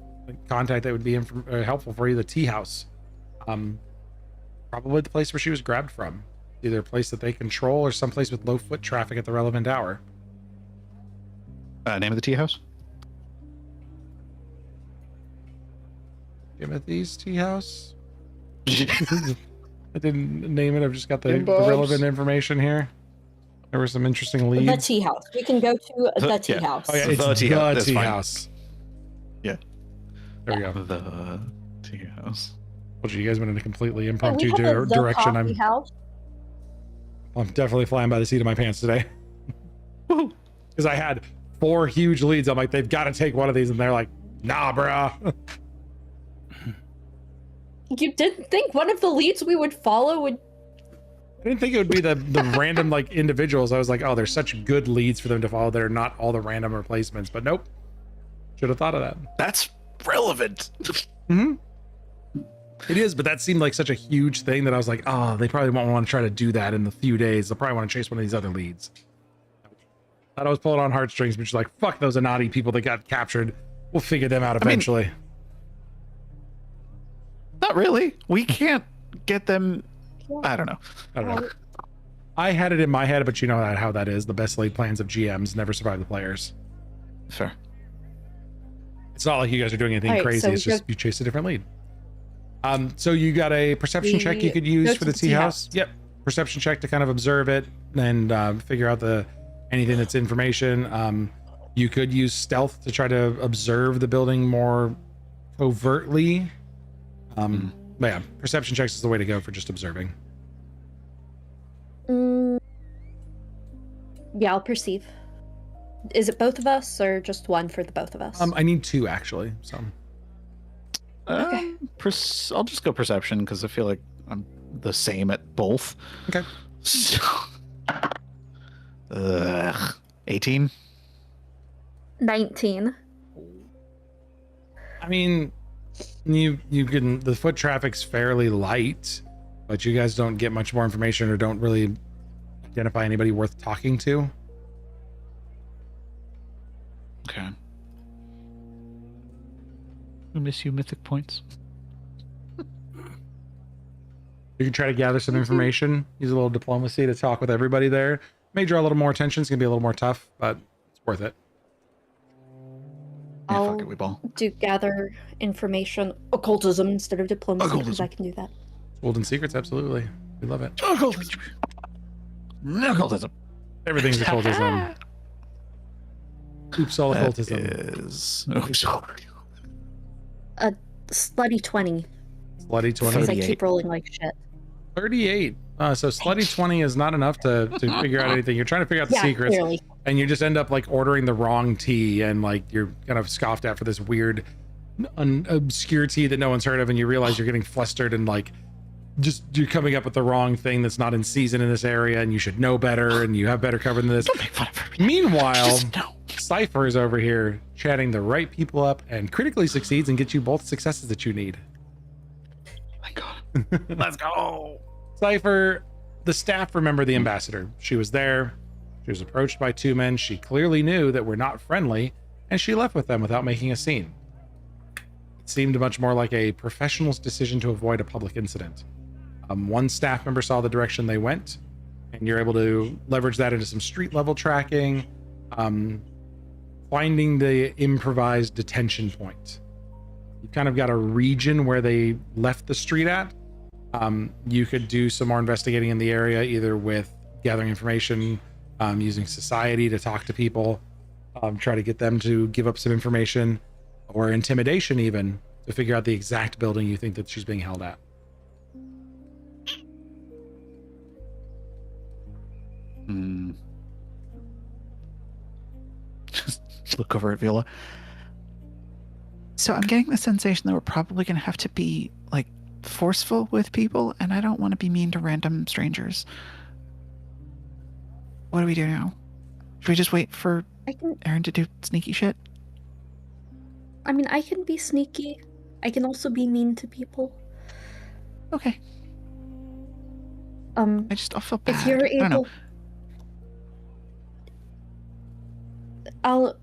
contact that would be helpful for you, the tea house. Probably the place where she was grabbed from. Either a place that they control or someplace with low foot traffic at the relevant hour. Name of the tea house? Timothy's tea house? I didn't name it. I've just got the Tim Bob's. relevant information here. There were some interesting leads. The tea house. We can go to the tea yeah. house. Oh yeah, The it's the tea house, that's tea fine. house. Yeah. There we go. The tea house. Told you guys went in a completely Yeah, impromptu we have the direction. coffee house. I'm definitely flying by the seat of my pants today. Because I had 4 huge leads. I'm like, they've got to take one of these, and they're like, nah, bruh. You didn't think one of the leads we would follow would... I didn't think it would be the random like individuals. I was like, oh, they're such good leads for them to follow. They're not all the random replacements. But nope. Should have thought of that. That's relevant. It is, but that seemed like such a huge thing that I was like, oh, they probably won't want to try to do that in the few days. They'll probably want to chase one of these other leads. Thought I was pulling on heartstrings, but she's like, fuck those Anati people that got captured. We'll figure them out eventually. Not really. We can't get them. I don't know. I don't know. I had it in my head, but you know how that is. The best laid plans of GMs never survive the players. Fair. It's not like you guys are doing anything Alright, crazy. so It's we just you chase a different lead. So you got a perception check you could go use to for the tea house. Yep, perception check to kind of observe it and figure out anything that's information. You could use stealth to try to observe the building more covertly. But yeah, perception checks is the way to go for just observing. Yeah, I'll perceive. Is it both of us or just one for the both of us? I need 2 actually, so. Okay. I'll just go perception because I feel like I'm the same at both. Okay. So, 18. 19. I mean, you can, the foot traffic's fairly light, but you guys don't get much more information or don't really identify anybody worth talking to. Okay. I miss you, mythic points. You can try to gather some information, use a little diplomacy to talk with everybody there. May draw a little more attention. It's gonna be a little more tough, but it's worth it. Yeah, I'll fuck it, we ball. do gather information, occultism instead of diplomacy, because I can do that. Golden secrets, absolutely. We love it. Occultism. Occultism. Everything's occultism. Oops, all occultism. Is... Oh, sorry. A slutty 20, Slutty 20. because I 38. keep rolling like shit. 38. So slutty 20 is not enough to figure out anything. You're trying to figure out the Yeah, secrets, clearly. and you just end up like ordering the wrong tea, and like you're kind of scoffed at for this weird, obscure tea that no one's heard of, and you realize you're getting flustered and like just you're coming up with the wrong thing that's not in season in this area, and you should know better, and you have better cover than this. Don't make fun of her. Meanwhile, Just no. Cypher is over here chatting the right people up and critically succeeds and gets you both successes that you need. Thank God. Let's go. Cypher, the staff remember the ambassador. She was there. She was approached by 2 men. She clearly knew that we're not friendly, and she left with them without making a scene. It seemed much more like a professional's decision to avoid a public incident. One staff member saw the direction they went, and you're able to leverage that into some street level tracking, finding the improvised detention point. You've kind of got a region where they left the street at. You could do some more investigating in the area, either with gathering information, using society to talk to people, try to get them to give up some information, or intimidation even, to figure out the exact building you think that she's being held at. Just look over at Viola. So I'm getting the sensation that we're probably going to have to be like forceful with people, and I don't want to be mean to random strangers. What do we do now? Should we just wait for Aaron to do sneaky shit? I mean, I can be sneaky. I can also be mean to people. Okay. I'll feel bad. If you're I don't know. able,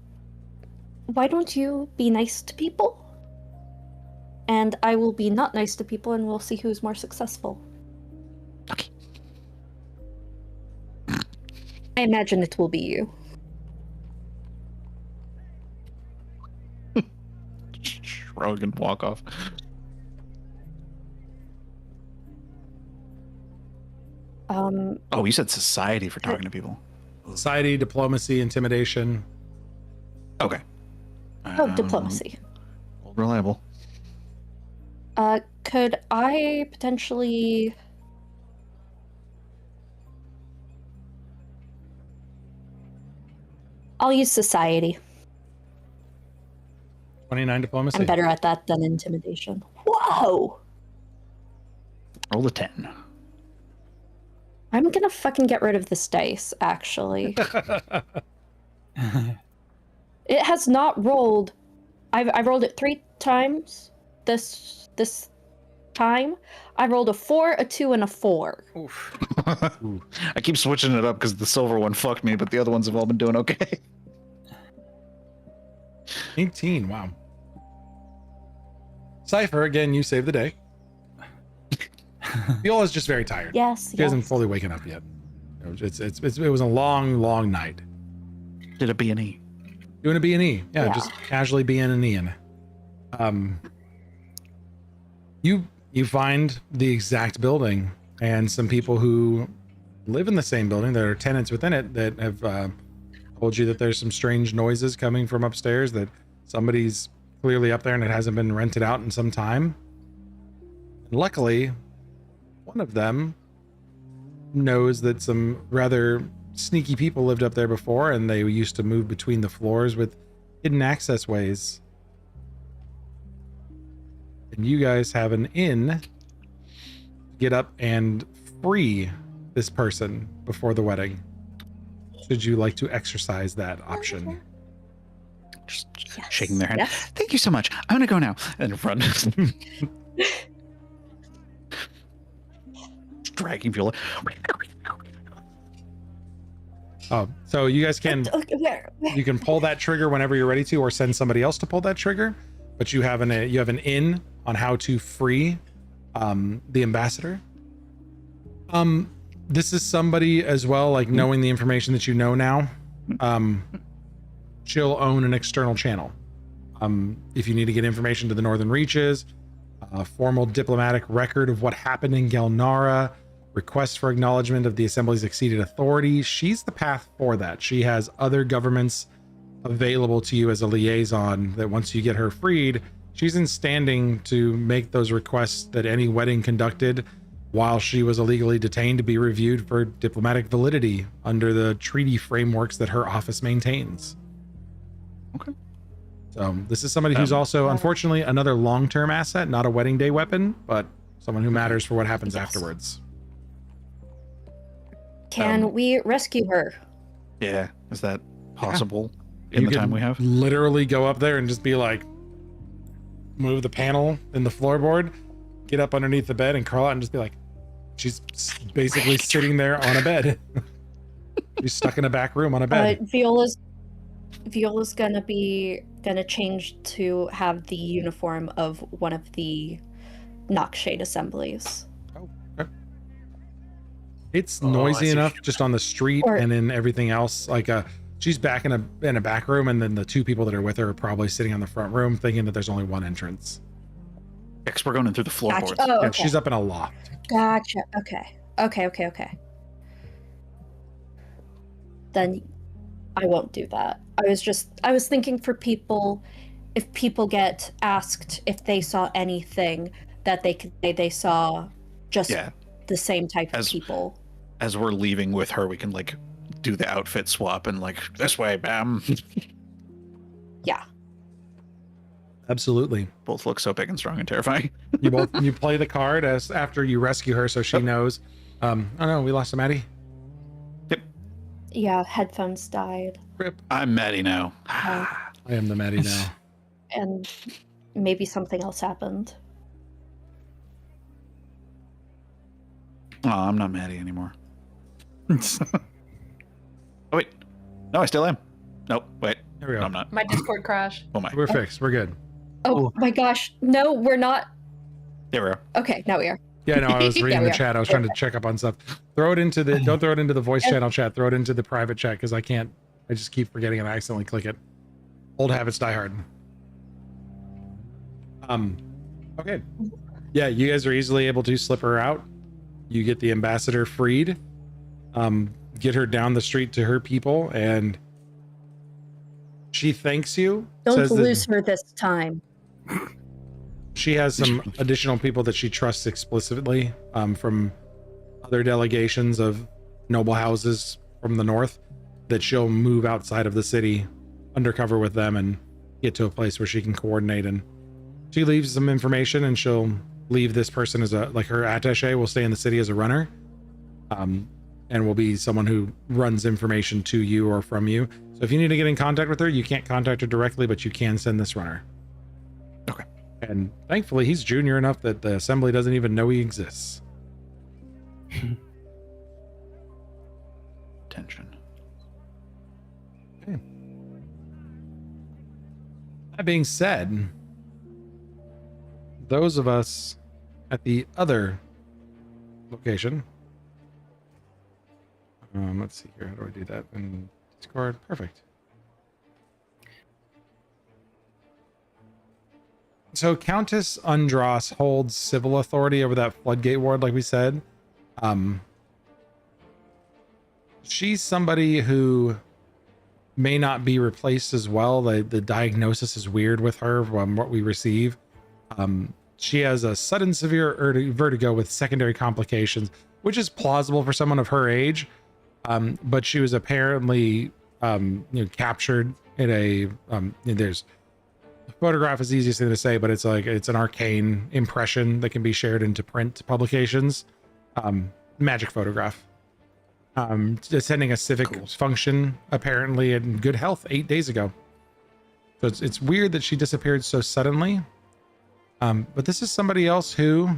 why don't you be nice to people? And I will be not nice to people, and we'll see who's more successful. Okay. I imagine it will be you. Shrug and walk off. Oh, you said society for talking to people. Society, diplomacy, intimidation. Okay. Oh, diplomacy. Reliable. Could I potentially... I'll use society. 29 diplomacy. I'm better at that than intimidation. Whoa! Roll a 10. I'm gonna fucking get rid of this dice, actually. It has not rolled. I rolled it 3 times this time. I rolled a 4, a 2, and a 4. Oof. I keep switching it up because the silver one fucked me, but the other ones have all been doing okay. 18, wow. Cypher, again, you saved the day. Viola's just very tired. Yes, She hasn't fully waken up yet. It was a long, long night. Did a B&E. Doing a B&E. Yeah, Yeah. just casually B&Eing. You find the exact building and some people who live in the same building that are tenants within it that have told you that there's some strange noises coming from upstairs, that somebody's clearly up there and it hasn't been rented out in some time. And luckily, one of them knows that some rather sneaky people lived up there before, and they used to move between the floors with hidden access ways. And you guys have an in to get up and free this person before the wedding. Should you like to exercise that option? Just Yes. shaking their hand. Yes. Thank you so much. I'm gonna go now. And run. Dragging Viola. Oh, so you guys can Where? you can pull that trigger whenever you're ready to, or send somebody else to pull that trigger. But you have an in on how to free the ambassador. This is somebody as well, like knowing the information that you know now. She'll own an external channel. If you need to get information to the Northern Reaches, a formal diplomatic record of what happened in Gelnara, requests for acknowledgement of the Assembly's exceeded authority, she's the path for that. She has other governments available to you as a liaison that once you get her freed, she's in standing to make those requests that any wedding conducted while she was illegally detained to be reviewed for diplomatic validity under the treaty frameworks that her office maintains. Okay. So this is somebody who's also, unfortunately, another long-term asset, not a wedding day weapon, but someone who matters for what happens afterwards. Can we rescue her? Yeah. Is that possible in You the can time we have? literally go up there and just be like, move the panel in the floorboard, get up underneath the bed and curl out and just be like, she's basically sitting there on a bed. She's stuck in a back room on a bed. Viola's gonna change to have the uniform of one of the Nockshade assemblies. It's Oh, I noisy see enough what you just on the street Or- and in everything else. Like she's back in a back room, and then the two people that are with her are probably sitting on the front room thinking that there's only one entrance. Because we're going in through the floorboards. Gotcha. Oh, Yeah, okay. she's up in a loft. Gotcha. Okay. Then I won't do that. I was thinking for people, if people get asked if they saw anything, that they could say they saw just Yeah. the same type of As- people. As we're leaving with her, we can like do the outfit swap and like this way, bam. Yeah. Absolutely. Both look so big and strong and terrifying. You play the card as after you rescue her, so she knows. Oh no, we lost Maddie. Yeah, headphones died. Rip. I'm Maddie now. Uh, I am the Maddie now. and maybe something else happened. Oh, I'm not Maddie anymore. Oh wait, no, I still am. Nope, wait, There we no, go. I'm not. My Discord crashed. Oh my, We're fixed. We're good. Oh my gosh. No, we're not. there we are. Okay, now we are. Yeah, no, I was reading we the are. chat. I was trying to check up on stuff. Don't throw it into the voice channel chat. Throw it into the private chat because I just keep forgetting and I accidentally click it. Old habits die hard. Okay. Yeah, you guys are easily able to slip her out. You get the ambassador freed. Get her down the street to her people, and she thanks you. Don't says that lose her this time. she has some additional people that she trusts explicitly from other delegations of noble houses from the north that she'll move outside of the city undercover with them and get to a place where she can coordinate. And she leaves some information, and she'll leave this person as her attaché will stay in the city as a runner, and will be someone who runs information to you or from you. So if you need to get in contact with her, you can't contact her directly, but you can send this runner. Okay. And thankfully he's junior enough that the assembly doesn't even know he exists. Tension. Okay. That being said, those of us at the other location, let's see here. How do I do that in Discord? Perfect. So Countess Undross holds civil authority over that floodgate ward, like we said. She's somebody who may not be replaced as well. The diagnosis is weird with her from what we receive. She has a sudden severe vertigo with secondary complications, which is plausible for someone of her age. But she was apparently captured in a there's photograph is the easiest thing to say, but it's like it's an arcane impression that can be shared into print publications. Magic photograph. Attending a civic function apparently in good health 8 days ago. So it's weird that she disappeared so suddenly. But this is somebody else who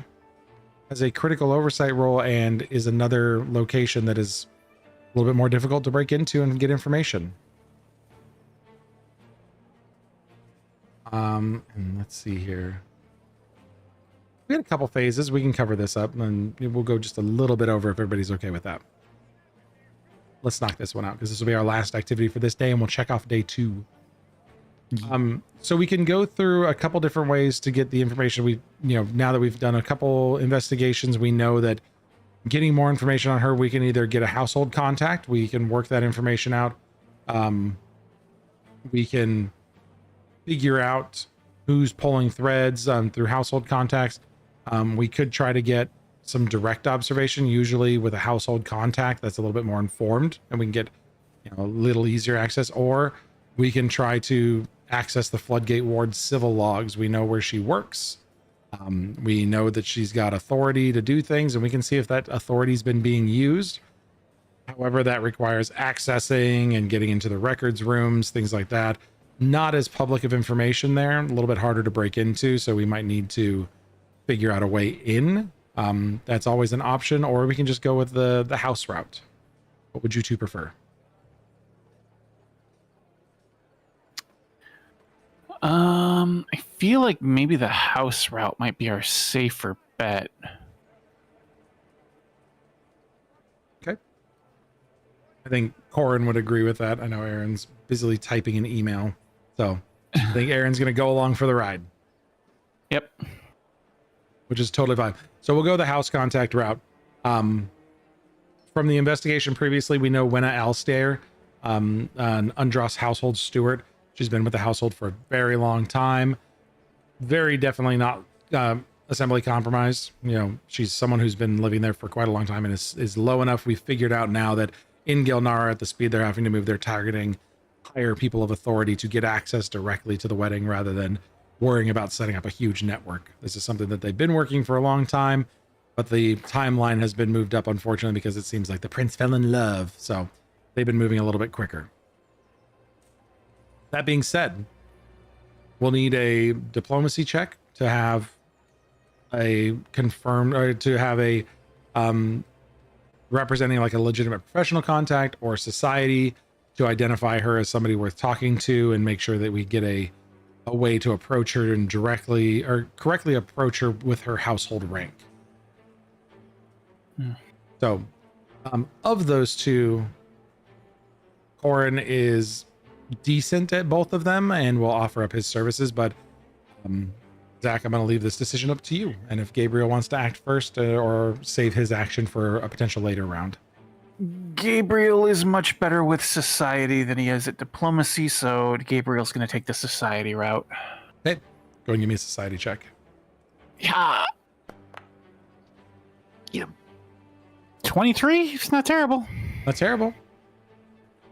has a critical oversight role and is another location that is a little bit more difficult to break into and get information. And let's see here. We had a couple phases. We can cover this up and we'll go just a little bit over if everybody's okay with that. Let's knock this one out because this will be our last activity for this day and we'll check off day 2. So we can go through a couple different ways to get the information. We, now that we've done a couple investigations, we know that getting more information on her, we can either get a household contact, we can work that information out. We can figure out who's pulling threads through household contacts. We could try to get some direct observation, usually with a household contact that's a little bit more informed and we can get a little easier access, or we can try to access the Floodgate Ward's civil logs. We know where she works. We know that she's got authority to do things and we can see if that authority's been being used. However, that requires accessing and getting into the records rooms, things like that. Not as public of information there, a little bit harder to break into, so we might need to figure out a way in. That's always an option, or we can just go with the house route. What would you two prefer? I feel like maybe the house route might be our safer bet. Okay. I think Corin would agree with that. I know Aaron's busily typing an email, so I think Aaron's going to go along for the ride. Yep. Which is totally fine. So we'll go the house contact route. From the investigation previously, we know Wenna Alstair, an Undros household steward. She's been with the household for a very long time. Very definitely not assembly compromised. She's someone who's been living there for quite a long time and is low enough. We figured out now that in Gilnara, at the speed they're having to move, they're targeting higher people of authority to get access directly to the wedding rather than worrying about setting up a huge network. This is something that they've been working for a long time, but the timeline has been moved up, unfortunately, because it seems like the prince fell in love. So they've been moving a little bit quicker. That being said, we'll need a diplomacy check to have a confirmed, or to have a representing like a legitimate professional contact or society to identify her as somebody worth talking to and make sure that we get a way to approach her and directly or correctly approach her with her household rank. So of those two, Corin is decent at both of them and will offer up his services, but Zach, I'm going to leave this decision up to you. And if Gabriel wants to act first or save his action for a potential later round. Gabriel is much better with society than he is at diplomacy, so Gabriel's going to take the society route. Okay, go and give me a society check. Yeah. Yeah. 23? It's not terrible. Not terrible.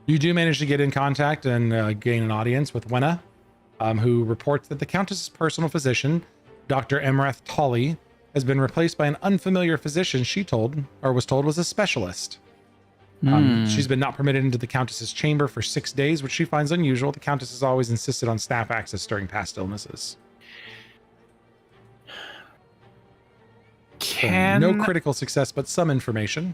You do manage to get in contact and gain an audience with Wenna, who reports that the Countess's personal physician, Dr. Emrath Tully, has been replaced by an unfamiliar physician she was told was a specialist. She's been not permitted into the Countess's chamber for 6 days, which she finds unusual. The Countess has always insisted on staff access during past illnesses. No critical success, but some information.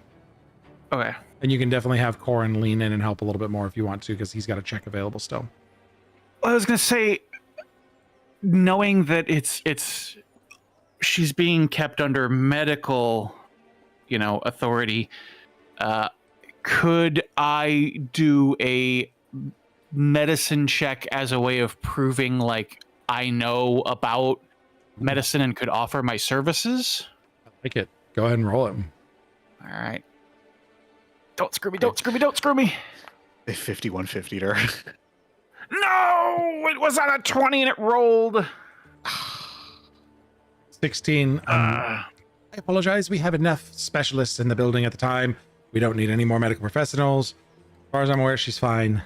Okay. And you can definitely have Corin lean in and help a little bit more if you want to, because he's got a check available still. I was going to say, knowing that she's being kept under medical, authority, could I do a medicine check as a way of proving like I know about medicine and could offer my services? I like it. Go ahead and roll it. All right. Don't screw me, don't screw me, don't screw me. They 51-50'd her. No! It was on a 20 and it rolled. 16. I apologize. We have enough specialists in the building at the time. We don't need any more medical professionals. As far as I'm aware, she's fine.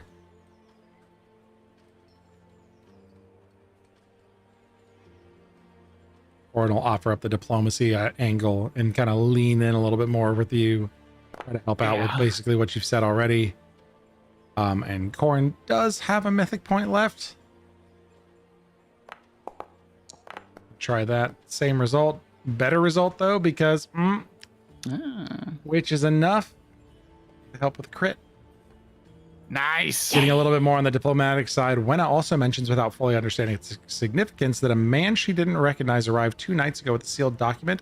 Or will offer up the diplomacy angle and kind of lean in a little bit more with you. Try to help out with basically what you've said already. And Corin does have a mythic point left. Try that. Same result. Better result, though, because which is enough to help with the crit. Nice. Getting a little bit more on the diplomatic side, Wenna also mentions, without fully understanding its significance, that a man she didn't recognize arrived 2 nights ago with a sealed document,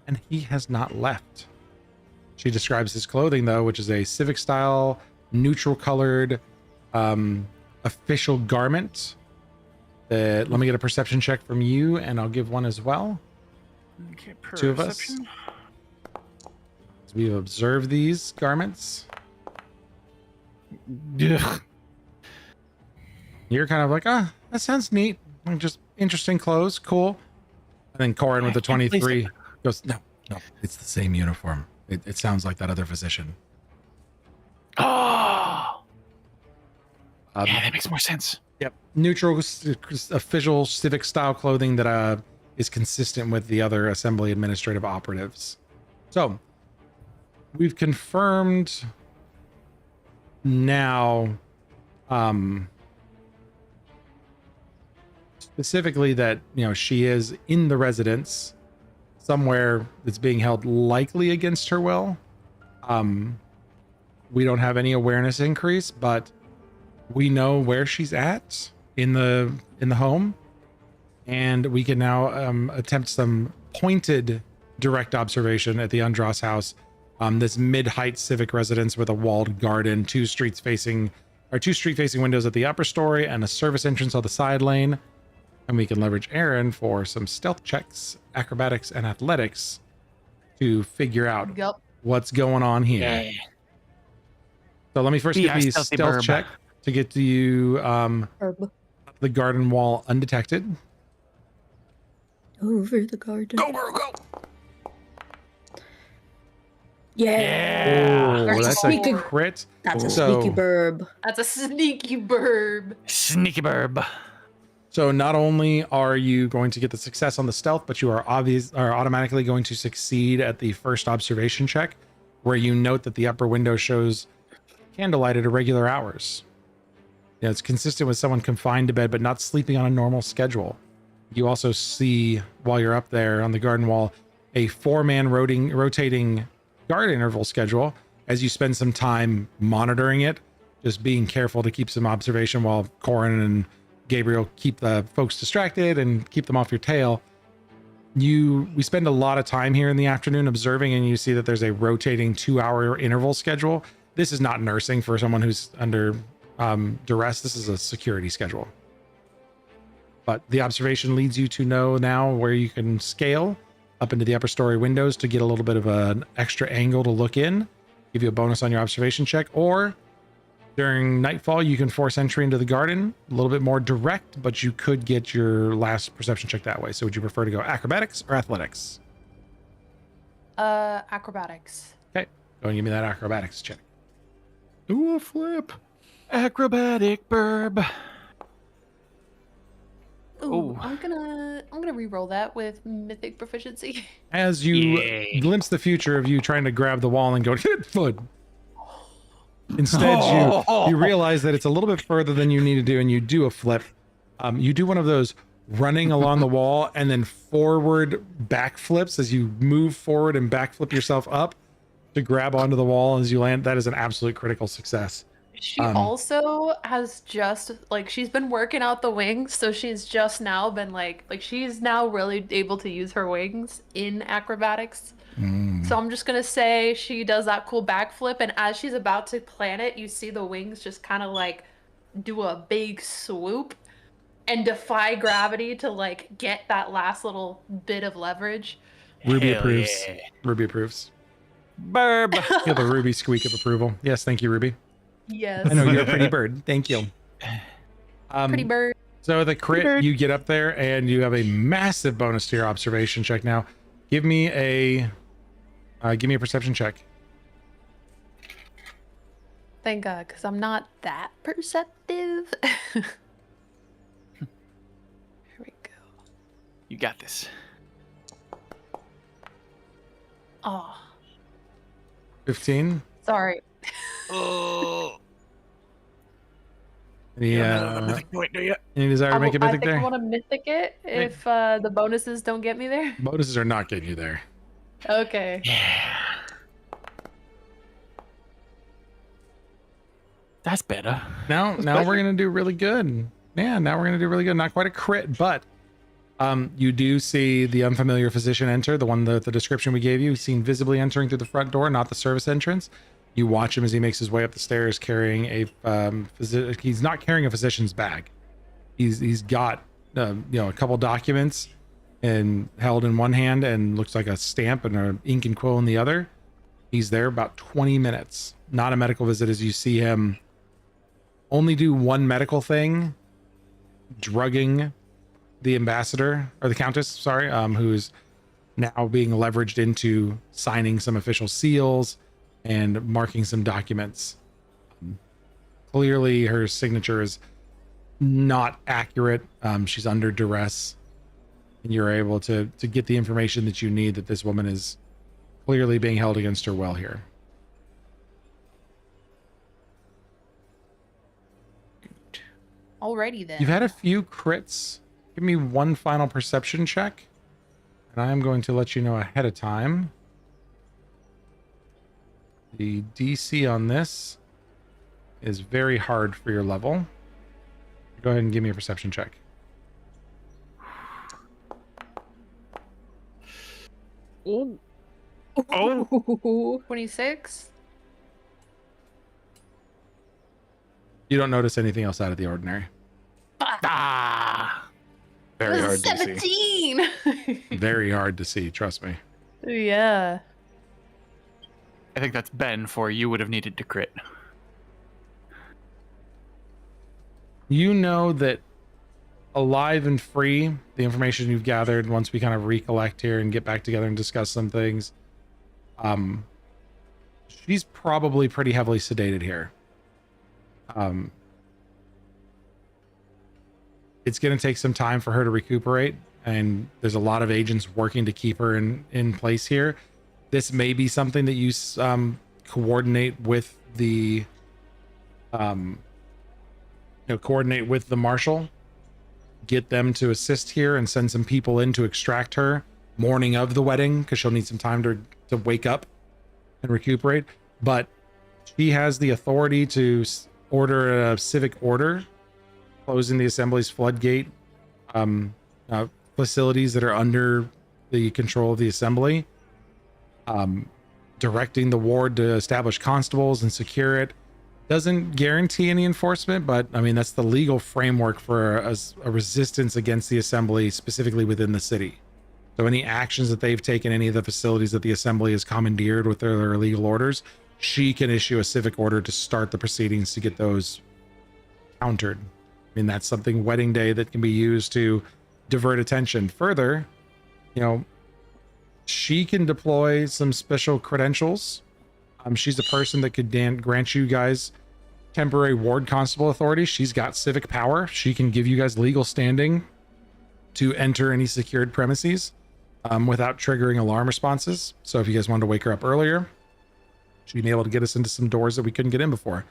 and he has not left. She describes his clothing, though, which is a civic style, neutral colored, official garment. Let me get a perception check from you, and I'll give one as well. Okay, 2 of us. perception. So we've observed these garments. Ugh. You're kind of like, that sounds neat. Just interesting clothes, cool. And then Corin with the 23 goes, no, it's the same uniform. It sounds like that other physician. Oh, yeah, that makes more sense. Yep. Neutral, official civic style clothing that is consistent with the other assembly administrative operatives. So we've confirmed now specifically that she is in the residence somewhere that's being held likely against her will. We don't have any awareness increase, but we know where she's at in the home, and we can now attempt some pointed direct observation at the Undras house. This mid-height civic residence with a walled garden, 2 street-facing windows at the upper story, and a service entrance on the side lane. And we can leverage Aaron for some stealth checks, acrobatics, and athletics to figure out what's going on here. Yeah. So let me first give you a stealth check to get to you the garden wall undetected. Over the garden. Go, girl, go. Yeah. Oh, that's a sneaky crit. That's a So- sneaky burb. That's a sneaky burb. Sneaky burb. So not only are you going to get the success on the stealth, but you are automatically going to succeed at the first observation check, where you note that the upper window shows candlelight at irregular hours. It's consistent with someone confined to bed but not sleeping on a normal schedule. You also see, while you're up there on the garden wall, a 4-man rotating guard interval schedule as you spend some time monitoring it, just being careful to keep some observation while Corin and Gabriel keep the folks distracted and keep them off your tail. We spend a lot of time here in the afternoon observing, and you see that there's a rotating 2-hour interval schedule. This is not nursing for someone who's under duress. This is a security schedule. But the observation leads you to know now where you can scale up into the upper story windows to get a little bit of an extra angle to look in, give you a bonus on your observation check, or during nightfall, you can force entry into the garden, a little bit more direct, but you could get your last perception check that way. So would you prefer to go acrobatics or athletics? Acrobatics. Okay, go and give me that acrobatics check. Do a flip. Acrobatic burb. Ooh, Oh. I'm gonna re-roll that with mythic proficiency. As you glimpse the future of you trying to grab the wall and go, foot. Instead, you realize that it's a little bit further than you need to do, and you do a flip. You do one of those running along the wall and then forward backflips as you move forward and backflip yourself up to grab onto the wall as you land. That is an absolute critical success. She also has just she's been working out the wings, so she's just now been she's now really able to use her wings in acrobatics. So I'm just gonna say she does that cool backflip, and as she's about to plant it, you see the wings just kind of do a big swoop and defy gravity to get that last little bit of leverage. Ruby Hell approves. yeah. Ruby approves. Burb. You have a Ruby squeak of approval. Yes, thank you, Ruby. Yes. I know you're a pretty bird. Thank you. Pretty bird. So the crit, you get up there and you have a massive bonus to your observation check. Now, give me a perception check. Thank God, because I'm not that perceptive. Here we go. You got this. Oh, 15. sorry. Any, Wait, do you? any desire to make a I mythic think I there? want to mythic it if the bonuses don't get me there. Bonuses are not getting you there. Okay. That's better. Now we're gonna do really good. Yeah, now we're gonna do really good. Not quite a crit, but you do see the unfamiliar physician enter, the one that the description we gave you, seen visibly entering through the front door, not the service entrance. You watch him as he makes his way up the stairs carrying a he's not carrying a physician's bag. He's got a couple documents and held in one hand and looks like a stamp and an ink and quill in the other. He's there about 20 minutes. Not a medical visit, as you see him only do one medical thing, drugging the ambassador, or the countess, sorry, who's now being leveraged into signing some official seals and marking some documents. Clearly her signature is not accurate. She's under duress, and you're able to get the information that you need that this woman is clearly being held against her will here. Alrighty then. You've had a few crits. Give me one final perception check, and I am going to let you know ahead of time. The DC on this is very hard for your level. Go ahead and give me a perception check. Oh. 26. You don't notice anything else out of the ordinary. Ah. Very hard to see. 17. Very hard to see, trust me. Yeah. I think that's Ben for you would have needed to crit. You know that alive and free, the information you've gathered once we kind of recollect here and get back together and discuss some things, she's probably pretty heavily sedated here. It's going to take some time for her to recuperate, and there's a lot of agents working to keep her in place here. This may be something that you coordinate with the coordinate with the marshal, get them to assist here and send some people in to extract her morning of the wedding, because she'll need some time to wake up and recuperate. But she has the authority to order a civic order closing the assembly's floodgate facilities that are under the control of the assembly, directing the ward to establish constables and secure it. Doesn't guarantee any enforcement, but I mean, that's the legal framework for a resistance against the assembly, specifically within the city. So any actions that they've taken, any of the facilities that the assembly has commandeered with their illegal orders, she can issue a civic order to start the proceedings to get those countered. I mean, that's something wedding day that can be used to divert attention. Further, she can deploy some special credentials. She's a person that could grant you guys temporary ward constable authority. She's got civic power. She can give you guys legal standing to enter any secured premises without triggering alarm responses. So if you guys wanted to wake her up earlier, she'd be able to get us into some doors that we couldn't get in before.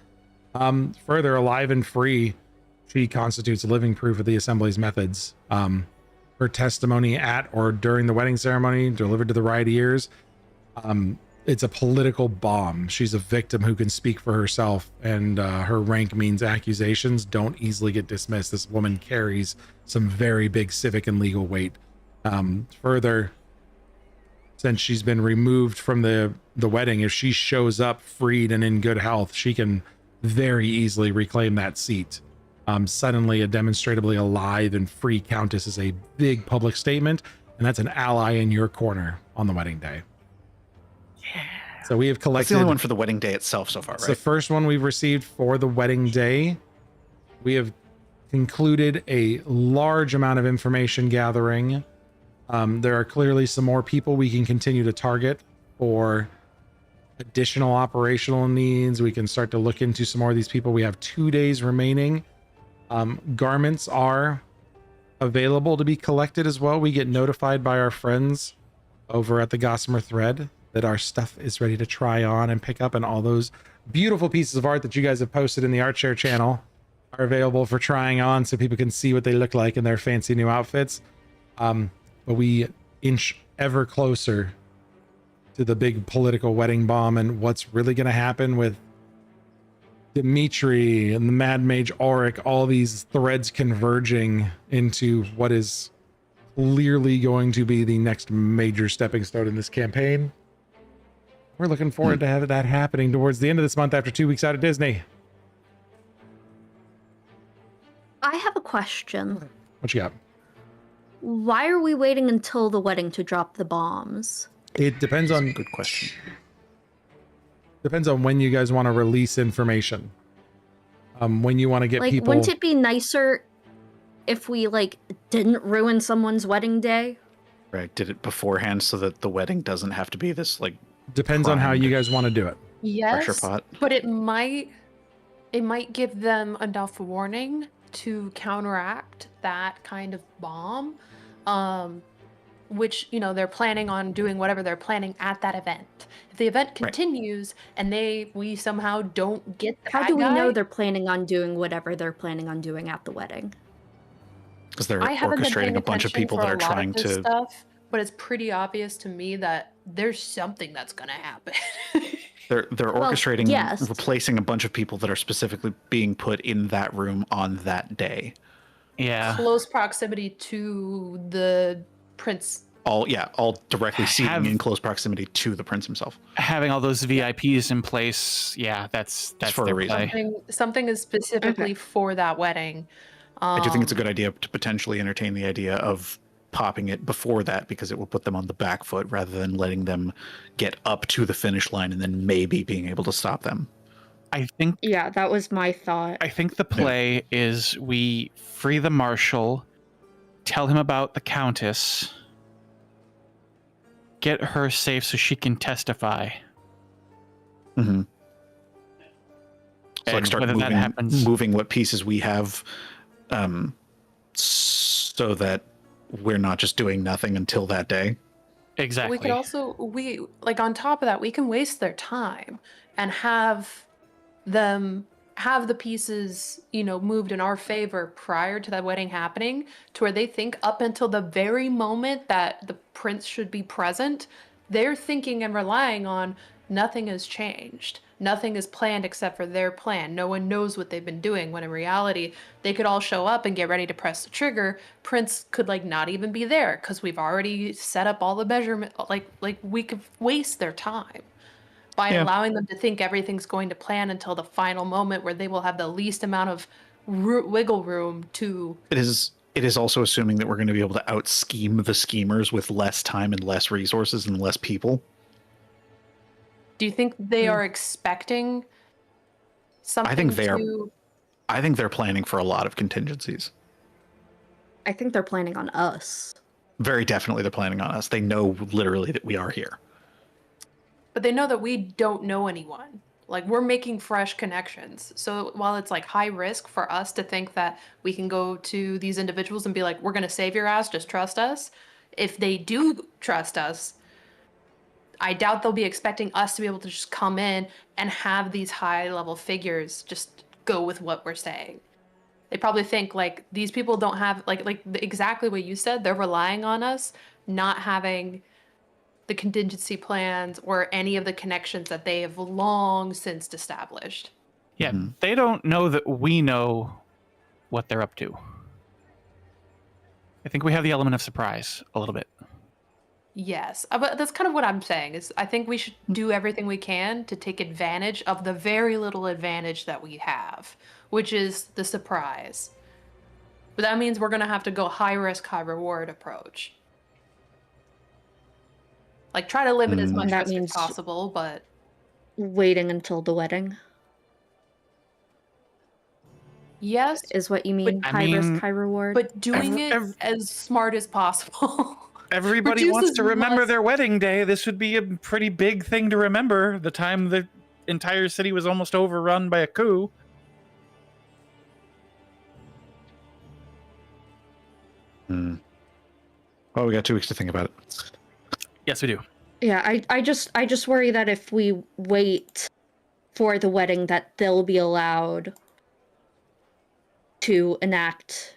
Further, alive and free, she constitutes living proof of the assembly's methods. Her testimony at or during the wedding ceremony, delivered to the right ears, it's a political bomb. She's a victim who can speak for herself, and her rank means accusations don't easily get dismissed. This woman carries some very big civic and legal weight. Further, since she's been removed from the wedding, if she shows up freed and in good health, she can very easily reclaim that seat. Suddenly a demonstrably alive and free countess is a big public statement, and that's an ally in your corner on the wedding day. Yeah. So we have collected. That's the only one for the wedding day itself so far, It's right? the first one we've received for the wedding day. We have concluded a large amount of information gathering. There are clearly some more people we can continue to target for additional operational needs. We can start to look into some more of these people. We have 2 days remaining. Garments are available to be collected as well. We get notified by our friends over at the Gossamer thread that our stuff is ready to try on and pick up, and all those beautiful pieces of art that you guys have posted in the ArtShare channel are available for trying on so people can see what they look like in their fancy new outfits. But we inch ever closer to the big political wedding bomb and what's really going to happen with Dimitri and the Mad Mage Auric, all these threads converging into what is clearly going to be the next major stepping stone in this campaign. We're looking forward to have that happening towards the end of this month after 2 weeks out of Disney. I have a question. What you got? Why are we waiting until the wedding to drop the bombs? It depends on Good question. depends on when you guys want to release information. When you want to get Like, people. wouldn't it be nicer if we, like, didn't ruin someone's wedding day? Right. Did it beforehand so that the wedding doesn't have to be this like Depends on how primed you guys want to do it. Yes, pressure pot. but it might give them enough warning to counteract that kind of bomb, which, you know, they're planning on doing whatever they're planning at that event. If the event continues and we somehow don't get the How bad do we know guy, they're planning on doing whatever they're planning on doing at the wedding? Because they're I haven't been paying orchestrating a bunch of attention people for that a are lot of trying this to. stuff, but it's pretty obvious to me that there's something that's gonna happen. They're Well, orchestrating yes. replacing a bunch of people that are specifically being put in that room on that day. Yeah. Close proximity to the prince. All directly seating Have- in close proximity to the prince himself. Having all those VIPs in place, yeah, that's for a their reason. play. Something is specifically for that wedding. I do think it's a good idea to potentially entertain the idea of popping it before that, because it will put them on the back foot rather than letting them get up to the finish line and then maybe being able to stop them. I think Yeah, that was my thought. the play is we free the marshal, tell him about the countess, get her safe so she can testify. Mm-hmm. So like And start whether that happens, moving what pieces we have, so that we're not just doing nothing until that day. exactly. We could also on top of that, we can waste their time and have them have the pieces, you know, moved in our favor prior to that wedding happening, to where they think up until the very moment that the prince should be present, they're thinking and relying on nothing has changed. Nothing is planned except for their plan. No one knows what they've been doing, when in reality, they could all show up and get ready to press the trigger. Prince could not even be there because we've already set up all the measurement. Like we could waste their time by allowing them to think everything's going to plan until the final moment, where they will have the least amount of wiggle room to. It is also assuming that we're going to be able to out scheme the schemers with less time and less resources and less people. Do you think they are expecting something? I think they're planning for a lot of contingencies. I think they're planning on us. Very definitely they're planning on us. They know literally that we are here. But they know that we don't know anyone. Like, we're making fresh connections. So while it's high risk for us to think that we can go to these individuals and be like, we're going to save your ass, just trust us. If they do trust us, I doubt they'll be expecting us to be able to just come in and have these high level figures just go with what we're saying. They probably think these people don't have exactly what you said. They're relying on us not having the contingency plans or any of the connections that they have long since established. Yeah, they don't know that we know what they're up to. I think we have the element of surprise a little bit. Yes, but that's kind of what I'm saying is I think we should do everything we can to take advantage of the very little advantage that we have, which is the surprise. But that means we're going to have to go high risk, high reward approach. Try to limit as much That risk as means- possible, but Waiting until the wedding. Yes, is what you mean? I High risk, mean, high reward. but doing it ev- as smart as possible. Everybody Reduce wants as to remember much- their wedding day. This would be a pretty big thing to remember. The time the entire city was almost overrun by a coup. Well, we got 2 weeks to think about it. Yes, we do. Yeah, I just worry that if we wait for the wedding, that they'll be allowed to enact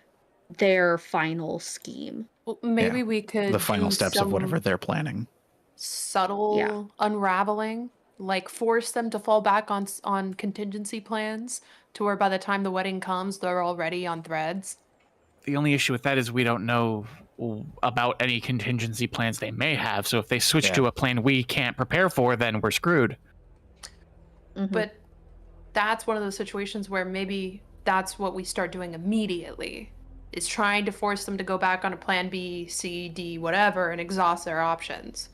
their final scheme. Well, maybe Yeah, we could The final do steps of whatever some they're planning. subtle unraveling, like force them to fall back on contingency plans to where by the time the wedding comes, they're already on threads. The only issue with that is we don't know about any contingency plans they may have. So if they switch Yeah. to a plan we can't prepare for, then we're screwed. Mhm. But that's one of those situations where maybe that's what we start doing immediately, is trying to force them to go back on a plan B, C, D, whatever, and exhaust their options.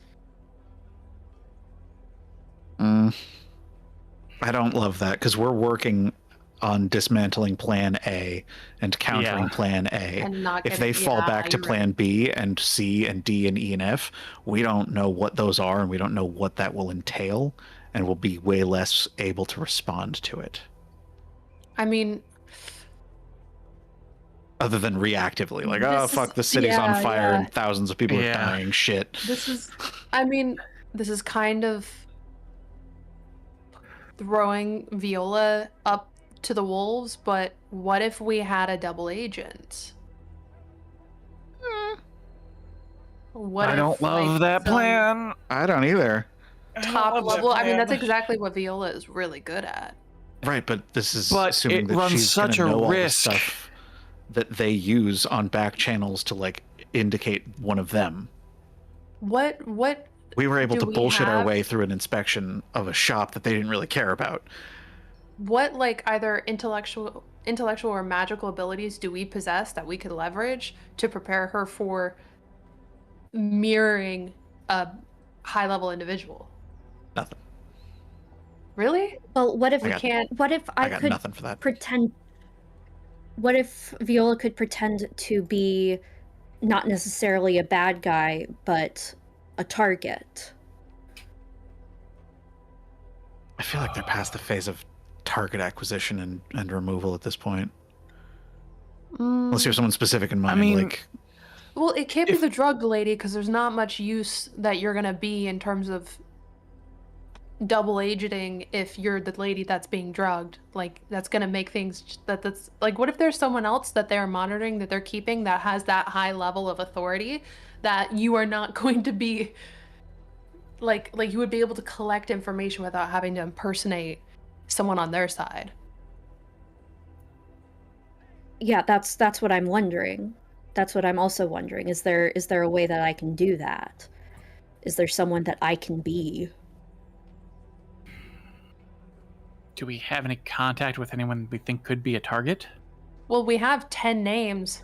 I don't love that because we're working on dismantling Plan A and countering Yeah. Plan A. And not If get- they fall yeah, back to you're Plan right. B and C and D and E and F, we don't know what those are and we don't know what that will entail, and we'll be way less able to respond to it. I mean, Other than reactively, like, This oh is- fuck, the city's on yeah, fire yeah. and thousands of people are Yeah. dying. Shit. this is kind of throwing Viola up to the wolves, but what if we had a double agent? What I if, don't love like, that some plan. I don't either. top love that level. I mean, that's plan. exactly what Viola is really good at. Right, but this is But assuming it that runs she's such gonna a know all the risk. stuff that they use on back channels to like indicate one of them. What We were able Do to we bullshit our have- way through an inspection of a shop that they didn't really care about. what like either intellectual or magical abilities do we possess that we could leverage to prepare her for mirroring a high level individual? Nothing. Really? Well, what if I got- Can't what if I I got could nothing for that. pretend? What if Viola could pretend to be not necessarily a bad guy, but a target? I feel like they're past the phase of target acquisition and removal at this point. Unless you have someone specific in mind, mean, like Well, it can't be If- the drug lady because there's not much use that you're gonna be in terms of double agenting if you're the lady that's being drugged. Like that's gonna make things that's like, what if there's someone else that they're monitoring that they're keeping that has that high level of authority that you are not going to be like you would be able to collect information without having to impersonate someone on their side. Yeah, that's what I'm wondering. That's what I'm also wondering. Is there a way that I can do that? Is there someone that I can be? Do we have any contact with anyone we think could be a target? Well, we have 10 names.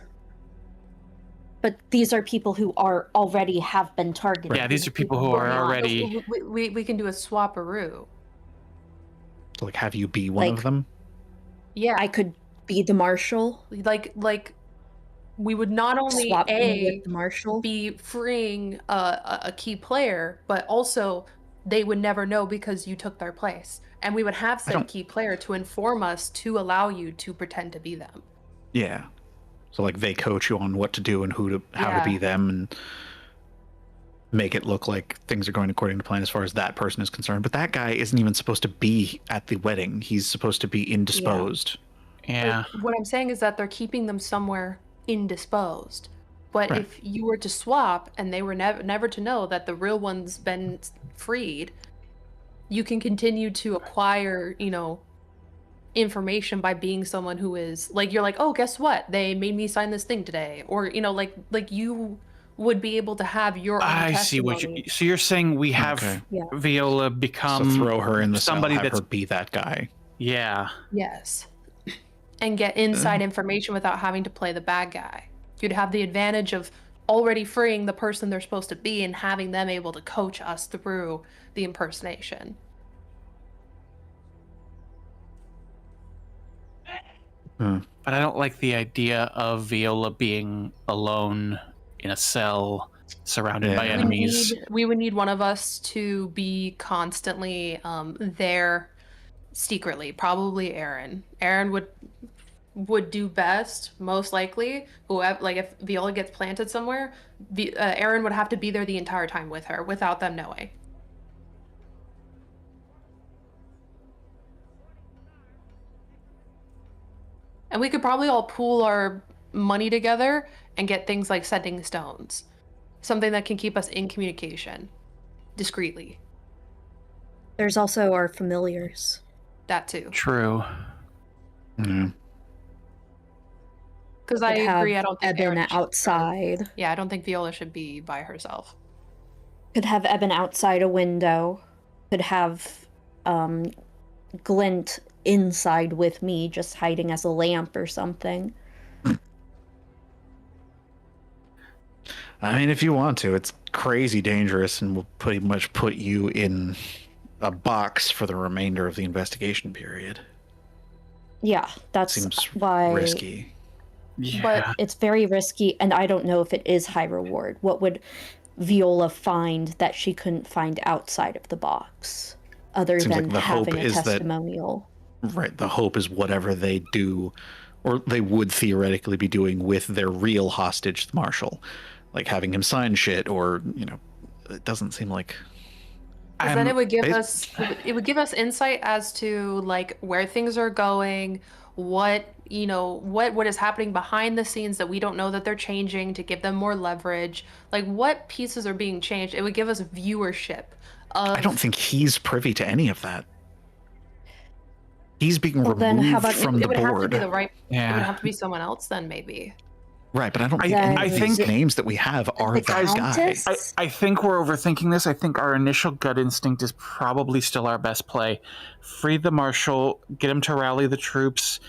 But these are people who are already have been targeted. Yeah, these are people who are already. We can do a swaparoo. to like have you be one Like- of them. Yeah, I could be the marshal. like we would not only Swap me with the marshal. be freeing a key player, but also they would never know because you took their place, and we would have said don't- key player to inform us to allow you to pretend to be them. Yeah. So like they coach you on what to do and how Yeah. to be them and make it look like things are going according to plan as far as that person is concerned. But that guy isn't even supposed to be at the wedding. He's supposed to be indisposed. Yeah. What I'm saying is that they're keeping them somewhere indisposed. But Right. if you were to swap and they were never to know that the real one's been freed, you can continue to acquire, information by being someone who is like, you're like, oh, guess what? They made me sign this thing today. Or, like you would be able to have your own I see what testimony. you. So you're saying we have Okay. Yeah. Viola So become throw her in the somebody cell, have that's her be that guy. yeah. Yes. And get inside information without having to play the bad guy. You'd have the advantage of already freeing the person they're supposed to be and having them able to coach us through the impersonation. Hmm. But I don't like the idea of Viola being alone in a cell surrounded by Yeah. enemies. We would need one of us to be constantly there secretly. Probably Aaron. Aaron would do best, most likely. Whoever, like if Viola gets planted somewhere, Aaron would have to be there the entire time with her, without them knowing. And we could probably all pool our money together and get things like sending stones, something that can keep us in communication discreetly. There's also our familiars. That too. True. Yeah. Because I Could agree. have I don't think Eben Aaron should- outside. Yeah, I don't think Viola should be by herself. Could have Eben outside a window. Could have Glint inside with me, just hiding as a lamp or something. I mean, if you want to, it's crazy dangerous and will pretty much put you in a box for the remainder of the investigation period. Yeah, that's Seems why risky. Yeah. But it's very risky, and I don't know if it is high reward. What would Viola find that she couldn't find outside of the box, other Seems like than the hope having a is that- testimonial? Right. The hope is whatever they do, or they would theoretically be doing with their real hostage, the marshal, like having him sign shit, or it doesn't seem like. 'Cause then it would give bas- us insight as to like where things are going, what is happening behind the scenes that we don't know that they're changing to give them more leverage, like what pieces are being changed. It would give us viewership of, I don't think he's privy to any of that. He's being Well, then removed how about- from it the would have to board. be the right it would Yeah. have to be someone else then maybe. Right, but I don't I- think any I of think- these names that we have are The that guy. Countess? I think we're overthinking this. I think our initial gut instinct is probably still our best play. Free the marshal, get him to rally the troops,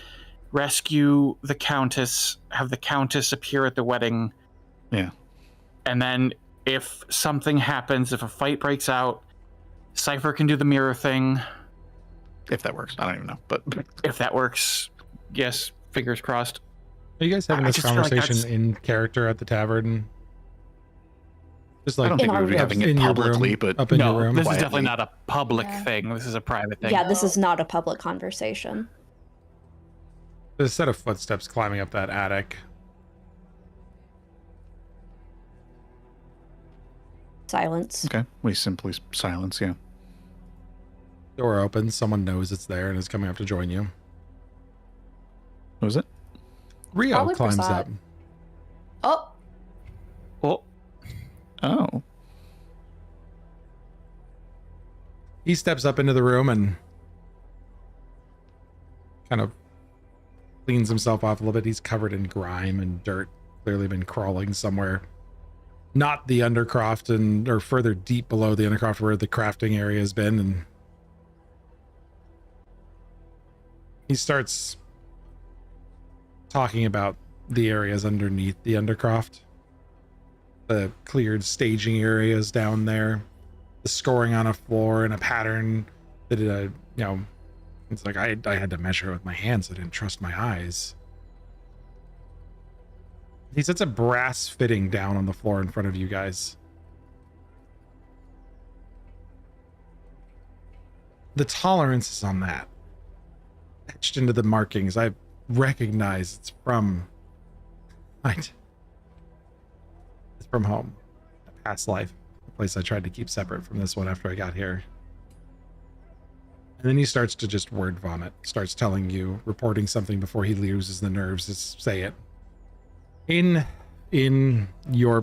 rescue the countess, have the countess appear at the wedding. Yeah. And then if something happens, if a fight breaks out, Cypher can do the mirror thing. If that works, I don't even know, but If that works, yes, fingers crossed. Are you guys having I this just feel like conversation that's- in character at the tavern? Just I like don't think in we would be our- having in it your publicly. room, But up in No, your room. this is quietly. definitely not a public Yeah. thing. This is a private thing. Yeah, this is not a public conversation. There's a set of footsteps climbing up that attic. Silence. okay, we simply silence. Yeah. Door opens. Someone knows it's there and is coming up to join you. What was it? Rio Probably climbs Prasad. up. Oh, Oh, Oh, He steps up into the room and kind of cleans himself off a little bit. He's covered in grime and dirt, clearly been crawling somewhere. Not the undercroft or further deep below the undercroft where the crafting area has been. And he starts talking about the areas underneath the undercroft. The cleared staging areas down there. The scoring on a floor and a pattern that it's like I had to measure it with my hands. I didn't trust my eyes. He sets a brass fitting down on the floor in front of you guys. The tolerances on that etched into the markings. I recognize it's from it's from home, a past life. Place I tried to keep separate from this one after I got here. And then he starts to just word vomit, starts telling you, reporting something before he loses the nerves to say it. In your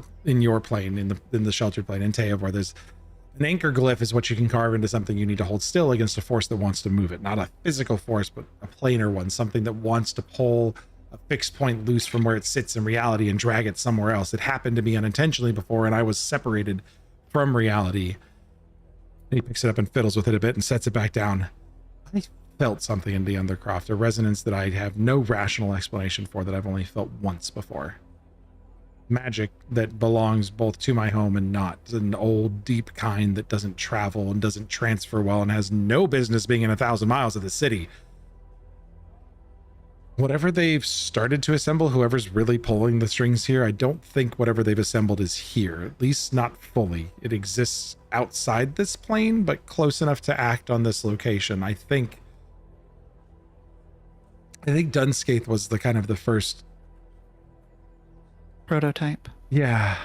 plane, in the sheltered plane in Teavor, there's an anchor glyph is what you can carve into something you need to hold still against a force that wants to move it. Not a physical force, but a planar one, something that wants to pull a fixed point loose from where it sits in reality and drag it somewhere else. It happened to me unintentionally before, and I was separated from reality. And he picks it up and fiddles with it a bit and sets it back down. I felt something in the Undercroft, a resonance that I have no rational explanation for, that I've only felt once before. Magic that belongs both to my home and not. It's an old, deep kind that doesn't travel and doesn't transfer well and has no business being in 1,000 miles of the city. whatever they've started to assemble, whoever's really pulling the strings here, I don't think whatever they've assembled is here, at least not fully. It exists outside this plane, but close enough to act on this location. I think Dunscaith was the kind of the first Prototype. Yeah.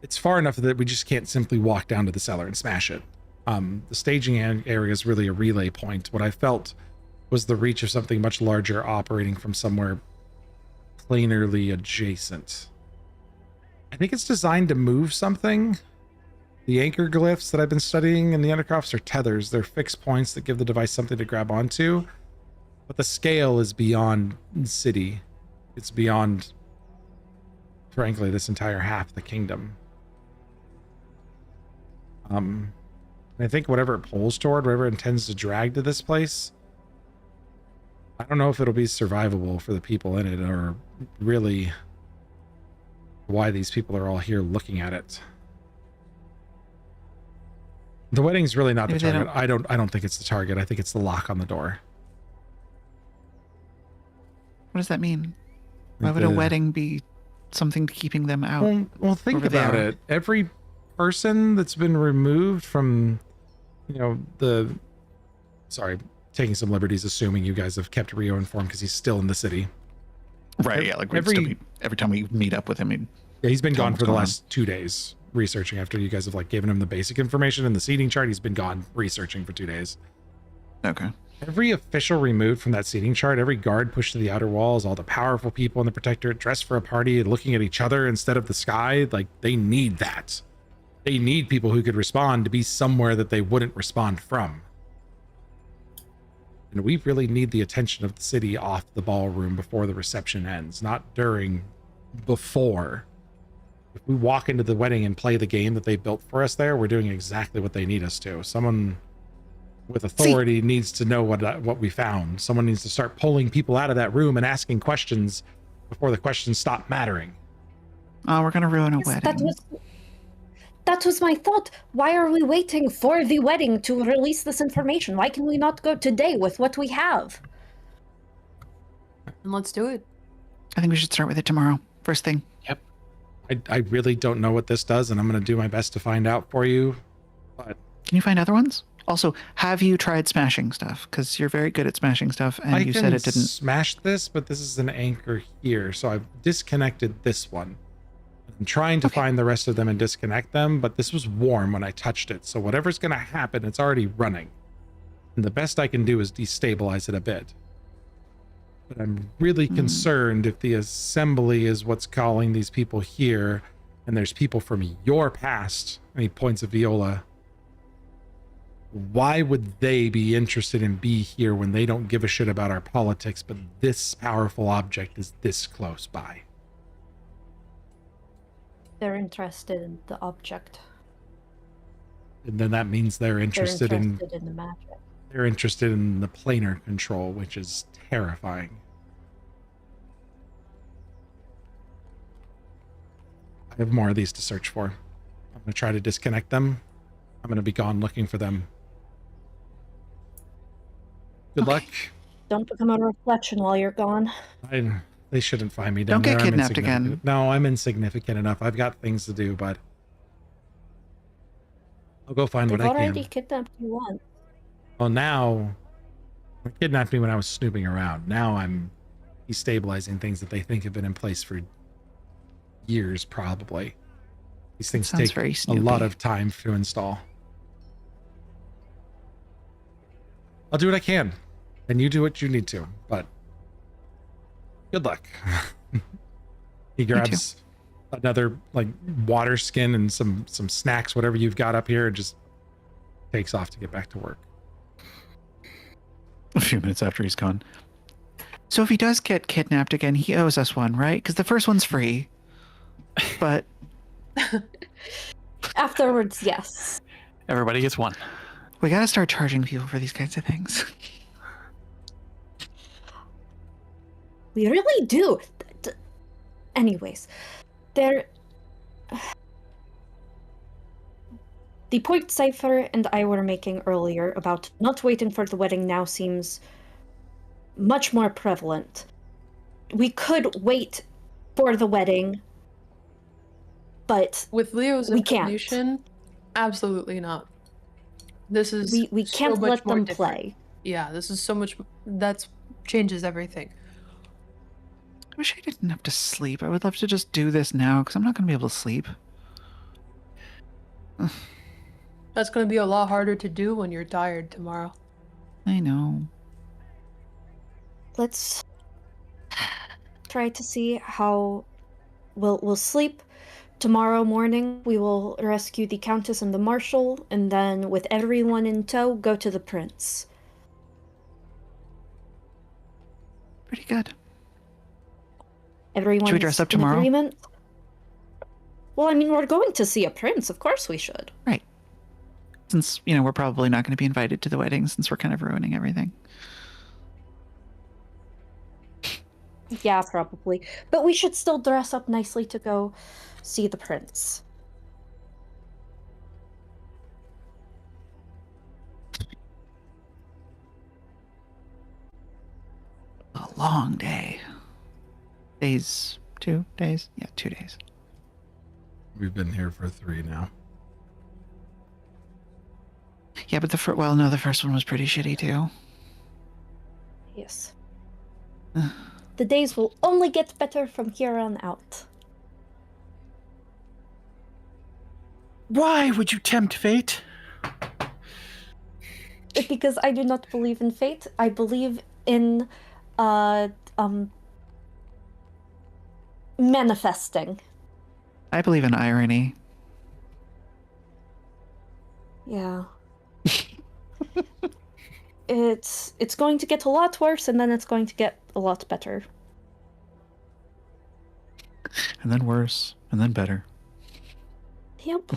It's far enough that we just can't simply walk down to the cellar and smash it. The staging area is really a relay point. What I felt was the reach of something much larger operating from somewhere planarly adjacent. I think it's designed to move something. The anchor glyphs that I've been studying in the Undercrofts are tethers. They're fixed points that give the device something to grab onto. But the scale is beyond city. It's beyond, frankly, this entire half the kingdom. I think whatever it pulls toward, whatever it intends to drag to this place, I don't know if it'll be survivable for the people in it, or really why these people are all here looking at it. The wedding's really not the target. I don't think it's the target. I think it's the lock on the door. What does that mean? Why would a wedding be something keeping them out? Well, think about it. Every person that's been removed from, taking some liberties, assuming you guys have kept Rio informed because he's still in the city. Right, yeah, like every time we meet up with him, he's been gone for the last 2 days researching after you guys have given him the basic information and the seating chart. He's been gone researching for 2 days. Okay. Every official removed from that seating chart, every guard pushed to the outer walls, all the powerful people in the Protectorate dressed for a party and looking at each other instead of the sky, they need that. They need people who could respond to be somewhere that they wouldn't respond from. And we really need the attention of the city off the ballroom before the reception ends, not during, before. If we walk into the wedding and play the game that they built for us there, we're doing exactly what they need us to. Someone with authority needs to know what we found. Someone needs to start pulling people out of that room and asking questions before the questions stop mattering. Oh, we're gonna ruin a wedding. That was my thought. Why are we waiting for the wedding to release this information? Why can we not go today with what we have? And let's do it. I think we should start with it tomorrow. First thing. Yep. I really don't know what this does, and I'm going to do my best to find out for you. But can you find other ones? Also, have you tried smashing stuff? Because you're very good at smashing stuff, and you said it didn't smash this, but this is an anchor here, so I've disconnected this one. I'm trying to find the rest of them and disconnect them, but this was warm when I touched it, so whatever's going to happen, it's already running. And the best I can do is destabilize it a bit. But I'm really concerned if the assembly is what's calling these people here, and there's people from your past, and he points at Viola. Why would they be interested in be here when they don't give a shit about our politics, but this powerful object is this close by? They're interested in the object. And then that means they're interested in the magic. They're interested in the planar control, which is terrifying. I have more of these to search for. I'm going to try to disconnect them. I'm going to be gone looking for them. Good luck. Don't become a reflection while you're gone. They shouldn't find me down there. Don't get kidnapped again. No, I'm insignificant enough. I've got things to do, but I'll go find what I can. They've already kidnapped you once. Well, now they kidnapped me when I was snooping around. Now I'm destabilizing things that they think have been in place for years, probably. These things take a lot of time to install. I'll do what I can, and you do what you need to, but good luck. He grabs another water skin and some snacks, whatever you've got up here, and just takes off to get back to work. A few minutes after he's gone. So if he does get kidnapped again, he owes us one, right? Because the first one's free. But afterwards, yes. Everybody gets one. We gotta start charging people for these kinds of things. We really do. Anyways, the The point Cypher and I were making earlier about not waiting for the wedding now seems much more prevalent. We could wait for the wedding, but With Leo's we can't. information, absolutely not. This is we so can't much let more them different. play. Yeah, this is so much. That changes everything. I wish I didn't have to sleep. I would love to just do this now because I'm not going to be able to sleep. That's going to be a lot harder to do when you're tired tomorrow. I know. Let's try to see how we'll sleep. Tomorrow morning, we will rescue the Countess and the Marshal, and then, with everyone in tow, go to the Prince. Pretty good. Everyone's Should we dress up in tomorrow? agreement? Well, I mean, we're going to see a prince. Of course we should. Right. Since, you know, we're probably not going to be invited to the wedding since we're kind of ruining everything. Yeah, probably. But we should still dress up nicely to go see the prince. A long day. 2 days? Yeah, 2 days. We've been here for 3 now. Yeah, but the first one was pretty shitty too. Yes. The days will only get better from here on out. Why would you tempt fate? Because I do not believe in fate. I believe in manifesting. I believe in irony. Yeah. It's going to get a lot worse, and then it's going to get a lot better. And then worse, and then better. Yep.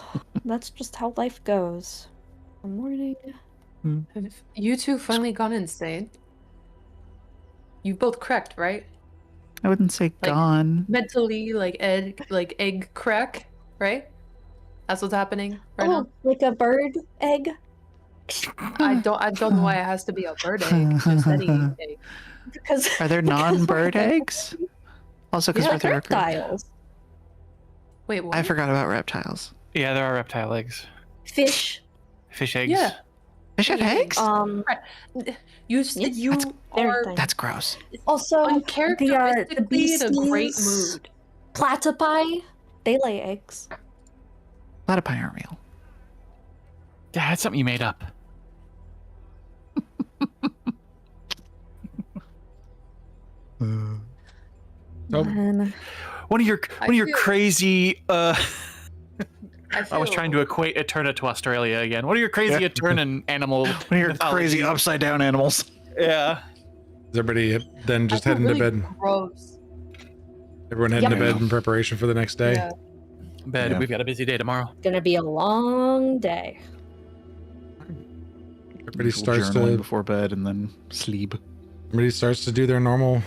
That's just how life goes. Good morning. Have you two finally gone insane? You've both cracked, right? I wouldn't say Like- gone. Mentally, like egg crack, right? That's what's happening right Oh, like a bird egg? now. I don't know why it has to be a bird egg. Just any egg. Because Are there non-bird eggs? Also, because like we're there. reptiles. Wait, what? I forgot about reptiles. Yeah, there are reptile eggs. Fish. Fish eggs. Yeah. Fish had eggs? You Yes, you that's very are thin. That's gross. Also, uncharacteristically in a great beasties, mood. Platypi, they lay eggs. Platypi aren't real. Yeah, that's something you made up. So, And One of your feel- crazy I was feel- trying to equate Eterna to Australia again. What are your crazy Yeah. Eternan animal? One of your mythology? crazy upside down animals. Yeah. is everybody then just I feel heading really to bed? Gross. Everyone heading Yep. to bed in preparation for the next day? Yeah. Bed. Yeah. We've got a busy day tomorrow. gonna be a long day. Everybody starts Journaling to before bed and then sleep. Everybody starts to do their normal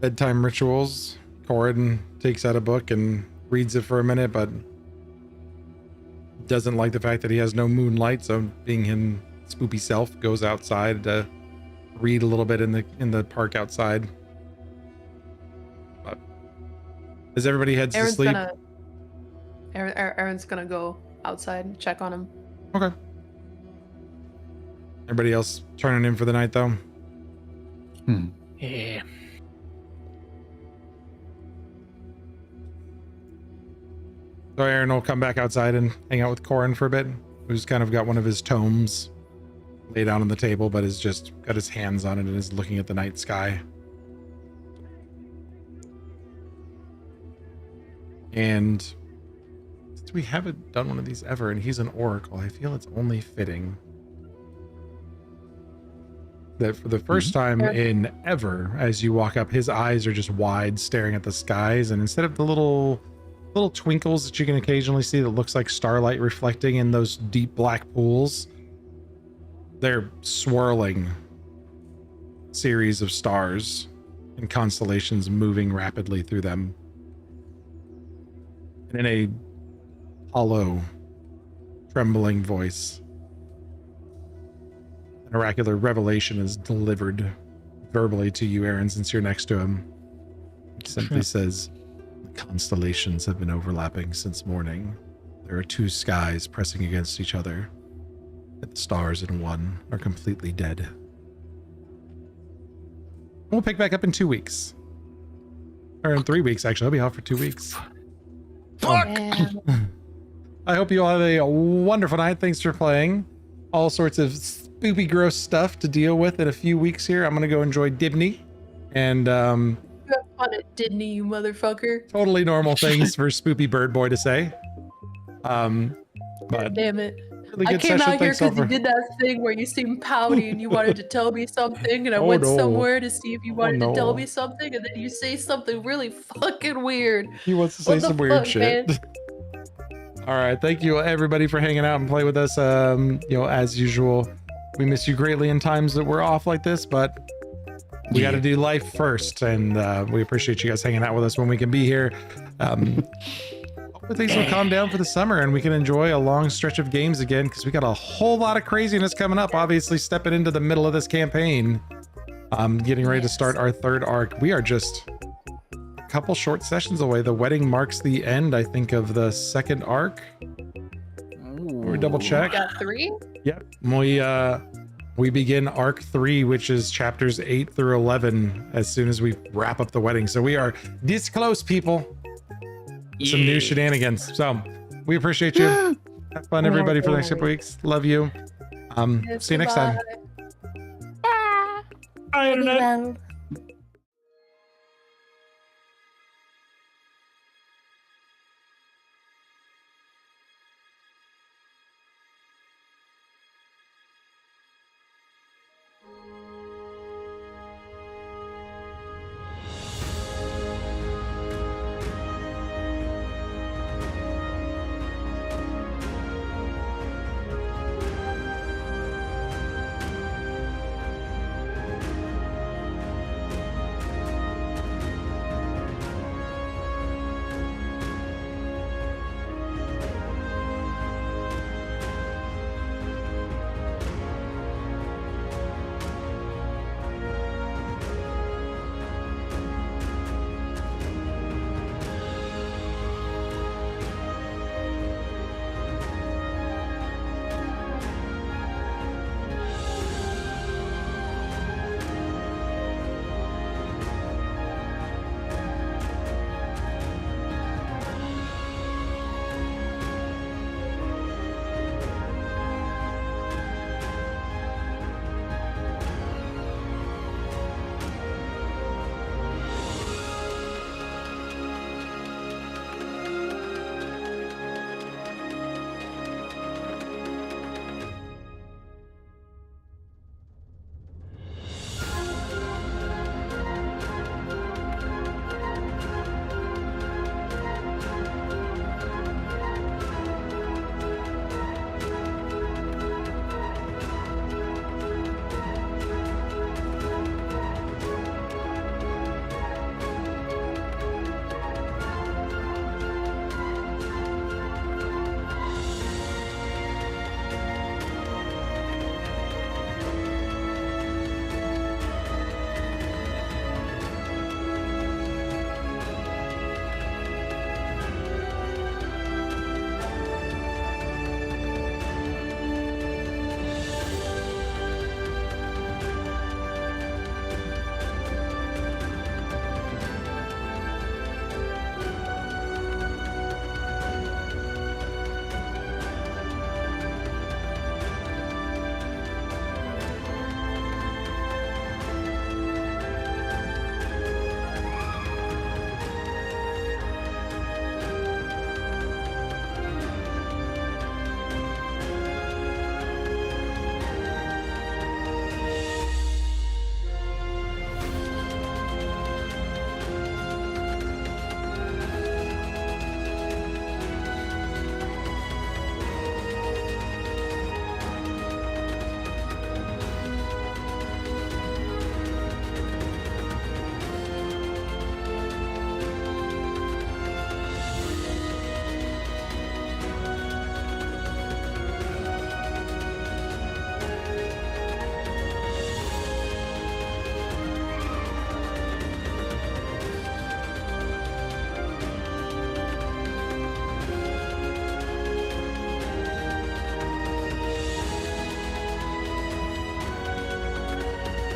bedtime rituals. Corin takes out a book and reads it for a minute, but doesn't like the fact that he has no moonlight, so being him spoopy self goes outside to read a little bit in the park outside. But as everybody heads to sleep, Aaron's gonna go outside and check on him. okay. Everybody else turning in for the night though. Yeah. So Aaron will come back outside and hang out with Corin for a bit, who's kind of got one of his tomes laid out on the table, but has just got his hands on it and is looking at the night sky. And since we haven't done one of these ever, and he's an oracle, I feel it's only fitting that for the first time in ever, as you walk up, his eyes are just wide, staring at the skies, and instead of the little twinkles that you can occasionally see that looks like starlight reflecting in those deep black pools, they're swirling series of stars and constellations moving rapidly through them. And in a hollow, trembling voice. An oracular revelation is delivered verbally to you, Aaron, since you're next to him. It simply says, the constellations have been overlapping since morning. There are two skies pressing against each other, and the stars in one are completely dead. We'll pick back up in 2 weeks. Or in 3 weeks, actually. I'll be out for 2 weeks. I hope you all have a wonderful night. Thanks for playing. All sorts of spoopy, gross stuff to deal with in a few weeks here. I'm going to go enjoy Dibney. And, You have fun at Disney, you motherfucker. totally normal things for Spoopy Bird Boy to say. But Damn it. really I good came session. out here Thanks all because you for- did that thing where you seemed pouty and you wanted to tell me something, and I Oh, went no. somewhere to see if you wanted no. to tell me something, and then you say something really fucking weird. He wants to say What the some weird fuck, shit. man? All right. Thank you everybody for hanging out and play with us. As usual, we miss you greatly in times that we're off like this, but we got to do life first. And we appreciate you guys hanging out with us when we can be here. Hopefully things will calm down for the summer and we can enjoy a long stretch of games again, because we got a whole lot of craziness coming up. Obviously stepping into the middle of this campaign, getting ready to start our third arc. We are just couple short sessions away. The wedding marks the end, I think, of the second arc. We double check. Got 3? Yep. We begin arc 3, which is chapters 8 through 11, as soon as we wrap up the wedding. So we are this close, people. Some new shenanigans. So we appreciate you. Have fun, everybody, for the next couple weeks. Love you. See you next time. Bye. Bye, Internet. Well.